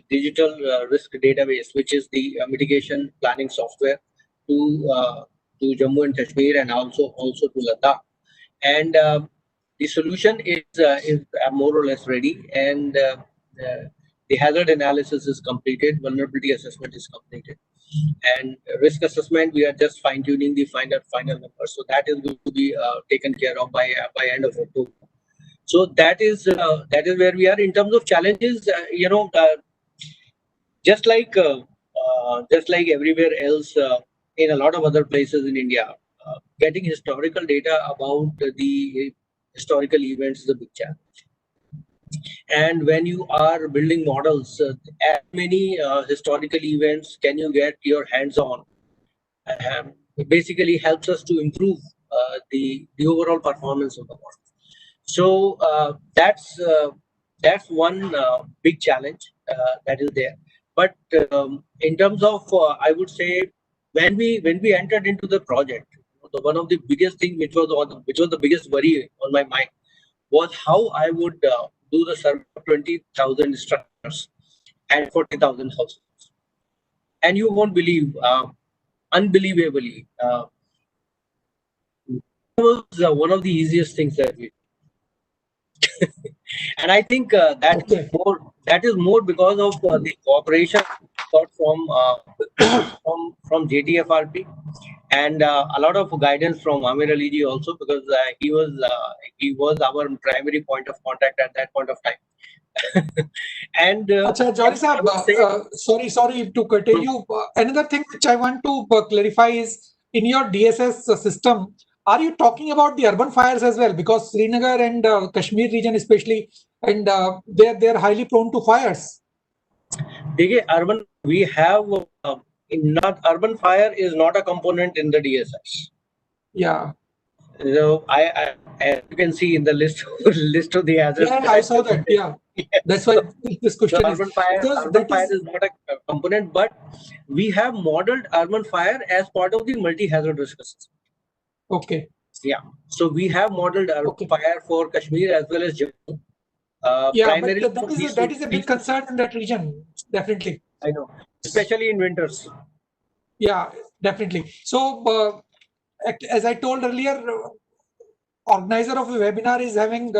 digital risk database, which is the mitigation planning software to Jammu and Kashmir, and also to Ladakh. And the solution is more or less ready, and the hazard analysis is completed, vulnerability assessment is completed, and risk assessment, we are just fine-tuning the final number. So that is going to be taken care of by end of October. So that is where we are in terms of challenges. Just like everywhere else, in a lot of other places in India, getting historical data about the historical events is a big challenge. And when you are building models, as many historical events can you get your hands on? It basically helps us to improve the overall performance of the model. So that's one big challenge that is there. But in terms of, I would say, when we entered into the project, one of the biggest thing which was the biggest worry on my mind was how I would do the survey of 20,000 structures and 40,000 houses. And you won't believe, unbelievably, it was one of the easiest things that we did. And I think that is more because of the cooperation got from JTFRP, and a lot of guidance from Amir Ali ji also, because he was our primary point of contact at that point of time. And Jori Saab, sorry to curtail you. Another thing which I want to clarify is, in your DSS system, are you talking about the urban fires as well? Because Srinagar and Kashmir region especially, and they're highly prone to fires. Urban, we have urban fire is not a component in the DSS. Yeah. So I as you can see in the list of the hazards. Yeah, I saw that. Yeah. That's why this question so is. Urban fire is not a component, but we have modeled urban fire as part of the multi-hazard risk assessment. Okay. Yeah. So we have modeled urban fire for Kashmir as well as Jammu. Yeah, primarily but for these that is a big concern in that region, definitely. I know, especially in winters. Yeah, definitely. So, as I told earlier, organizer of a webinar is having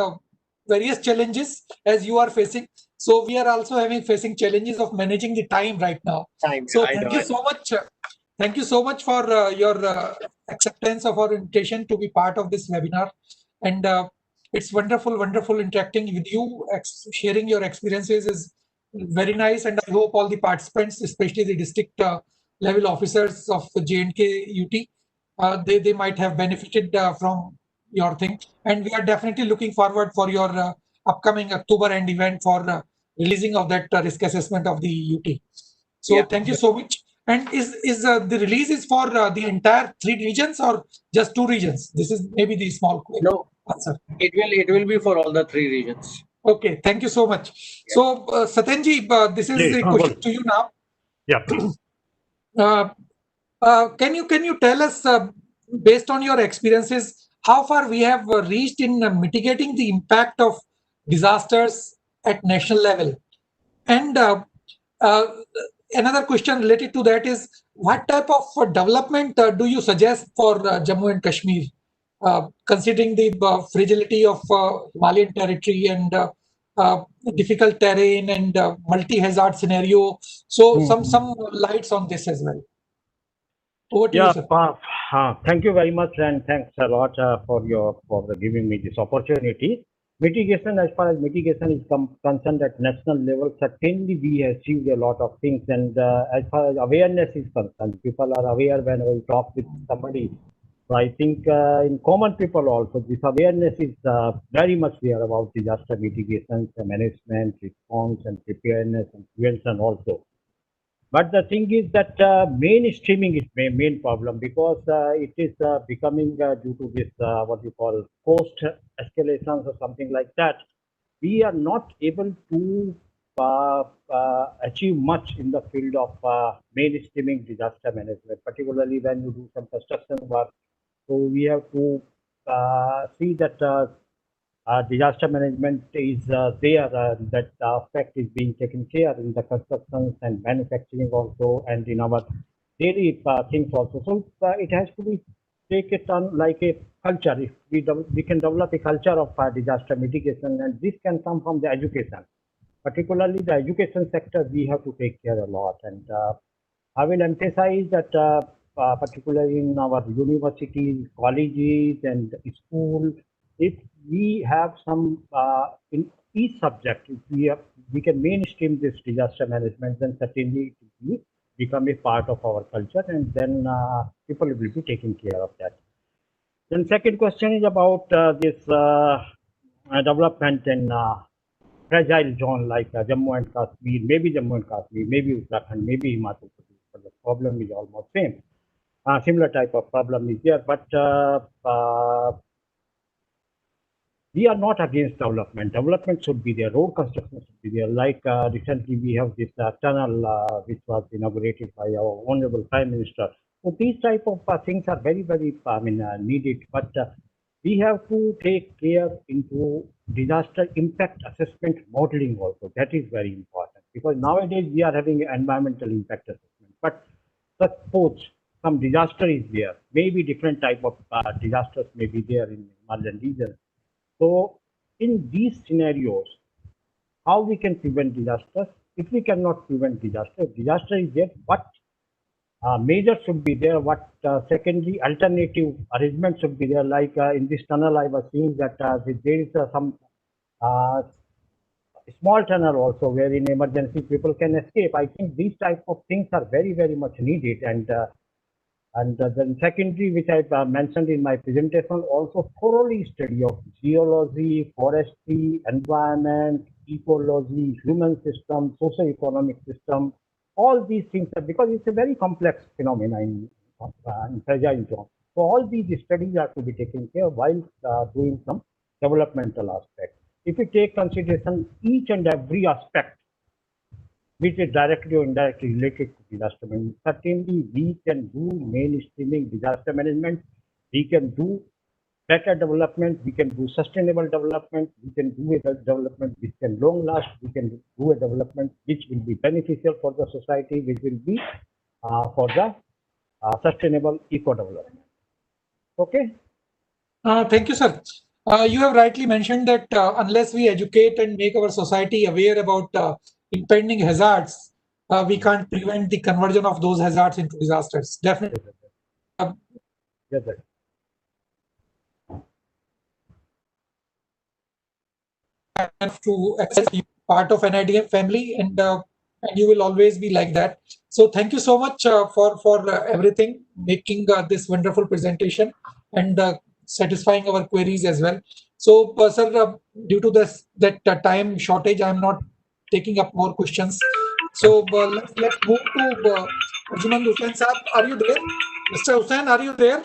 various challenges as you are facing. So we are also facing challenges of managing the time right now. So thank you so much. Thank you so much for your acceptance of our invitation to be part of this webinar. And it's wonderful, wonderful interacting with you. Sharing your experiences is very nice. And I hope all the participants, especially the district level officers of the J&K UT, they might have benefited from your thing. And we are definitely looking forward for your upcoming October end event for releasing of that risk assessment of the UT. So Yeah. thank you so much. And is the release is for the entire 3 regions or just 2 regions? This is maybe the small No, answer. it will be for all the 3 regions. Okay, thank you so much. Yeah. So Satyanji, this is Please, a question to you now. Yeah. Can you tell us, based on your experiences, how far we have reached in mitigating the impact of disasters at national level? And uh, another question related to that is, what type of development do you suggest for Jammu and Kashmir, considering the fragility of Himalayan territory and difficult terrain and multi-hazard scenario? So some lights on this as well. Over to you, sir. Thank you very much, and thanks a lot for giving me this opportunity. Mitigation, as far as mitigation is concerned at national level, certainly we have achieved a lot of things, and as far as awareness is concerned, people are aware whenever we talk with somebody. So I think in common people also, this awareness is very much there about disaster mitigation, management, response, and preparedness and prevention also. But the thing is that mainstreaming is main problem, because it is becoming due to this what you call post escalations or something like that. We are not able to achieve much in the field of mainstreaming disaster management, particularly when you do some construction work. So we have to see that disaster management is there, that aspect is being taken care in the constructions and manufacturing also, and in our daily things also. So it has to be take it on like a culture. If we can develop a culture of disaster mitigation, and this can come from the education, particularly the education sector. We have to take care a lot, and I will emphasize that particularly in our universities, colleges, and schools, if we have some in each subject, if we can mainstream this disaster management, then certainly it will become a part of our culture, and then people will be taking care of that. Then second question is about this development in fragile zone like Jammu and Kashmir, maybe Jammu and Kashmir, maybe Uttarakhand, maybe Himachal Pradesh, but the problem is almost same. Similar type of problem is there, but we are not against development. Development should be there. Road construction should be there. Like recently we have this tunnel which was inaugurated by our Honorable Prime Minister. So these type of things are very, very needed. But we have to take care into disaster impact assessment modeling also. That is very important, because nowadays we are having environmental impact assessment. But suppose some disaster is there, maybe different type of disasters may be there in Himalayan region. So in these scenarios, how we can prevent disasters? If we cannot prevent disaster is there, what measures should be there? What secondary alternative arrangements should be there? Like in this tunnel, I was seeing that there is some small tunnel also where in emergency people can escape. I think these type of things are very, very much needed. And then secondary, which I mentioned in my presentation, also thoroughly study of geology, forestry, environment, ecology, human system, socio-economic system. All these things are, because it's a very complex phenomenon in fragile zone. So all these studies are to be taken care of while doing some developmental aspects. If we take consideration each and every aspect which is directly or indirectly related to disaster management, certainly we can do mainstreaming disaster management. We can do better development, we can do sustainable development, we can do a development which can long last, we can do a development which will be beneficial for the society, which will be for the sustainable eco-development. Okay? Thank you, sir. You have rightly mentioned that unless we educate and make our society aware about impending hazards, we can't prevent the conversion of those hazards into disasters. Definitely. Yes, sir. To accept you part of NIDM family, and you will always be like that. So thank you so much for everything, making this wonderful presentation and satisfying our queries as well. So sir, due to that time shortage, I am not taking up more questions. So let's move to Arjuman Hussain sir. Are you there? Mr. Hussain, are you there?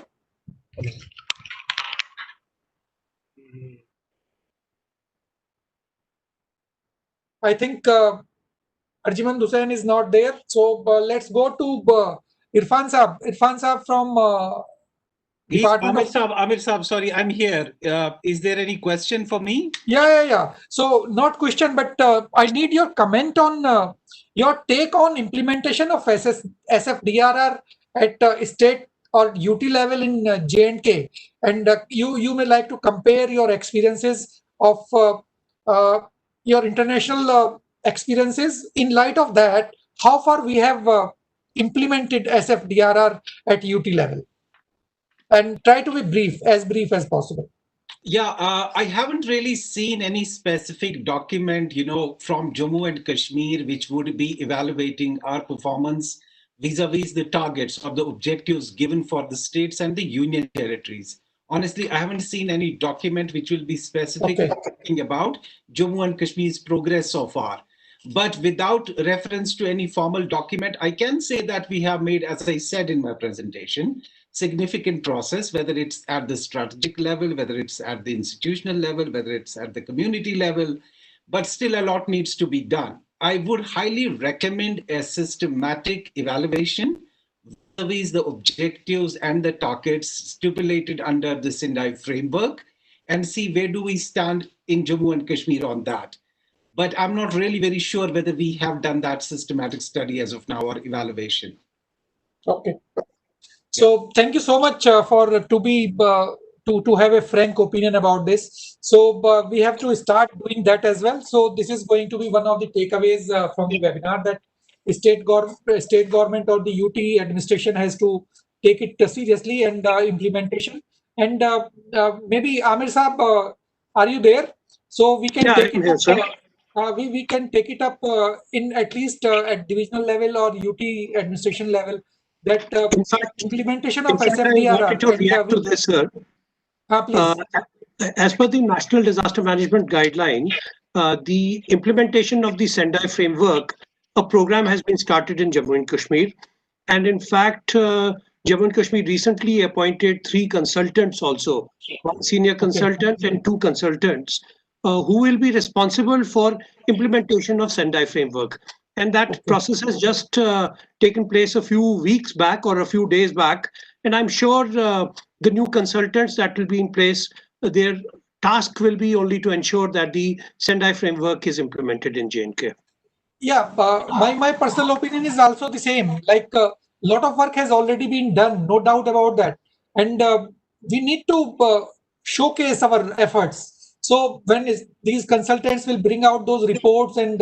I think Arjuman Hussain is not there. So let's go to Irfan Saab. Irfan Saab from Department Amir Saab, sorry, I'm here. Is there any question for me? Yeah. So not question, but I need your comment on your take on implementation of SFDRR at state or UT level in J&K, and you may like to compare your experiences of your international experiences. In light of that, how far we have implemented SFDRR at UT level, and try to be as brief as possible. Yeah, I haven't really seen any specific document, from Jammu and Kashmir, which would be evaluating our performance vis-a-vis the targets or the objectives given for the states and the union territories. Honestly, I haven't seen any document which will be specifically talking about Jammu and Kashmir's progress so far. But without reference to any formal document, I can say that we have made, as I said in my presentation, significant process, whether it's at the strategic level, whether it's at the institutional level, whether it's at the community level, but still a lot needs to be done. I would highly recommend a systematic evaluation vis-a-vis the objectives and the targets stipulated under the Sendai framework, and see where do we stand in Jammu and Kashmir on that. But I'm not really very sure whether we have done that systematic study as of now or evaluation. Okay. So thank you so much for to have a frank opinion about this. So we have to start doing that as well. So this is going to be one of the takeaways from the webinar, that state government or the UT administration has to take it seriously, and implementation. And maybe Amir Saab, are you there? So we can take it up. We can take it up in at least at divisional level or UT administration level, that In fact, implementation of I wanted to SFDRR. react to this, sir. Please. As per the National Disaster Management Guideline, the implementation of the Sendai framework, a program has been started in Jammu and Kashmir. And in fact, Jammu and Kashmir recently appointed 3 consultants also, 1 senior consultant and 2 consultants, who will be responsible for implementation of Sendai framework. And that process has just taken place a few weeks back or a few days back. And I'm sure the new consultants that will be in place, their task will be only to ensure that the Sendai framework is implemented in J&K. Yeah, my personal opinion is also the same. Like a lot of work has already been done, no doubt about that. And we need to showcase our efforts. So when these consultants will bring out those reports, and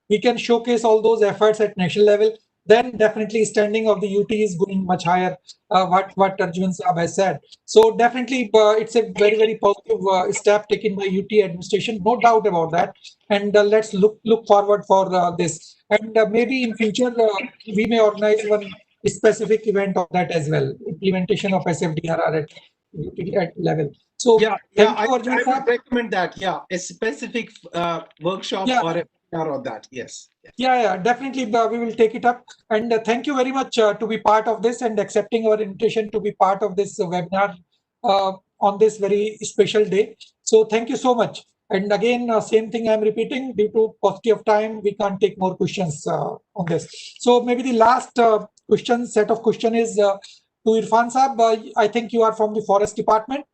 we can showcase all those efforts at national level, then definitely standing of the UT is going much higher. What Arjun Saab has said. So definitely it's a very positive step taken by UT administration, no doubt about that. And let's look forward for this. And maybe in future we may organize one specific event of that as well. Implementation of SFDRR at level. So yeah, I would recommend that. Yeah, a specific workshop or a webinar on that. Yes. Yeah, definitely we will take it up. And thank you very much to be part of this and accepting our invitation to be part of this webinar on this very special day. So thank you so much. And again, same thing I'm repeating, due to paucity of time, we can't take more questions on this. So maybe the last set of question is to Irfan Saab. I think you are from the Forest Department.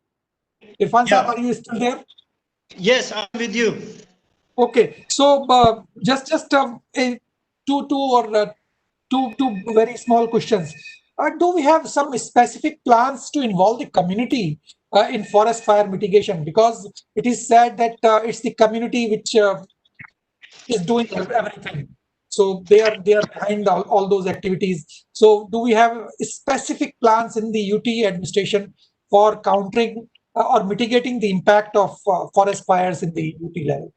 Irfan Yeah. sir, are you still there? Yes, I'm with you. Okay, so just two very small questions. Do we have some specific plans to involve the community in forest fire mitigation? Because it is said that it's the community which is doing everything. So they are behind all those activities. So do we have specific plans in the UT administration for countering or mitigating the impact of forest fires in the UT level?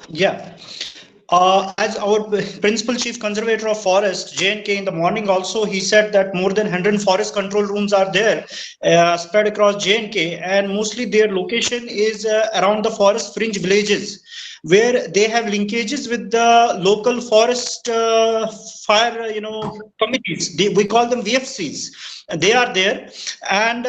Yeah. As our principal chief conservator of forest, J&K, in the morning also, he said that more than 100 forest control rooms are there spread across J&K, and mostly their location is around the forest fringe villages, where they have linkages with the local forest fire, committees. We call them VFCs. They are there, and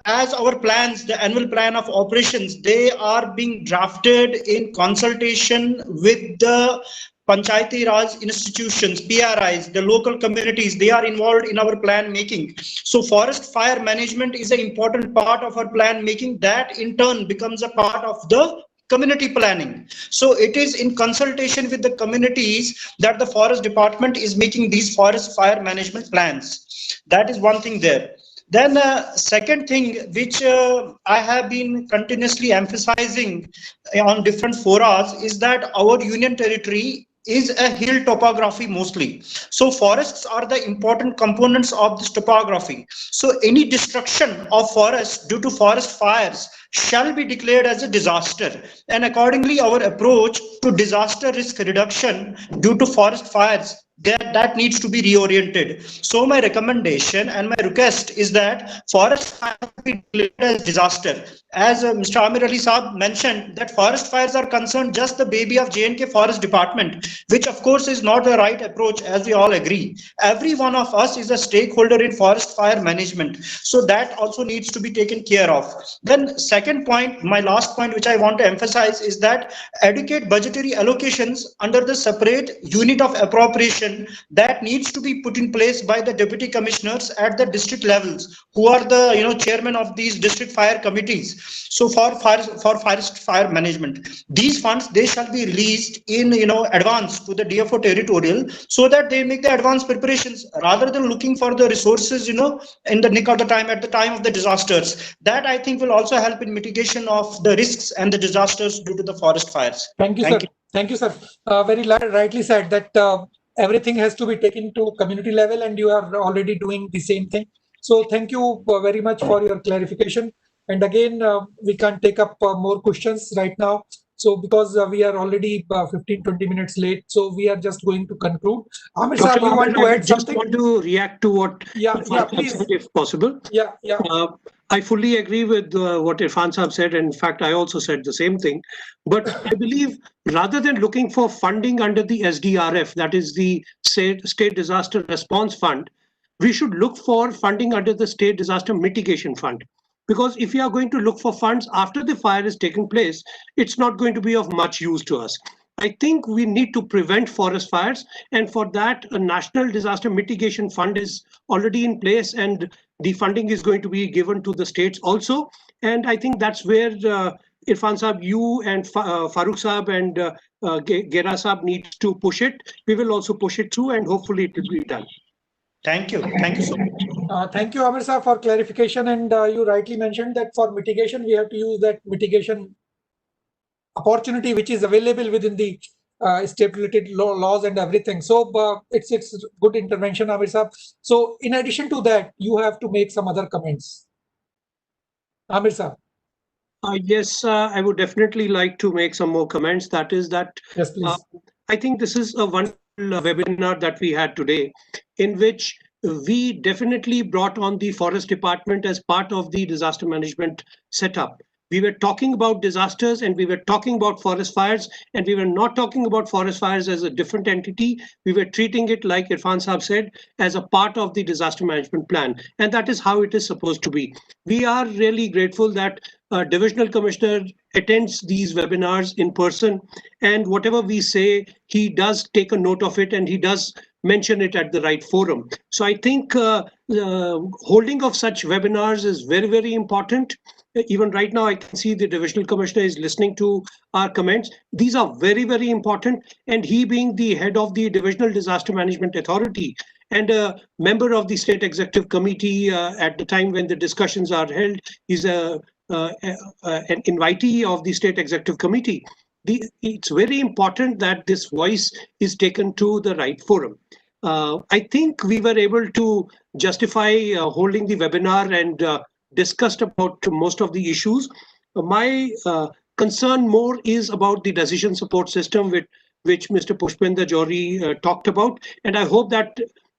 as our plans, the annual plan of operations, they are being drafted in consultation with the Panchayati Raj institutions, PRIs, the local communities. They are involved in our plan making. So forest fire management is an important part of our plan making, that in turn becomes a part of the community planning. So it is in consultation with the communities that the forest department is making these forest fire management plans. That is one thing there. Then second thing, which I have been continuously emphasizing on different forums, is that our union territory is a hill topography mostly. So forests are the important components of this topography. So any destruction of forests due to forest fires shall be declared as a disaster. And accordingly, our approach to disaster risk reduction due to forest fires, that needs to be reoriented. So my recommendation and my request is that forest fires be declared as disaster. As Mr. Amir Ali Saab mentioned, that forest fires are concerned just the baby of J&K Forest Department, which of course is not the right approach, as we all agree. Every one of us is a stakeholder in forest fire management. So that also needs to be taken care of. Then second point, my last point, which I want to emphasize, is that adequate budgetary allocations under the separate unit of appropriation that needs to be put in place by the deputy commissioners at the district levels, who are the chairman of these district fire committees. So for forest fire management, these funds, they shall be released in advance to the DFO territorial, so that they make the advance preparations rather than looking for the resources in the nick of the time, at the time of the disasters. That I think will also help in mitigation of the risks and the disasters due to the forest fires. Thank you, sir. Thank you, sir. Very rightly said that everything has to be taken to community level, and you are already doing the same thing. So thank you very much for your clarification. And again, we can't take up more questions right now. So because we are already 15-20 minutes late, so we are just going to conclude. Amir sir, you want to add something? I just want to react to what please, said, if possible. I fully agree with what Irfan Saab said. In fact, I also said the same thing. But I believe rather than looking for funding under the SDRF, that is the State Disaster Response Fund, we should look for funding under the State Disaster Mitigation Fund. Because if you are going to look for funds after the fire is taking place, it's not going to be of much use to us. I think we need to prevent forest fires, and for that, a National Disaster Mitigation Fund is already in place, and the funding is going to be given to the states also. And I think that's where Irfan Saab, you and Farooq Saab and Gera Saab needs to push it. We will also push it through, and hopefully it will be done. Thank you. Thank you so much. Thank you, Amir sir, for clarification. And you rightly mentioned that for mitigation, we have to use that mitigation opportunity which is available within the state-related laws and everything. So it's good intervention, Amir sir. So in addition to that, you have to make some other comments. Amir sir. Yes, I would definitely like to make some more comments. That is that. Yes, please. I think this is a wonderful webinar that we had today, in which we definitely brought on the forest department as part of the disaster management setup. We were talking about disasters, and we were talking about forest fires, and we were not talking about forest fires as a different entity. We were treating it, like Irfan Saab said, as a part of the disaster management plan. And that is how it is supposed to be. We are really grateful that Divisional Commissioner attends these webinars in person, and whatever we say, he does take a note of it, and he does mention it at the right forum. So I think holding of such webinars is very, very important. even right now I can see the divisional commissioner is listening to our comments. These are very, very important. And he being the head of the Divisional Disaster Management Authority and a member of the State Executive Committee at the time when the discussions are held, he's an invitee of the State Executive Committee. It's very important that this voice is taken to the right forum. I think we were able to justify holding the webinar and discussed about most of the issues. My concern more is about the decision support system which Mr. Pushpender Johri talked about. And I hope that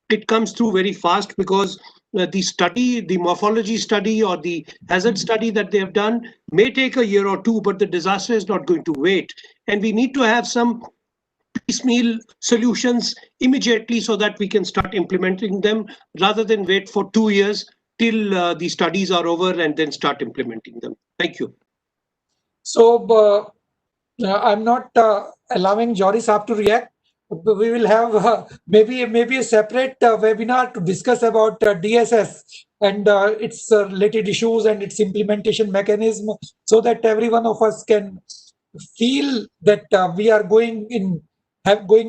it comes through very fast, because the study, the morphology study or the hazard study that they have done may take a year or two, but the disaster is not going to wait. And we need to have some piecemeal solutions immediately so that we can start implementing them rather than wait for 2 years till the studies are over and then start implementing them. Thank you. So I'm not allowing Johri Saab to react. We will have maybe a separate webinar to discuss about DSS and its related issues and its implementation mechanism, so that every one of us can feel that we are going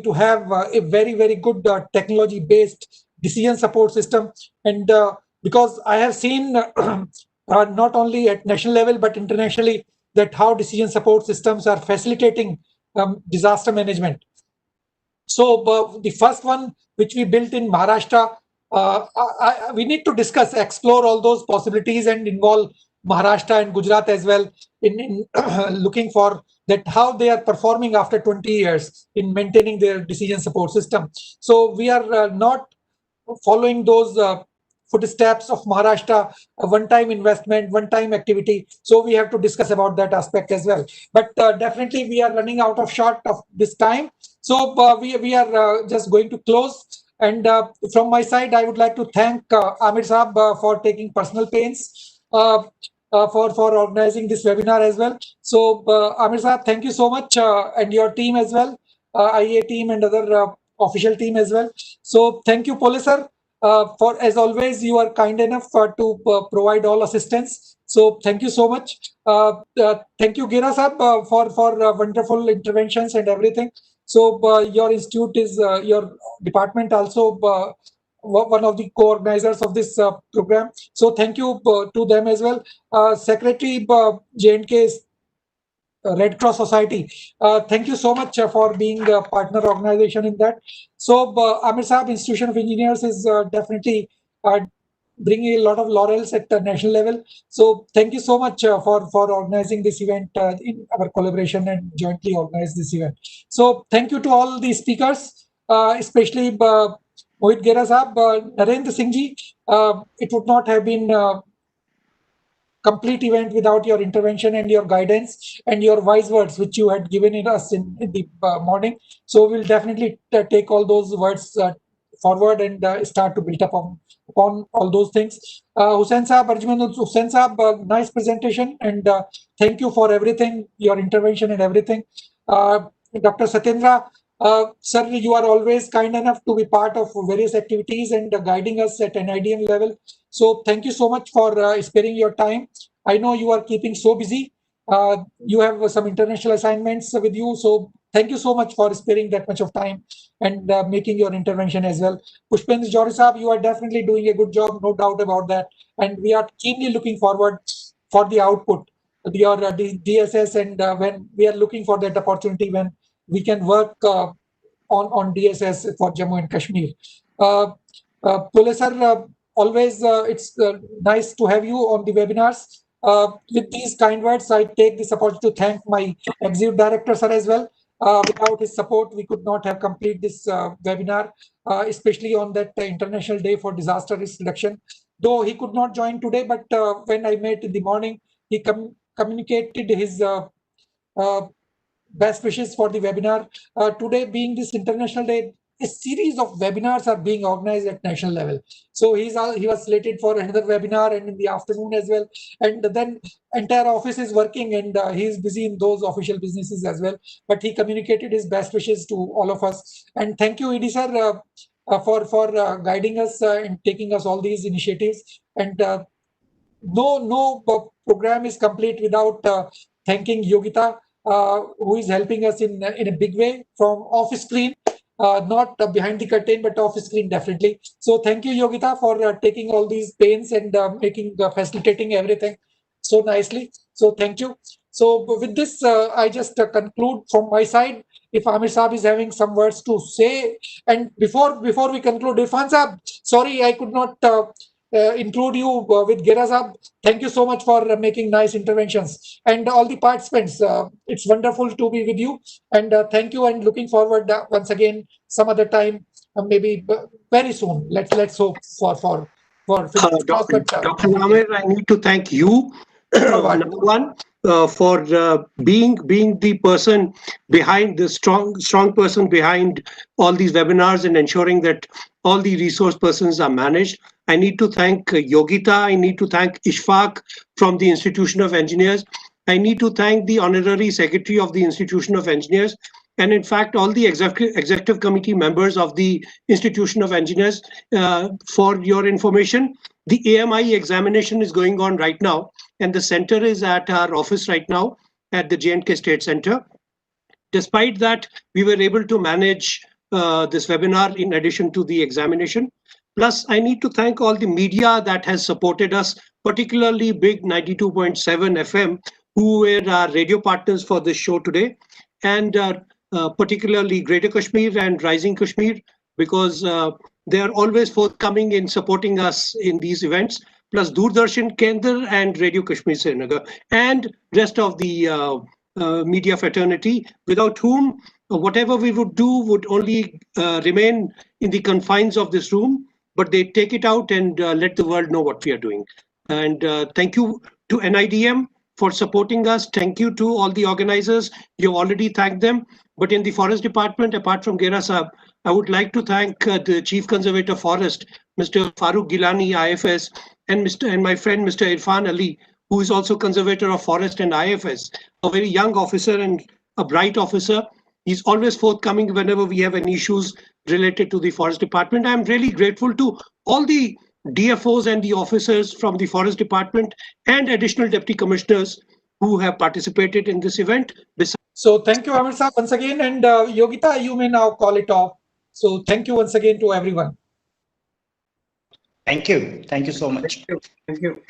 to have a very, very good technology based decision support system. And because I have seen not only at national level but internationally that how decision support systems are facilitating disaster management. So the first one which we built in Maharashtra, we need to explore all those possibilities and involve Maharashtra and Gujarat as well in looking for that how they are performing after 20 years in maintaining their decision support system. So we are not following those footsteps of Maharashtra, a one-time investment, one-time activity. So we have to discuss about that aspect as well. But definitely we are running out of short of this time. So we are just going to close. And from my side, I would like to thank Amir Saab for taking personal pains for organizing this webinar as well. So Amir Saab, thank you so much, and your team as well, IEA team and other official team as well. So thank you, Pole sir. For as always, you are kind enough to provide all assistance. So thank you so much. Thank you, Gira Saab, for wonderful interventions and everything. So your institute is your department also one of the co-organizers of this program. So thank you to them as well. Secretary J&K Red Cross Society. Thank you so much for being a partner organization in that. So Amir Saab Institution of Engineers is definitely bringing a lot of laurels at the national level. So thank you so much for organizing this event in our collaboration and jointly organize this event. So thank you to all the speakers, especially Mohit Gera Saab, Narendra Singh ji. It would not have been complete event without your intervention and your guidance and your wise words which you had given us in the morning. So we'll definitely take all those words forward and start to build up upon all those things. Hussain Saab, Arjman Hussain Saab, nice presentation, and thank you for everything, your intervention and everything. Dr. Satyendra, sir, you are always kind enough to be part of various activities and guiding us at NIDM level. So thank you so much for sparing your time. I know you are keeping so busy. You have some international assignments with you. So thank you so much for sparing that much of time and making your intervention as well. Pushpendra Johri Saab, you are definitely doing a good job, no doubt about that. And we are keenly looking forward for the output, your DSS, and when we are looking for that opportunity when we can work on DSS for Jammu and Kashmir. Pole sir, always it's nice to have you on the webinars. With these kind words, I take this opportunity to thank my executive director sir as well. Without his support, we could not have completed this webinar, especially on that International Day for Disaster Risk Reduction. Though he could not join today, but when I met in the morning, he communicated his best wishes for the webinar. Today being this International Day, a series of webinars are being organized at national level. So he was slated for another webinar and in the afternoon as well. And then entire office is working and he is busy in those official businesses as well. But he communicated his best wishes to all of us. And thank you, ED sir, for guiding us and taking us all these initiatives. And no program is complete without thanking Yogita, who is helping us in a big way from off screen, not behind the curtain, but off screen definitely. So thank you, Yogita, for taking all these pains and facilitating everything so nicely. So thank you. So with this, I just conclude from my side. If Amir Saab is having some words to say, and before we conclude, Irfan Saab, sorry I could not include you with Gira Saab. Thank you so much for making nice interventions, and all the participants. It's wonderful to be with you, and thank you, and looking forward once again some other time, maybe very soon. Let's hope for fingers crossed. Dr. Amir, I need to thank you, number one, for being the person behind, the strong person behind all these webinars and ensuring that all the resource persons are managed. I need to thank Yogita. I need to thank Ishfaq from the Institution of Engineers. I need to thank the Honorary Secretary of the Institution of Engineers, and in fact all the executive committee members of the Institution of Engineers. For your information, the AMI examination is going on right now, and the center is at our office right now at the J&K State Center. Despite that, we were able to manage this webinar in addition to the examination. Plus, I need to thank all the media that has supported us, particularly Big 92.7 FM, who were our radio partners for this show today, and particularly Greater Kashmir and Rising Kashmir, because they are always forthcoming in supporting us in these events, plus Doordarshan Kendra and Radio Kashmir Srinagar, and rest of the media fraternity, without whom whatever we would do would only remain in the confines of this room, but they take it out and let the world know what we are doing. And thank you to NIDM for supporting us. Thank you to all the organizers. You already thanked them. But in the Forest Department, apart from Gira Saab, I would like to thank the Chief Conservator Forest, Mr. Farooq Gilani, IFS, and my friend, Mr. Irfan Ali, who is also Conservator of Forest and IFS, a very young officer and a bright officer. He's always forthcoming whenever we have any issues related to the Forest Department. I'm really grateful to all the DFOs and the officers from the Forest Department and additional Deputy Commissioners who have participated in this event. So thank you, Amir Saab, once again. And Yogita, you may now call it off. So thank you once again to everyone. Thank you. Thank you so much. Thank you.